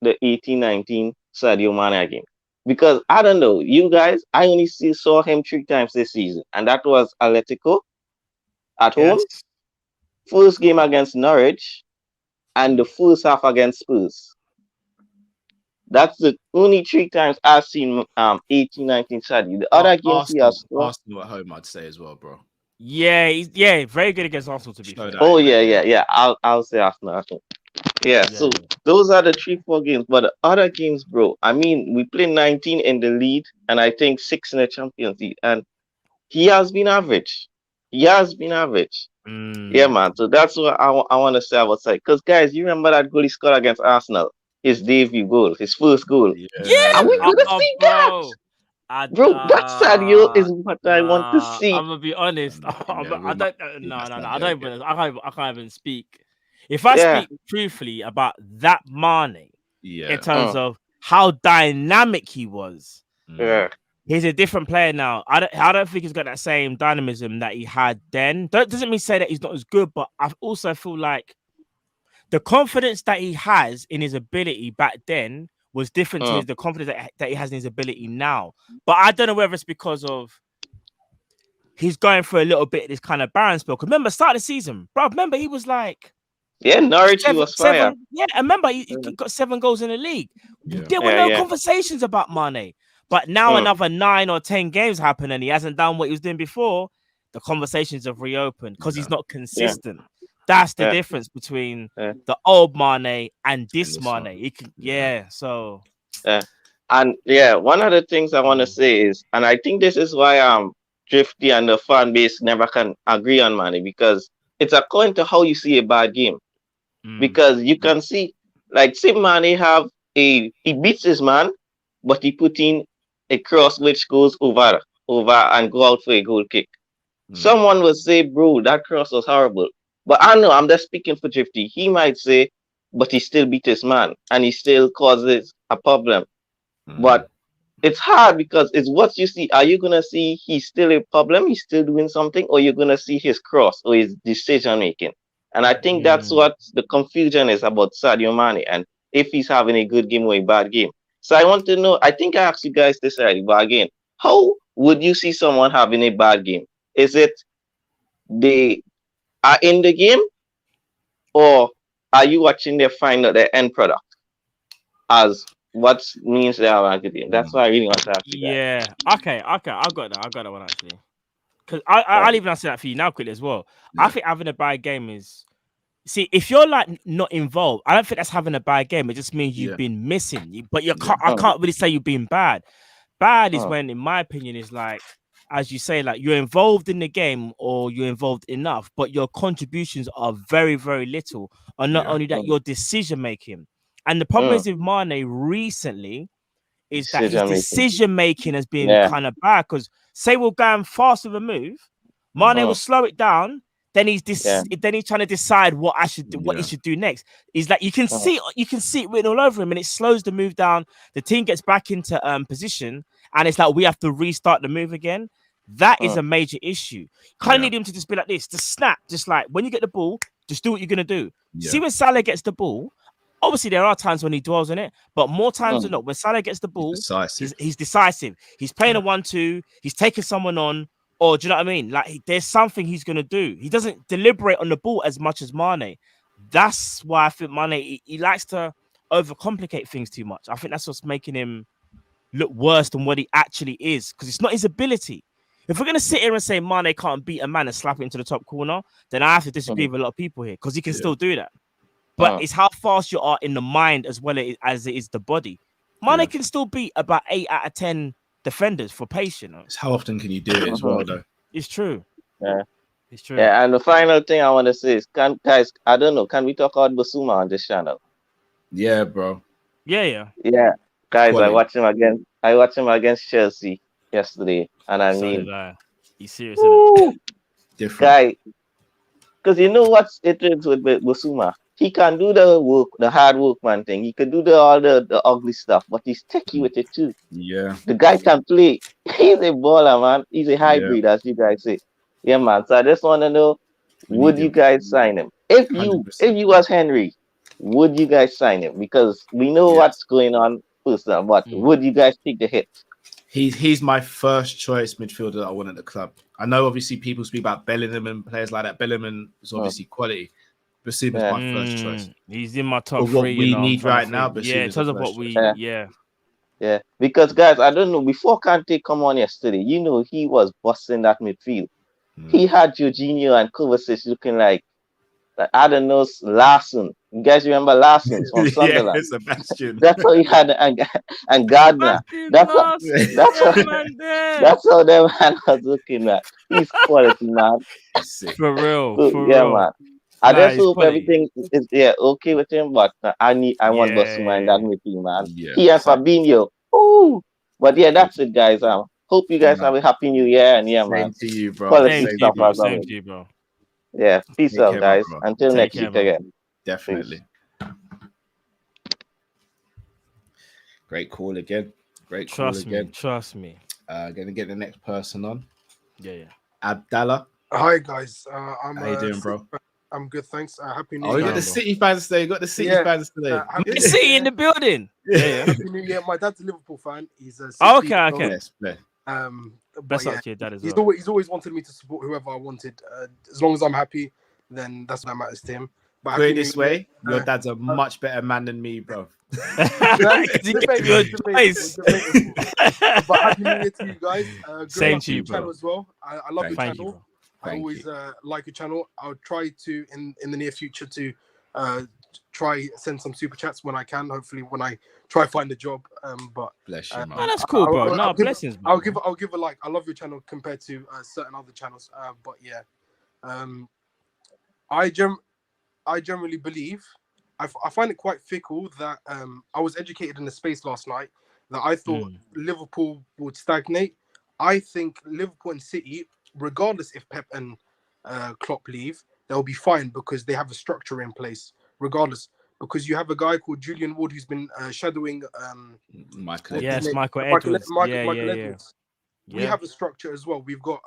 the 18-19 Sadio Mane again? Because I don't know, you guys, I only saw him 3 times this season, and that was Atletico at home, first game against Norwich, and the first half against Spurs. That's the only 3 times I've seen 18-19 Sadio. The other games he has scored. Arsenal at home, I'd say as well, bro. Yeah, very good against Arsenal to be fair. Oh yeah. I'll say Arsenal. I think. Yeah, so those are the 3-4 games. But the other games, bro, I mean, we played 19 in the league and I think 6 in the Champions League. And he has been average. Yeah, man. So that's what I want to say about side. Because, guys, you remember that goal he scored against Arsenal? His debut goal, his first goal. Yeah. Are we going to see that? Bro, that Sadio is what I want to see. I'm gonna be honest. I can't even speak. If I speak truthfully about that Mane, in terms of how dynamic he was, he's a different player now. I don't think he's got that same dynamism that he had then. That doesn't mean say that he's not as good, but I also feel like the confidence that he has in his ability back then was different to the confidence that he has in his ability now. But I don't know whether it's because of he's going through a little bit of this kind of barren spell. Because remember, start of the season, bro. Remember, he was like, Norwich was fire. I remember he got 7 goals in the league. There were no conversations about Mane. But now another 9 or 10 games happen and he hasn't done what he was doing before. The conversations have reopened because he's not consistent. That's the difference between the old Mane and this Mane. He can, so. And one of the things I want to say is, and I think this is why Drifty and the fan base never can agree on Mane, because it's according to how you see a bad game. Because you can see, like, say Mane he beats his man, but he put in a cross which goes over and go out for a goal kick. Someone will say, bro, that cross was horrible. But I know, I'm just speaking for Drifty. He might say, but he still beat his man and he still causes a problem. But it's hard because it's what you see. Are you going to see he's still a problem? He's still doing something? Or you're going to see his cross or his decision making? And I think that's what the confusion is about Sadio Mane and if he's having a good game or a bad game. So I want to know, I think I asked you guys this already, but again, how would you see someone having a bad game? Is it they are in the game, or are you watching their end product as what means they are a good game? That's why I really want to ask you that. Okay, I got that one actually. Because I'll even answer that for you now quickly as well. I think having a bad game is, see, if you're like not involved, I don't think that's having a bad game. It just means you've been missing. But I can't really say you've been bad. Bad is when, in my opinion, is like, as you say, like you're involved in the game or you're involved enough, but your contributions are very, very little. And not only that, your decision making. And the problem is with Mane recently is that his decision making has been kind of bad. Because say we're going fast with a move, Mane will slow it down. Then he's then he's trying to decide what he should do next. He's like, you can see it written all over him, and it slows the move down. The team gets back into position, and it's like we have to restart the move again. That is a major issue. Kind of need him to just be like this, just snap, just like when you get the ball, just do what you're gonna do. See when Salah gets the ball. Obviously, there are times when he dwells on it, but more times than not, when Salah gets the ball, he's decisive. He's playing a 1-2. He's taking someone on. Or do you know what I mean? Like there's something he's gonna do. He doesn't deliberate on the ball as much as Mane. That's why I think Mane he likes to overcomplicate things too much. I think that's what's making him look worse than what he actually is, because it's not his ability. If we're gonna sit here and say Mane can't beat a man and slap it into the top corner, then I have to disagree with a lot of people here, because he can still do that. But it's how fast you are in the mind as well as it is the body. Mane can still beat about 8 out of 10 defenders for pace, you know. It's how often can you do it as well, though? It's true. Yeah, it's true. Yeah, and the final thing I want to say is, guys, I don't know, can we talk about Basuma on this channel? Yeah, bro. Yeah. Guys, I watched him against I watched him against Chelsea yesterday, and I So mean, did I. He's serious, isn't it? woo, Different. guy, because you know what it is with Busuma. He can do the work, the hard workman thing. He can do all the ugly stuff, but he's techie with it too. Yeah. The guy can play. He's a baller, man. He's a Yeah. hybrid, as you guys say. Yeah, man. So I just want to know, We would need you him. guys sign him? If 100%. you was Henry, would you guys sign him? Because we know Yes. what's going on personally, but would you guys take the hit? He's my first choice midfielder that I want at the club. I know obviously people speak about Bellingham and players like that. Bellingham is obviously quality. Basuma's my first choice. He's in my top For what three. we need right now, yeah, in Basuma's terms the of what first we, choice. Yeah. Because guys, I don't know. Before Kante come on yesterday, you know he was busting that midfield. He had Jorginho and Kovacic looking like I don't know, Larson. You guys remember Larson from Sunderland? Yeah, Sebastian. That's how he had and Gardner. That's how them man was looking at. He's quality, man. For real. So, For yeah, real. man. I just hope quality. everything is okay with him, but I want Busuma in that midfield, man. Yeah, He and Fabinho. Ooh. But yeah, that's it, guys. Hope you guys have a happy new year, and yeah, man. Same to you, bro. Quality Same stuff, as Same always. to you, bro. Yeah, peace Take out, care, guys. bro. Until Take next care, week bro. again. Definitely. Great call again. Trust me. Gonna get the next person on. Yeah. Abdallah. Hi guys. How you doing, bro? I'm good, thanks. Happy New Oh, you Year. got the City fans today. You got the City fans today. City in the building. Yeah. Happy New Year. My dad's a Liverpool fan. He's a okay. Yes, That's yeah, up to your dad as well. He's always wanted me to support whoever I wanted. As long as I'm happy, then that's what matters to him. But put it this way, your dad's a much better man than me, bro. But Happy New Year to you guys. Same to you, bro. Channel as well. I love your Thank channel. I always like your channel. I'll try to in the near future to try send some super chats when I can. Hopefully, when I try find a job. But bless you, man. Oh, that's cool, bro. No, blessings, bro. I'll give a like. I love your channel compared to certain other channels. But yeah, I generally believe I find it quite fickle that I was educated in the space last night that I thought Liverpool would stagnate. I think Liverpool and City, regardless if Pep and Klopp leave, they'll be fine because they have a structure in place. Regardless, because you have a guy called Julian Ward who's been shadowing Michael Edwards. Edwards. We have a structure as well. We've got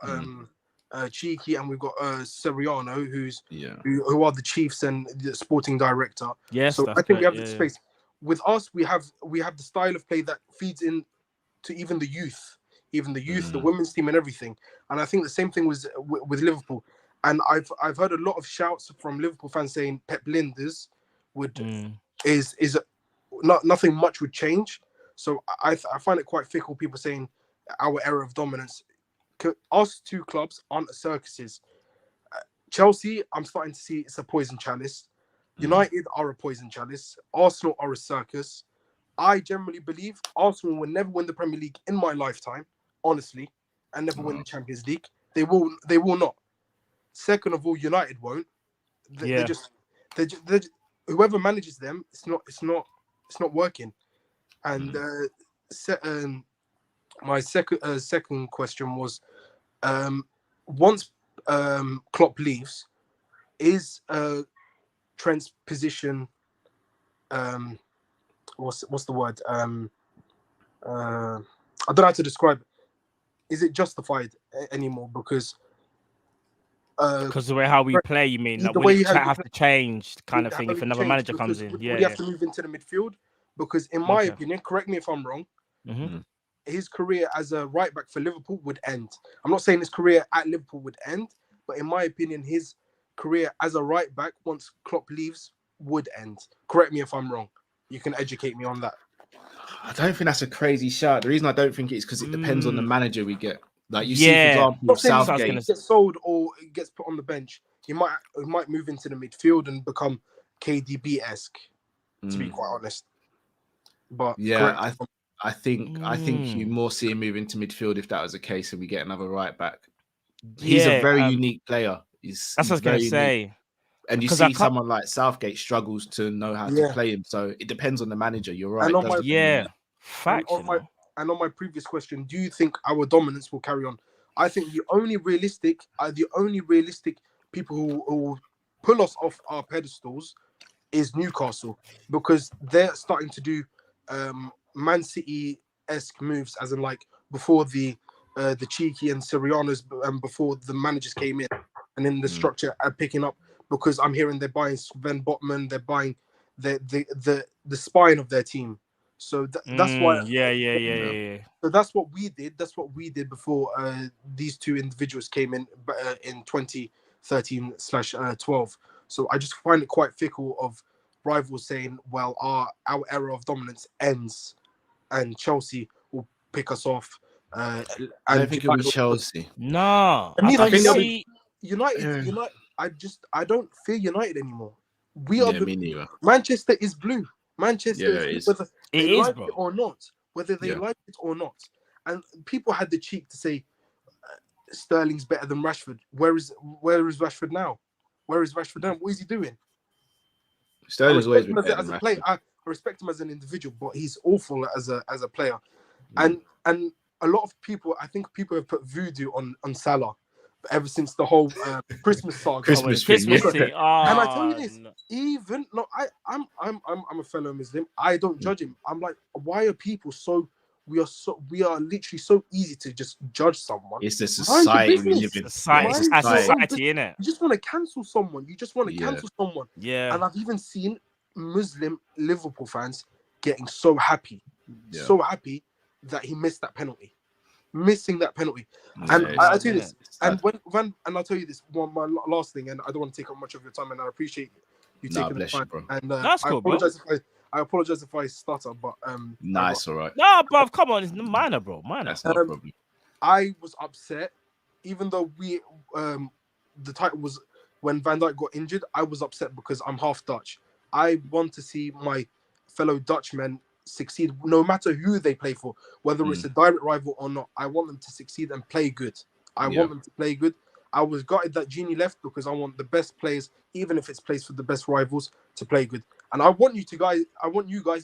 Cheeky and we've got Seriano, who are the chiefs and the sporting director. Yes, so I think we have the space. With us, we have the style of play that feeds in to even the youth, the women's team and everything. And I think the same thing was with Liverpool. And I've heard a lot of shouts from Liverpool fans saying Pep Linders is nothing much would change. So I find it quite fickle. People saying our era of dominance. Us two clubs aren't circuses. Chelsea, I'm starting to see it's a poison chalice. United are a poison chalice. Arsenal are a circus. I generally believe Arsenal will never win the Premier League in my lifetime, honestly, and never win the Champions League. They will not. Second of all, United won't. They're just whoever manages them, it's not working. And my second question was, once Klopp leaves, is Trent's position what's the word? I don't know how to describe it. Is it justified anymore? Because the way how we play, you mean? Like, the will way it you have to change, kind of thing, if another manager comes in? Would you have to move into the midfield? Because in my opinion, correct me if I'm wrong, his career as a right back for Liverpool would end. I'm not saying his career at Liverpool would end, but in my opinion, his career as a right back once Klopp leaves would end. Correct me if I'm wrong. You can educate me on that. I don't think that's a crazy shot. The reason I don't think it is because it depends on the manager we get. Like you see, for example, Southgate gets sold or gets put on the bench. He might move into the midfield and become KDB-esque. To be quite honest, but yeah, I think you more see him move into midfield if that was the case, and we get another right back. He's a very unique player. That's what I was going to say. And you see someone like Southgate struggles to know how to play him. So it depends on the manager. You're right. And fact. and on my previous question, do you think our dominance will carry on? I think the only realistic people who will pull us off our pedestals is Newcastle, because they're starting to do Man City-esque moves, as in like before the Cheeky and Sirianos, before the managers came in, and in the structure are picking up, because I'm hearing they're buying Sven Botman, they're buying the spine of their team. So that's why. Yeah. So that's what we did. That's what we did before these two individuals came in 2013/12. So I just find it quite fickle of rivals saying, "Well, our era of dominance ends, and Chelsea will pick us off." I don't think it'll be Chelsea. No, I think United. United. I don't fear United anymore. We are me neither. Manchester is blue. Manchester is blue, whether they like it or not. Whether they like it or not. And people had the cheek to say Sterling's better than Rashford. Where is Rashford now? Where is Rashford now? What is he doing? Sterling's always been better as a player. I respect him as an individual, but he's awful as a player. And a lot of people, I think people have put voodoo on Salah ever since the whole Christmas saga. Christmas thing. And I tell you this, I'm a fellow Muslim. I don't judge him. I'm like, why are people we are literally so easy to just judge someone. It's the society we live in. Society, innit? You just want to cancel someone. Yeah. And I've even seen Muslim Liverpool fans getting so happy that he missed that penalty. Missing that penalty. And I'll tell you this. And I'll tell you this my last thing, and I don't want to take up much of your time, and I appreciate you taking the time. And that's cool, I apologize if I stutter, but nice, all right. No, bruv, come on, it's minor, bro. Minor. That's not a problem. I was upset, even though the title was when Van Dijk got injured. I was upset because I'm half Dutch. I want to see my fellow Dutchmen succeed, no matter who they play for, whether it's a direct rival or not. I want them to succeed and play good. I want them to play good. I was gutted that Genie left because I want the best players, even if it's plays for the best rivals, to play good. And I want you guys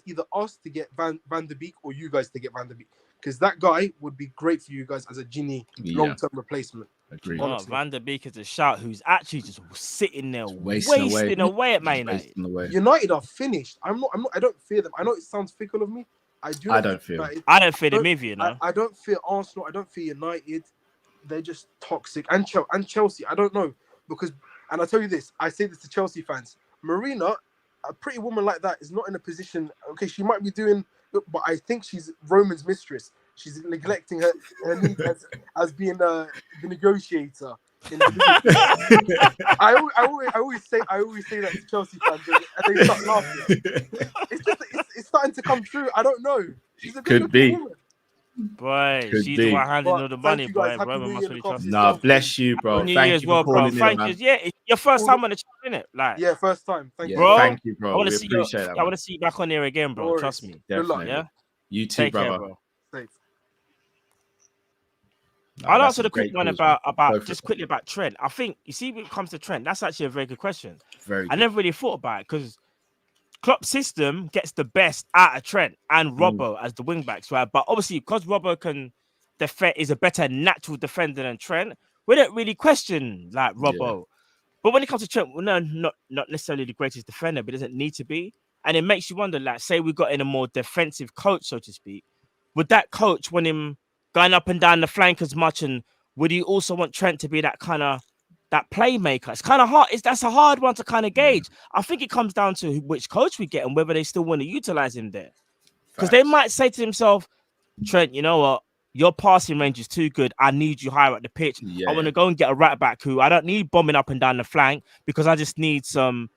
either us to get Van der Beek or you guys to get Van der Beek, because that guy would be great for you guys as a Genie long-term replacement. Agreed. Van der Beek is a shout who's actually just sitting there wasting away at Man United. United are finished. I don't fear them. I know it sounds fickle of me. I don't fear them. I don't fear them either, you know. I don't fear Arsenal. I don't fear United. They're just toxic. And Chelsea, I don't know. And I tell you this, I say this to Chelsea fans. Marina, a pretty woman like that, is not in a position. Okay, she might be doing, but I think she's Roman's mistress. She's neglecting her need as being the negotiator. I always say that to Chelsea fans, and they start laughing. It's starting to come true. I don't know. She's a good woman. Boy, she's the one handling all the money, boy. Roman must really trust. Nah, bless you, bro. Thank you for calling in, man. Yeah, it's your first time on the channel, innit? Like, yeah, first time. Thank you, bro. Thank you, bro. I want to see you back on here again, bro. Trust me. Definitely. Yeah. You too, Take brother. care, bro. Safe. I'll answer the quick one about quickly about Trent. I think you see when it comes to Trent, that's actually a very good question. I never really thought about it because Klopp's system gets the best out of Trent and Robbo as the wing backs, right? But obviously, because Robbo can defend, is a better natural defender than Trent, we don't really question like Robbo. Yeah. But when it comes to Trent, well, no, not necessarily the greatest defender, but doesn't need to be. And it makes you wonder, like, say we got in a more defensive coach, so to speak, would that coach want him going up and down the flank as much, and would he also want Trent to be that kind of that playmaker? It's kind of hard. That's a hard one to kind of gauge. I think it comes down to which coach we get and whether they still want to utilize him there. Because they might say to themselves, Trent, you know what? Your passing range is too good. I need you higher at the pitch. I want to go and get a right back who I don't need bombing up and down the flank because I just need some,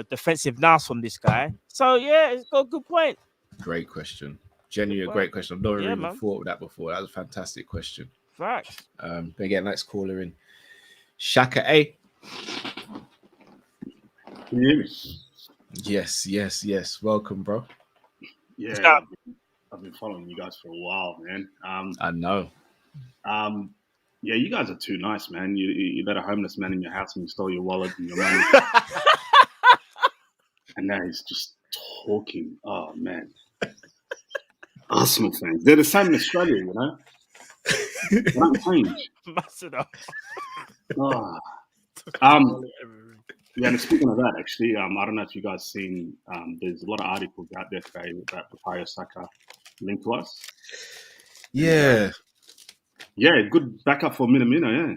defensive nous from this guy. So, yeah, it's got a good point. Great question. Genuinely a great question. I've never even thought of that before. That was a fantastic question. Facts. Again, let's call her in. Shaka A. Can you hear me? Yes. Welcome, bro. Yeah, I've been following you guys for a while, man. I know. Yeah, you guys are too nice, man. You let a homeless man in your house and you stole your wallet and your money. And now he's just talking. Oh, man. Arsenal fans. They're the same in Australia, you know. They don't change. Oh. Yeah, and speaking of that, actually, I don't know if you guys seen. There's a lot of articles out there today about Bukayo Saka linked to us. Yeah. Yeah, good backup for Minamino, yeah.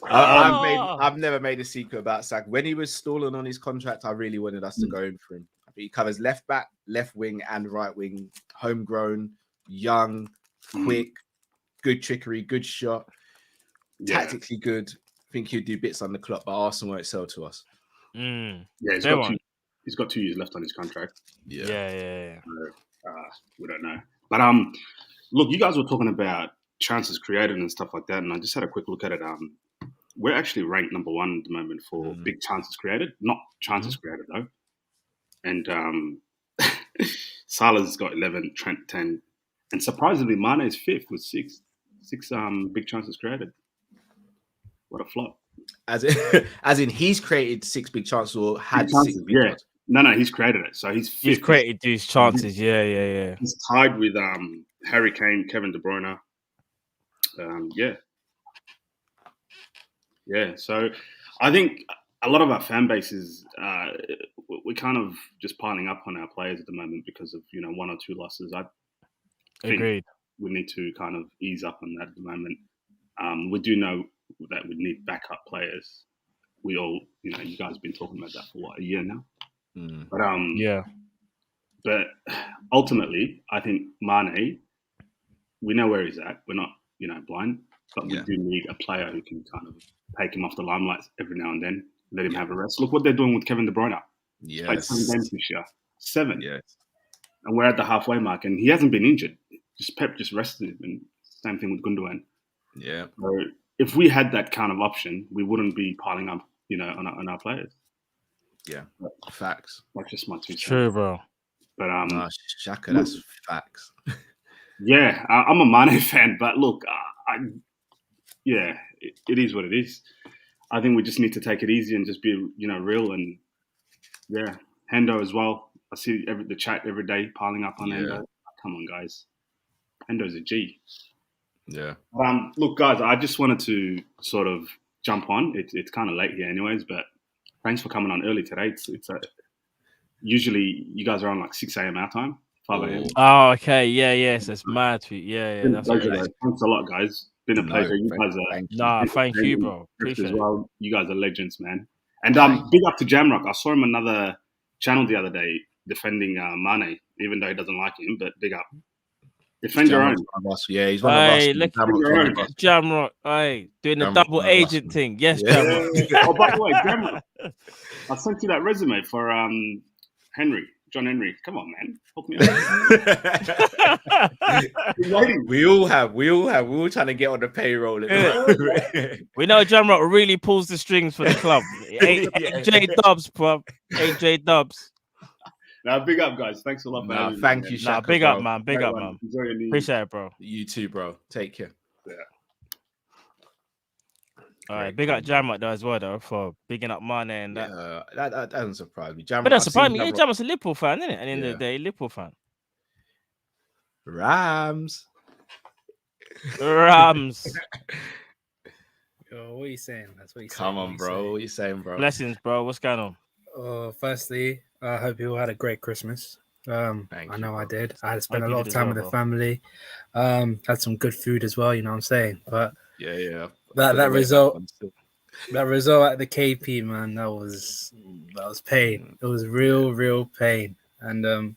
I've never made a secret about Saka. When he was stalling on his contract, I really wanted us to go in for him. I think he covers left back, left wing, and right wing. Homegrown, young, quick, good trickery, good shot, tactically good. I think he'd do bits on the clock, but Arsenal won't sell to us. Yeah, he's got 2 years left on his contract. Yeah. We don't know. But look, you guys were talking about chances created and stuff like that, and I just had a quick look at it. We're actually ranked number 1 at the moment for big chances created, not chances created though. And Salah's got 11, Trent 10, and surprisingly, Mane is 5th with 6 big chances created. What a flop! As in, he's created 6 big chances or had big chances, 6 big chances. No, he's created it. So he's 5th. He's created these chances. Yeah. He's tied with Harry Kane, Kevin De Bruyne. So I think a lot of our fan bases, we're kind of just piling up on our players at the moment because of 1 or 2 losses. I think Agreed. we need to kind of ease up on that at the moment. We do know that we need backup players. We all, you guys have been talking about that for a year now. But ultimately, I think Mane, we know where he's at. We're not, blind, but we do need a player who can kind of take him off the limelight every now and then, let him have a rest. Look what they're doing with Kevin De Bruyne. He's played 7 games this year, 7. Yes. And we're at the halfway mark, and he hasn't been injured. Pep just rested him, and same thing with Gundogan. Yeah. So if we had that kind of option, we wouldn't be piling up, on our players. Yeah, facts. That's just my 2 cents. True, bro. But Shaka, that's facts. Yeah, I'm a Mane fan, but look, it is what it is. I think we just need to take it easy and just be, real. And Hendo as well. I see the chat every day piling up on Hendo. Come on, guys. Hendo's a G. Yeah. Look, guys, I just wanted to sort of jump on. It's kind of late here, anyways. But thanks for coming on early today. It's usually you guys are on like 6 a.m. our time, 5 a.m. Oh, okay. Yeah. So it's mad to yeah. That's thanks a lot, guys. Been a pleasure. You guys are. Thank you, bro. Appreciate as well. You guys are legends, man. And big up to Jamrock. I saw him on another channel the other day defending Mane, even though he doesn't like him. But big up. Defend your own. Yeah, he's one of us. Look at Jamrock. Doing the double agent thing. Yes, Jamrock. Oh, by the way, Jamrock, I sent you that resume for John Henry. Come on, man. Hook me up. We all have. We're all trying to get on the payroll. We know Jamrock really pulls the strings for the club. AJ Dubs, bro. AJ Dubs. Now, big up, guys. Thanks a lot for having me. Thank you, Shaka, big bro. up, man. Big up, man. Appreciate it, bro. You too, bro. Take care. Yeah. All right, big up Jamrock though as well, though, for bigging up Mane and that. That doesn't surprise me. But that surprised me. Jamrock's a Liverpool fan, isn't it? And in the day, Liverpool fan. Rams. Yo, what are you saying? That's what you saying. Come on, bro. What are you saying, bro? Blessings, bro. What's going on? Firstly, I hope you all had a great Christmas. I know I did. I had to spend a lot of time with the family. Had some good food as well, you know what I'm saying? But that result at the KP, man, that was pain. It was real pain. And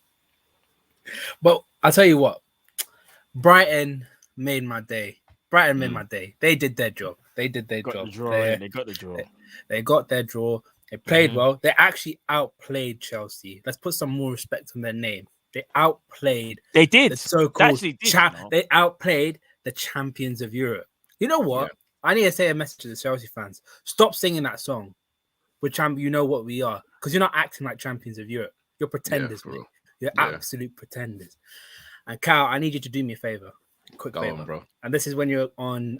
but I'll tell you what, Brighton made my day. They did their job. They got the draw. They got their draw. They played well. They actually outplayed Chelsea. Let's put some more respect on their name. They outplayed. They did. The so-called They outplayed the champions of Europe. You know what? I need to say a message to the Chelsea fans. Stop singing that song. You know what we are. Because you're not acting like champions of Europe. You're pretenders, mate. You're absolute pretenders. And Cal, I need you to do me a favor. Quick favor. on, bro. And this is when you're on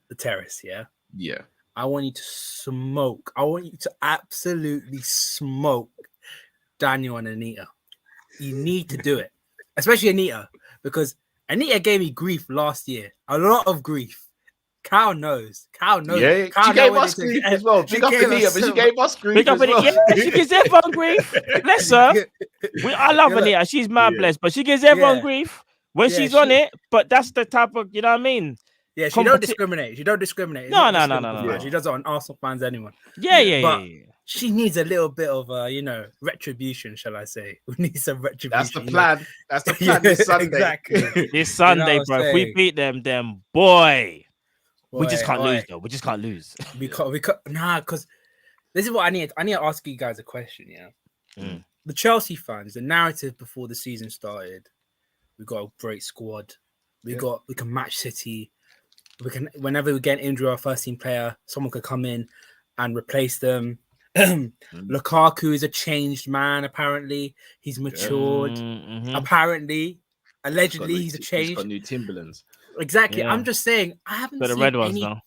the terrace, yeah? Yeah. I want you to smoke. I want you to absolutely smoke Daniel and Anita. You need to do it, especially Anita, because Anita gave me grief last year. A lot of grief. Cal knows. Yeah, Cal she gave us grief as well. Big up Anita, but she gave us grief as well. Yeah, she gives everyone grief. Bless her. I love Anita. She's mad blessed, but she gives everyone grief when she's on it. But that's the type of, you know what I mean? Yeah, she don't discriminate. She don't discriminate. No. She does it on Arsenal fans, anyone. Yeah. She needs a little bit of, retribution, shall I say? We need some retribution. That's the plan. That's the plan this Sunday. Exactly. This Sunday, bro. If we beat them, boy, we just can't lose, though. We just can't lose. Because this is what I need. I need to ask you guys a question, The Chelsea fans, the narrative before the season started, we got a great squad. We can match City. We can, whenever we get an injury or a first team player, someone could come in and replace them. Lukaku is a changed man. Apparently, he's matured. Apparently, allegedly, he's a changed. He's got new Timberlands. Exactly. I'm just saying, I haven't seen the red ones now.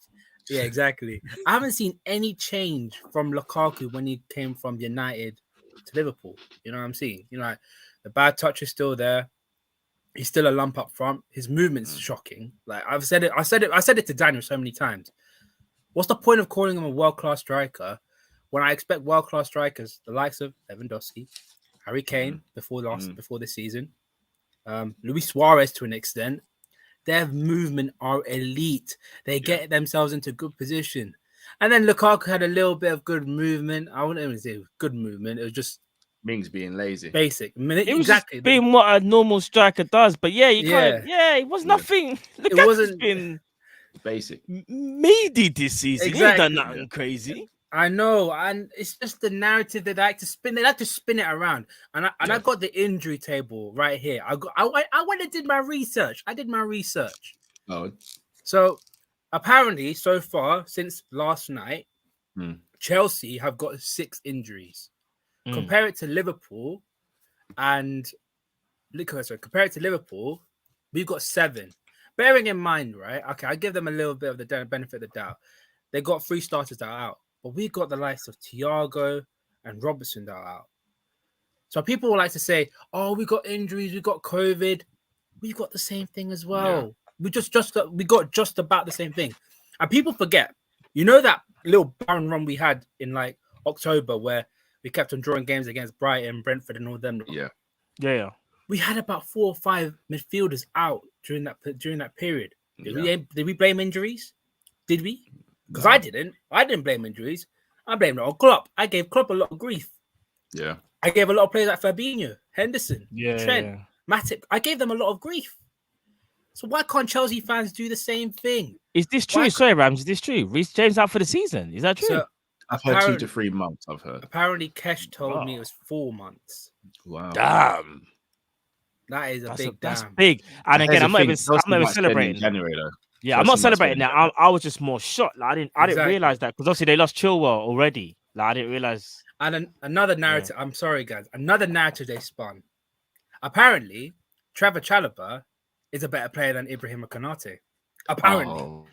Yeah, exactly. I haven't seen any change from Lukaku when he came from United to Liverpool. You know what I'm saying? Like the bad touch is still there. He's still a lump up front. His movement's shocking. Like I said it to Daniel so many times. What's the point of calling him a world-class striker when I expect world-class strikers, the likes of Lewandowski, Harry Kane before this season, Luis Suarez to an extent, their movement are elite. They get themselves into good position. And then Lukaku had a little bit of good movement. I wouldn't even say good movement. It was just Mings being lazy. Basic. It was exactly being what a normal striker does. But it was nothing. It wasn't been basic. Meaty this season. Exactly. He ain't done nothing crazy. I know, and it's just the narrative that they like to spin. They like to spin it around, and I got the injury table right here. I went and did my research. I did my research. Oh, so apparently, so far since last night, Chelsea have got 6 injuries. Compare it to Liverpool, we've got 7. Bearing in mind, right? Okay, I give them a little bit of the benefit of the doubt. They got 3 starters that are out. But we got the likes of Thiago and Robertson that are out. So people will like to say, "Oh, we got injuries, we got COVID, we got the same thing as well. We got just about the same thing." And people forget, that little barren run we had in like October where we kept on drawing games against Brighton, Brentford, and all them. Yeah. We had about 4 or 5 midfielders out during that period. Did we blame injuries? Did we? Because I didn't. I didn't blame injuries. I blamed it on Klopp. I gave Klopp a lot of grief. Yeah. I gave a lot of players like Fabinho, Henderson, Trent, Matip. I gave them a lot of grief. So why can't Chelsea fans do the same thing? Is this true? Sorry, Rams. Is this true? Reece James out for the season. Is that true? So, I've heard 2 to 3 months. I've heard. Apparently, Kesh told me it was 4 months. Wow. Damn. That is a big. That's big. And again, I'm not even celebrating. January though. Yeah, I'm not celebrating that. I was just more shocked. Like, I didn't realize that because obviously they lost Chilwell already. Like, I didn't realize. And another narrative. I'm sorry, guys. Another narrative they spun. Apparently, Trevor Chalobah is a better player than Ibrahim Konate. Apparently. Oh,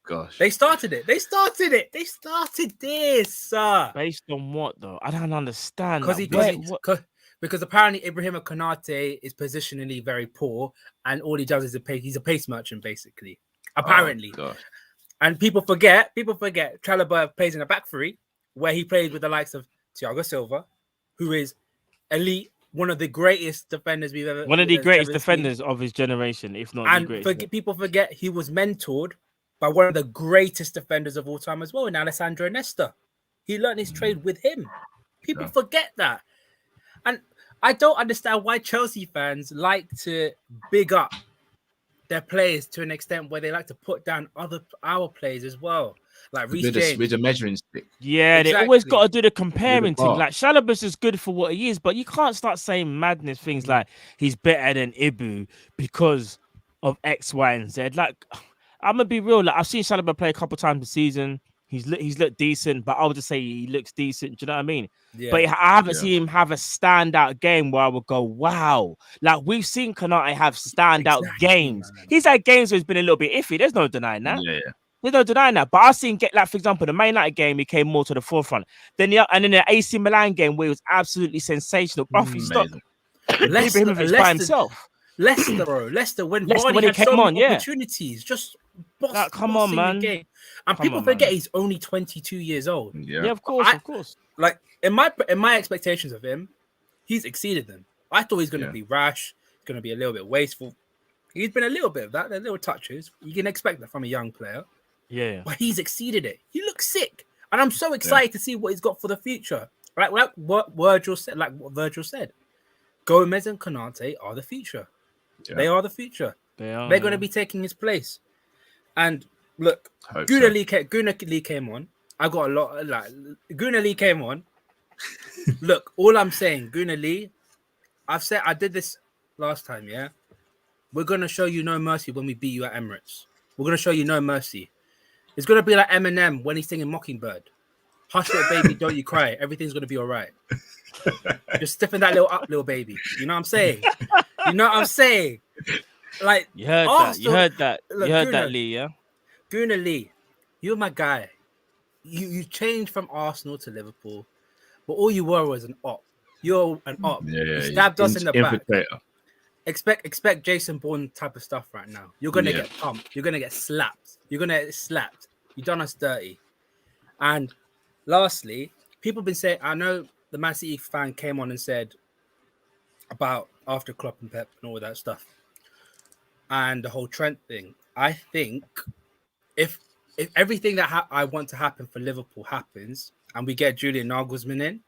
gosh. They started it. They started this. Based on what though? I don't understand. Because apparently Ibrahim Konate is positionally very poor, and all he does is he's a pace merchant basically. Apparently, and people forget. Chalobah plays in a back 3, where he plays with the likes of Thiago Silva, who is elite, one of the greatest defenders we've ever. One of the greatest defenders of his generation, if not the greatest. People forget he was mentored by one of the greatest defenders of all time as well, in Alessandro Nesta. He learned his trade with him. People forget that, and I don't understand why Chelsea fans like to big up their players to an extent where they like to put down our players as well, like Reece James with a measuring stick. Yeah, exactly. They always got to do the comparing thing. Like Chalobah is good for what he is, but you can't start saying madness things like he's better than Ibu because of X, Y, and Z. Like, I'm gonna be real. Like, I've seen Chalobah play a couple times this season. He's looked decent, but I would just say he looks decent. Do you know what I mean? Yeah. But I haven't seen him have a standout game where I would go, wow. Like, we've seen Konate have standout games. Man. He's had games where it's been a little bit iffy. There's no denying that. Yeah. There's no denying that. But I've seen for example, the Man United game, he came more to the forefront. Then and in the AC Milan game where it was absolutely sensational. Bro, he stopped Ibrahimovic by himself. Leicester, bro. Leicester when Leicester Vardy when he had came so on, many opportunities, just come on, man. The game. And people forget he's only 22 years old. Yeah, of course. Like in my expectations of him, he's exceeded them. I thought he's going to be rash, going to be a little bit wasteful. He's been a little bit of that, the little touches. You can expect that from a young player. Yeah. But he's exceeded it. He looks sick. And I'm so excited to see what he's got for the future. Like what Virgil said. Gomez and Konate are the future. Yeah. They are the future. They're going to be taking his place. And look, Guna Lee came on. I got a lot Guna Lee came on. Look, all I'm saying, Guna Lee, I did this last time, yeah? We're going to show you no mercy when we beat you at Emirates. We're going to show you no mercy. It's going to be like Eminem when he's singing Mockingbird. Hush, little baby, don't you cry. Everything's going to be all right. Just stiffen that little baby. You know what I'm saying? Like, you heard Arsenal, that. Look, you heard that, Lee, yeah? Guna Lee, you're my guy. You changed from Arsenal to Liverpool, but all you were was an op. You're an op. Yeah, you stabbed us in the back. Expect Jason Bourne type of stuff right now. You're gonna get pumped. You're gonna get slapped. You're gonna get slapped. You done us dirty. And lastly, people have been saying, I know the Man City fan came on and said about after Klopp and Pep and all that stuff, and the whole Trent thing. I think if everything that I want to happen for Liverpool happens, and we get Julian Nagelsmann in,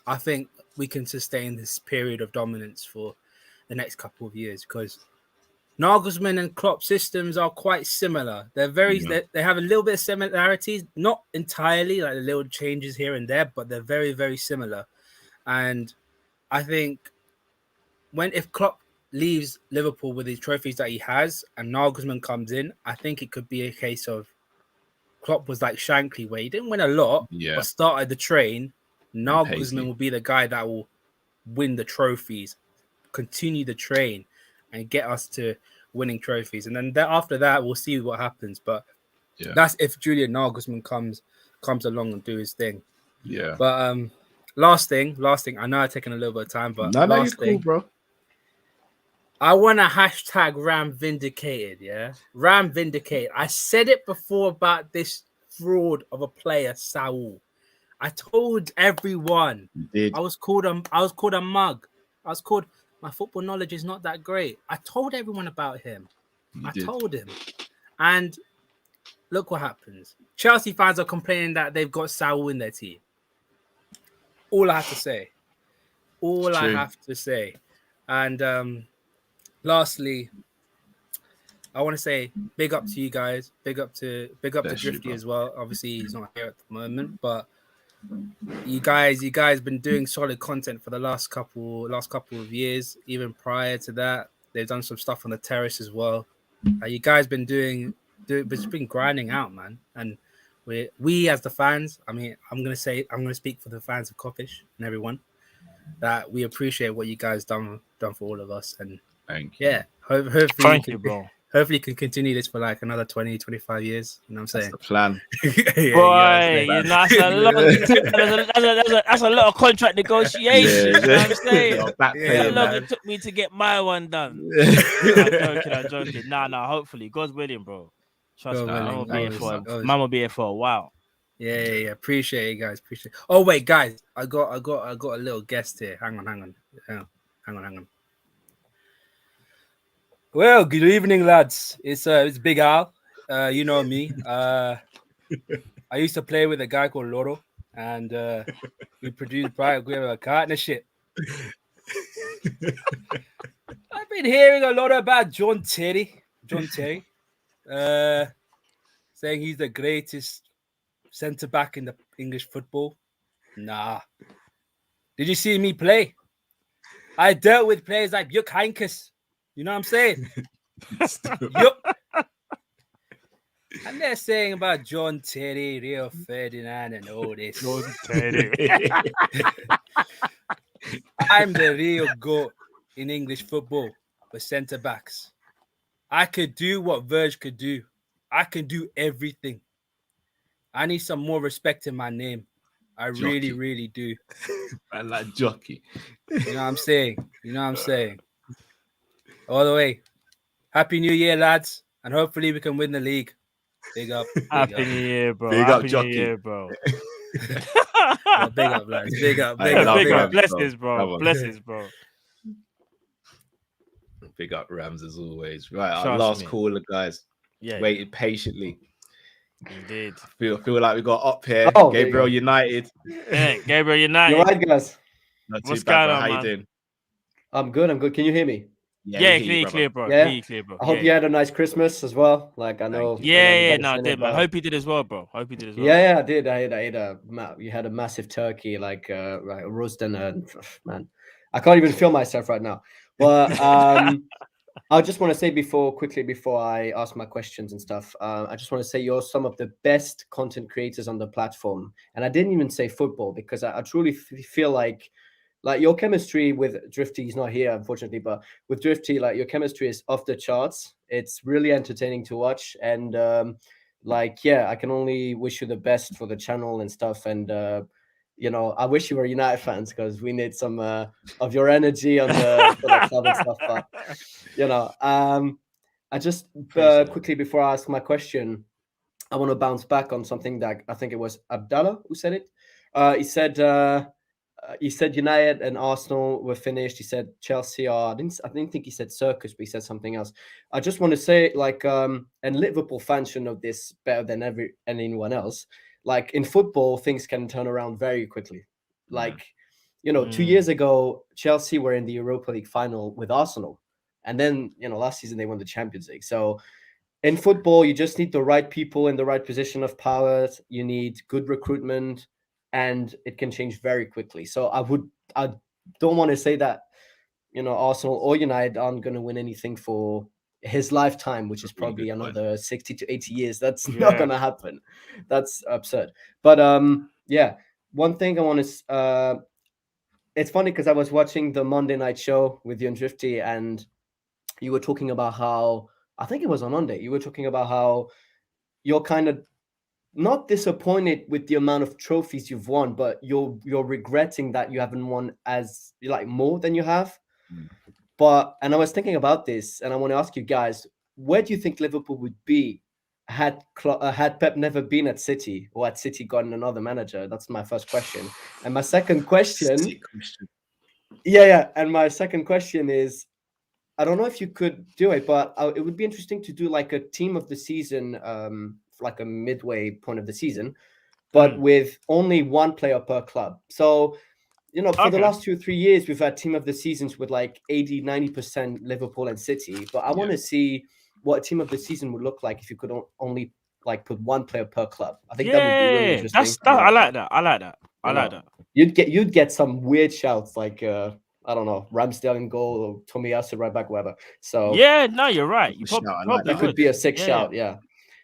I think we can sustain this period of dominance for the next couple of years, because Nagelsmann and Klopp systems are quite similar. They're they have a little bit of similarities, not entirely, like the little changes here and there, but they're very, very similar. And I think if Klopp leaves Liverpool with his trophies that he has and Nagelsmann comes in, I think it could be a case of Klopp was like Shankly, where he didn't win a lot, but started the train. Nagelsmann will be the guy that will win the trophies, continue the train, and get us to winning trophies. And then after that, we'll see what happens. But that's if Julian Nagelsmann comes along and do his thing. Yeah. But last thing. I know I've taken a little bit of time, but last thing, cool, bro. I want to hashtag Ram Vindicated. Yeah, Ram Vindicated. I said it before about this fraud of a player, Saul. I told everyone. I was called a mug. My football knowledge is not that great. I told everyone about him. Told him. And look what happens. Chelsea fans are complaining that they've got Saul in their team. All I have to say. And lastly, I want to say big up to you guys. Big up to Drifty as well. Obviously, he's not here at the moment, but you guys been doing solid content for the last couple of years. Even prior to that, they've done some stuff on the terrace as well. You guys been been grinding out, man. And we as the fans, I mean, I'm gonna speak for the fans of Kopish and everyone, that we appreciate what you guys done for all of us. And thank you. Yeah, hopefully thank you, bro. Hopefully, you can continue this for like another 20, 25 years. You know what I'm saying? That's the plan. That's a lot of contract negotiations. You know what I'm saying? How long it took me to get my one done. I'm joking. Nah. Hopefully, God's willing, bro. Trust me. Man will be here for a while. Yeah. Appreciate it, guys. Appreciate it. Oh wait, guys, I got a little guest here. Hang on. Well, good evening, lads. It's Big Al. You know me. I used to play with a guy called Loro, and we have a partnership. I've been hearing a lot about John Terry, saying he's the greatest centre back in the English football. Nah. Did you see me play? I dealt with players like Juk Heynckes. You know what I'm saying? Yup. And they're saying about John Terry, Rio Ferdinand, and all this. John Terry. I'm the real GOAT in English football with centre backs. I could do what Verge could do. I can do everything. I need some more respect in my name. I really, really do. I like jockey. You know what I'm saying? All the way. Happy New Year, lads. And hopefully we can win the league. Big up. Happy New Year, bro. Big Happy up, jockey. New Year, bro. Big up, lads. Big up. Blessings, bro. Blessings, bro. Big up Rams as always. Right, our Trust last me. caller, guys. Yeah. Waited patiently. Indeed. Feel like we got up here. Oh, Gabriel United. Yeah, Gabriel United. You're right, guys. Not What's too bad, going bro. on, How man? you doing? I'm good. Can you hear me? Yeah, we clear, bro. Yeah. Clear, bro. I hope you had a nice Christmas as well. Like I know. Yeah, no, I did, man. Hope you did as well, bro. Hope you did as well. Yeah, I did. You had a massive turkey, like roast and man, I can't even feel myself right now. But I just want to say quickly before I ask my questions and stuff, I just want to say you're some of the best content creators on the platform, and I didn't even say football because I truly feel like your chemistry with Drifty, he's not here unfortunately, but with Drifty, like your chemistry is off the charts. It's really entertaining to watch, and I can only wish you the best for the channel and stuff. And I wish you were United fans because we need some of your energy on the club and stuff. But I just quickly before I ask my question, I want to bounce back on something that I think it was Abdallah who said it. He said United and Arsenal were finished. He said Chelsea are. I didn't think he said circus, but he said something else. I just want to say, and Liverpool fans should know this better than anyone else. Like in football, things can turn around very quickly. 2 years ago, Chelsea were in the Europa League final with Arsenal, and then last season they won the Champions League. So in football, you just need the right people in the right position of power. You need good recruitment, and it can change very quickly. So I don't want to say that Arsenal or United aren't going to win anything for his lifetime, which is probably another 60 to 80 years. That's not going to happen. That's absurd. But one thing I want to it's funny because I was watching the Monday night show with you and Drifty, and you were talking about how, I think it was on Monday, you were talking about how you're kind of not disappointed with the amount of trophies you've won, but you're regretting that you haven't won as more than you have. And I was thinking about this, and I want to ask you guys, where do you think Liverpool would be had Pep never been at City, or had City gotten another manager? That's my first question. And my second question, and my second question is, I don't know if you could do it, but it would be interesting to do like a team of the season, like a midway point of the season, but with only one player per club. So, for the last 2 or 3 years, we've had team of the seasons with like 80, 90% Liverpool and City. But I want to see what a team of the season would look like if you could only put one player per club. I think that would be really interesting. I like that. You'd get some weird shouts like I don't know, Ramsdale in goal or Tomiyasu right back, whatever. So no, you're right. You probably could be a sick shout. Yeah,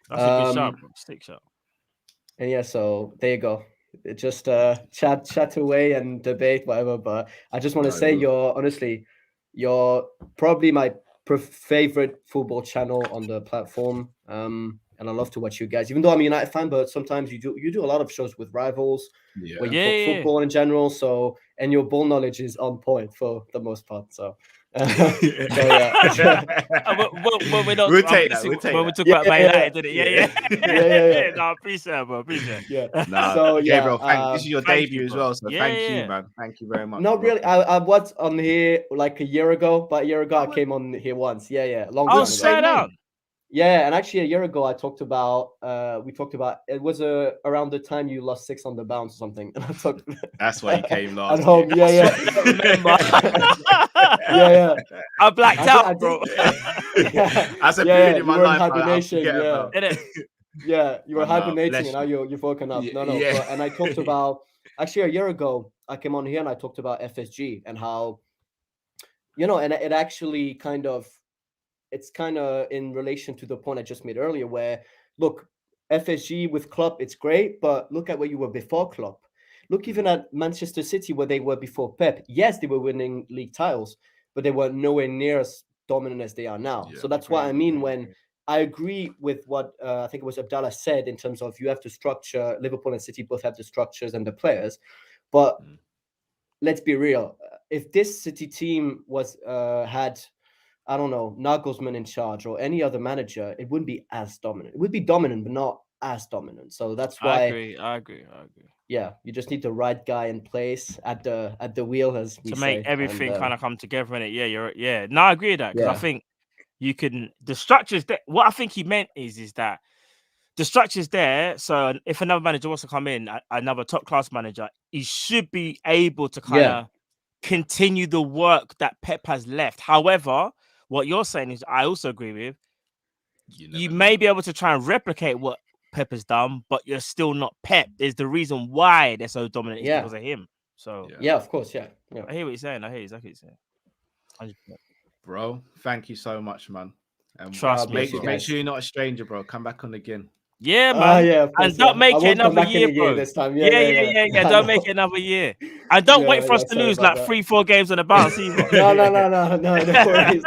that's a good shout, bro. Sick shout. And so there you go. Just chat away and debate whatever. But I just want to say you're probably my favorite football channel on the platform. And I love to watch you guys, even though I'm a United fan, but sometimes you do a lot of shows with rivals where you talk football in general. So, and your ball knowledge is on point for the most part. So, we'll take that. When we talk about Man United, did it? Yeah. No, I appreciate it, bro. Appreciate it. Yeah. So Gabriel, this is your debut as well. So thank you, man. Thank you very much. Not really. I was on here like a year ago, but a year ago I came on here once. Long time ago. Straight out. Yeah, and actually a year ago I talked about it was around the time you lost 6 on the bounce or something. And I talked that's why you came last. At home, yeah. I blacked out, bro. That's a period in my life. Hibernation, yeah, you were hibernating and now you've woken up. No. And I talked about actually a year ago I came on here and I talked about FSG and how and it actually it's kind of in relation to the point I just made earlier where, look, FSG with Klopp, it's great, but look at where you were before Klopp. Look even at Manchester City where they were before Pep. Yes, they were winning league titles, but they were nowhere near as dominant as they are now. So that's what I mean when I agree with what I think it was Abdallah said in terms of you have to structure. Liverpool and City both have the structures and the players, but let's be real. If this City team was had, I don't know, Nagelsmann in charge or any other manager, it wouldn't be as dominant. It would be dominant, but not as dominant. So that's why I agree. Yeah, you just need the right guy in place at the wheel, as we to say, make everything and, kind of come together in it. Yeah, no, I agree with that because I Yeah. think you can the structures that what I think he meant is that the structure's there. So if another manager wants to come in, another top class manager, he should be able to kind of continue the work that Pep has left. However, what you're saying is I also agree with. You may be able to try and replicate what Pep has done, but you're still not Pep. There's the reason why they're so dominant is because of him. So yeah, of course, yeah. I hear what you're saying. I hear exactly what you're saying. 100%. Bro, thank you so much, man. And Trust me, make sure you're not a stranger, bro. Come back on again. Yeah, man. Yeah, of course, and don't make I it won't come another back in year, a year bro. this time. Yeah. Don't make it another year. And don't wait for us to sorry lose about like that. 3-4 games on the bounce either. No, no worries.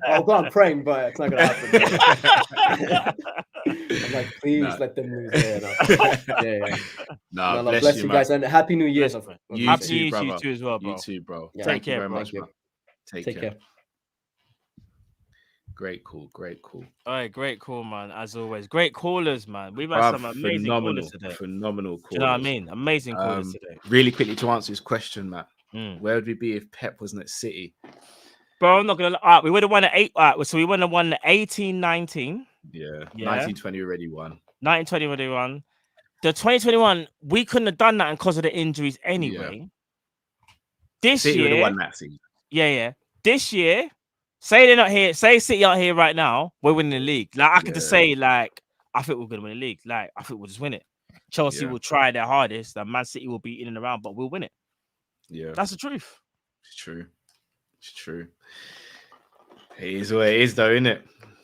I'll go on praying, but it's not gonna happen. I'm like, please let them lose. Yeah. No, bless you guys, and happy New Year's. You Happy too, New Year's brother. you too as well, bro. You too, bro. Yeah. Thank you care, very bro. much, man. Take care. Great call. All right, great call, man. As always, great callers, man. We've had some amazing callers today. Phenomenal callers. Do you know what I mean? Amazing callers today. Really quickly to answer this question, Matt. Where would we be if Pep wasn't at City? Bro, I'm not gonna. All right, we would have won at 8. All right, so we would have won 18-19. Yeah. 1920 already won. 1920 already won. The 2021, we couldn't have done that because of the injuries anyway. Yeah. This City year, would have won that season. Yeah. This year, say they're not here. Say City aren't here right now. We're winning the league. Like I could just say, like I think we're gonna win the league. Like I think we'll just win it. Chelsea will try their hardest. And Man City will be in and around, but we'll win it. Yeah, that's the truth. It's true. It is what it is, though, isn't it?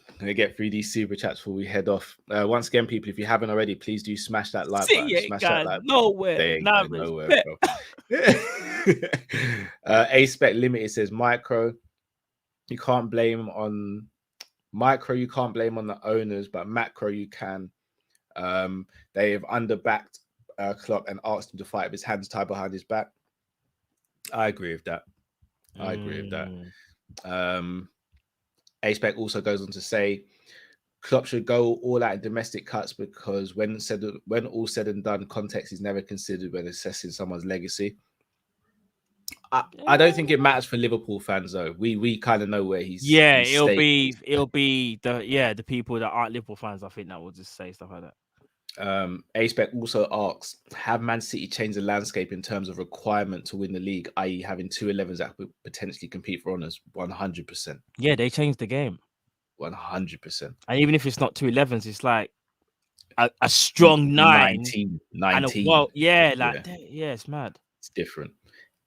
I'm gonna get through these super chats before we head off. Once again, people, if you haven't already, please do smash that like button. Smash that like nowhere. They ain't going nowhere, bro. A-Spec Limited says micro. You can't blame on micro. You can't blame on the owners, but macro you can. They have underbacked Klopp and asked him to fight with his hands tied behind his back. I agree with that. A-Spec also goes on to say Klopp should go all out in domestic cuts because when all said and done, context is never considered when assessing someone's legacy. I don't think it matters for Liverpool fans though. We kind of know where he's. It'll be the people that aren't Liverpool fans. I think that will just say stuff like that. A-Spec also asks, have Man City changed the landscape in terms of requirement to win the league, i.e. having 2 11s that could potentially compete for honours? 100%. Yeah, they changed the game. 100%. And even if it's not 2 11s, it's like a strong 19. It's mad. It's different.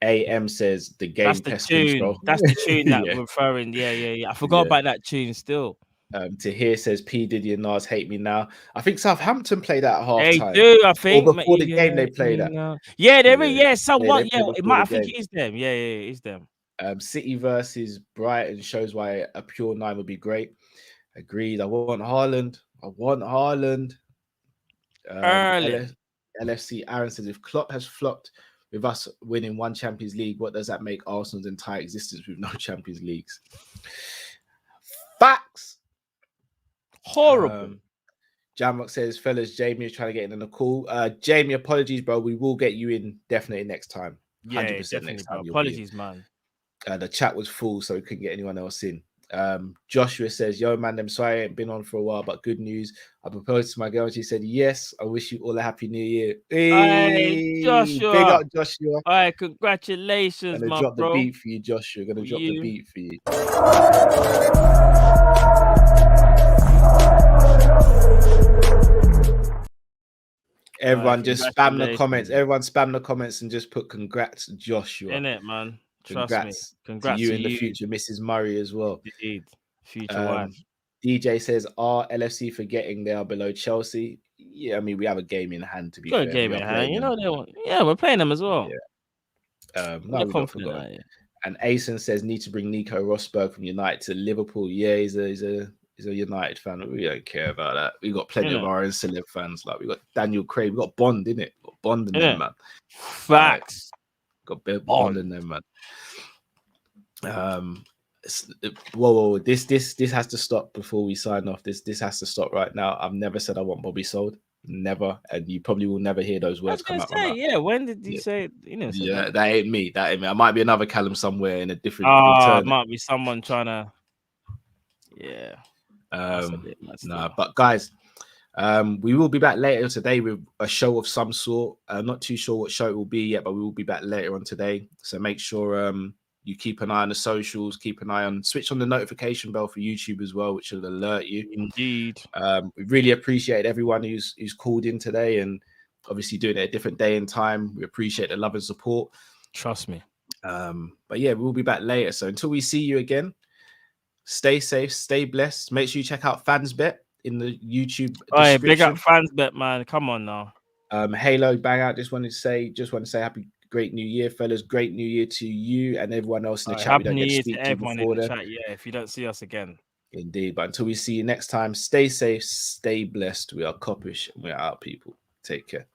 AM says the game. That's the tune. Bro. That's the tune that we're referring. Yeah. I forgot about that tune still. Tahir says P Diddy and Nas hate me now. I think Southampton played that at half time. They do, I think. Or before the game they played that. Somewhat. I think it is them. Yeah, it is them. City versus Brighton shows why a pure 9 would be great. Agreed. I want Haaland. LFC Aaron says if Klopp has flopped with us winning 1 Champions League, what does that make Arsenal's entire existence with no Champions Leagues? Facts. Horrible. Jamrock says, fellas, Jamie is trying to get in the call. Jamie, apologies, bro. We will get you in definitely next time. 100% next time. Apologies, man. The chat was full, so we couldn't get anyone else in. Joshua says, yo, man, I'm sorry I ain't been on for a while, but good news. I proposed to my girl and she said, yes, I wish you all a happy new year. Hey, Joshua. Big up, Joshua. All right, congratulations, my bro. Gonna drop the beat for you, Joshua. Gonna drop the beat for you. Everyone just spam the comments. Everyone spam the comments and just put congrats, Joshua. Innit, man. Trust congrats me. Congrats to you in the future, Mrs. Murray as well. Indeed. Future wife. DJ says, are LFC forgetting they are below Chelsea? Yeah, I mean, we have a game in hand to be fair. Game in hand. You know they want. Yeah, we're playing them as well. Yeah. No, confident. And Asen says, need to bring Nico Rosberg from United to Liverpool. Yeah, he's a He's a United fan. We don't care about that. We got plenty of our own celeb fans. Like we got Daniel Craig. We got Bond, innit? Got Bond in them, man. Facts. Got Bond in them, man. Whoa. This has to stop before we sign off. This has to stop right now. I've never said I want Bobby sold. Never, and you probably will never hear those words come out my mouth. Yeah, when did you say? You know, that ain't me. That ain't me. I might be another Callum somewhere in a different. It might be someone trying to. Yeah. Nah, but guys, we will be back later today with a show of some sort. I'm not too sure what show it will be yet, but we will be back later on today. So make sure you keep an eye on the socials, keep an eye on, switch on the notification bell for YouTube as well, which will alert you. Indeed. We really appreciate everyone who's called in today and obviously doing it a different day and time. We appreciate the love and support. Trust me. But yeah, we'll be back later. So until we see you again, stay safe, stay blessed. Make sure you check out FansBet in the YouTube description. Big up FansBet, man. Come on now. Halo, bang out. Just want to say happy great new year, fellas. Great new year to you and everyone else in the chat. Happy new year to everyone in the chat. Yeah, if you don't see us again. Indeed. But until we see you next time, stay safe, stay blessed. We are Kopish and we are out, people. Take care.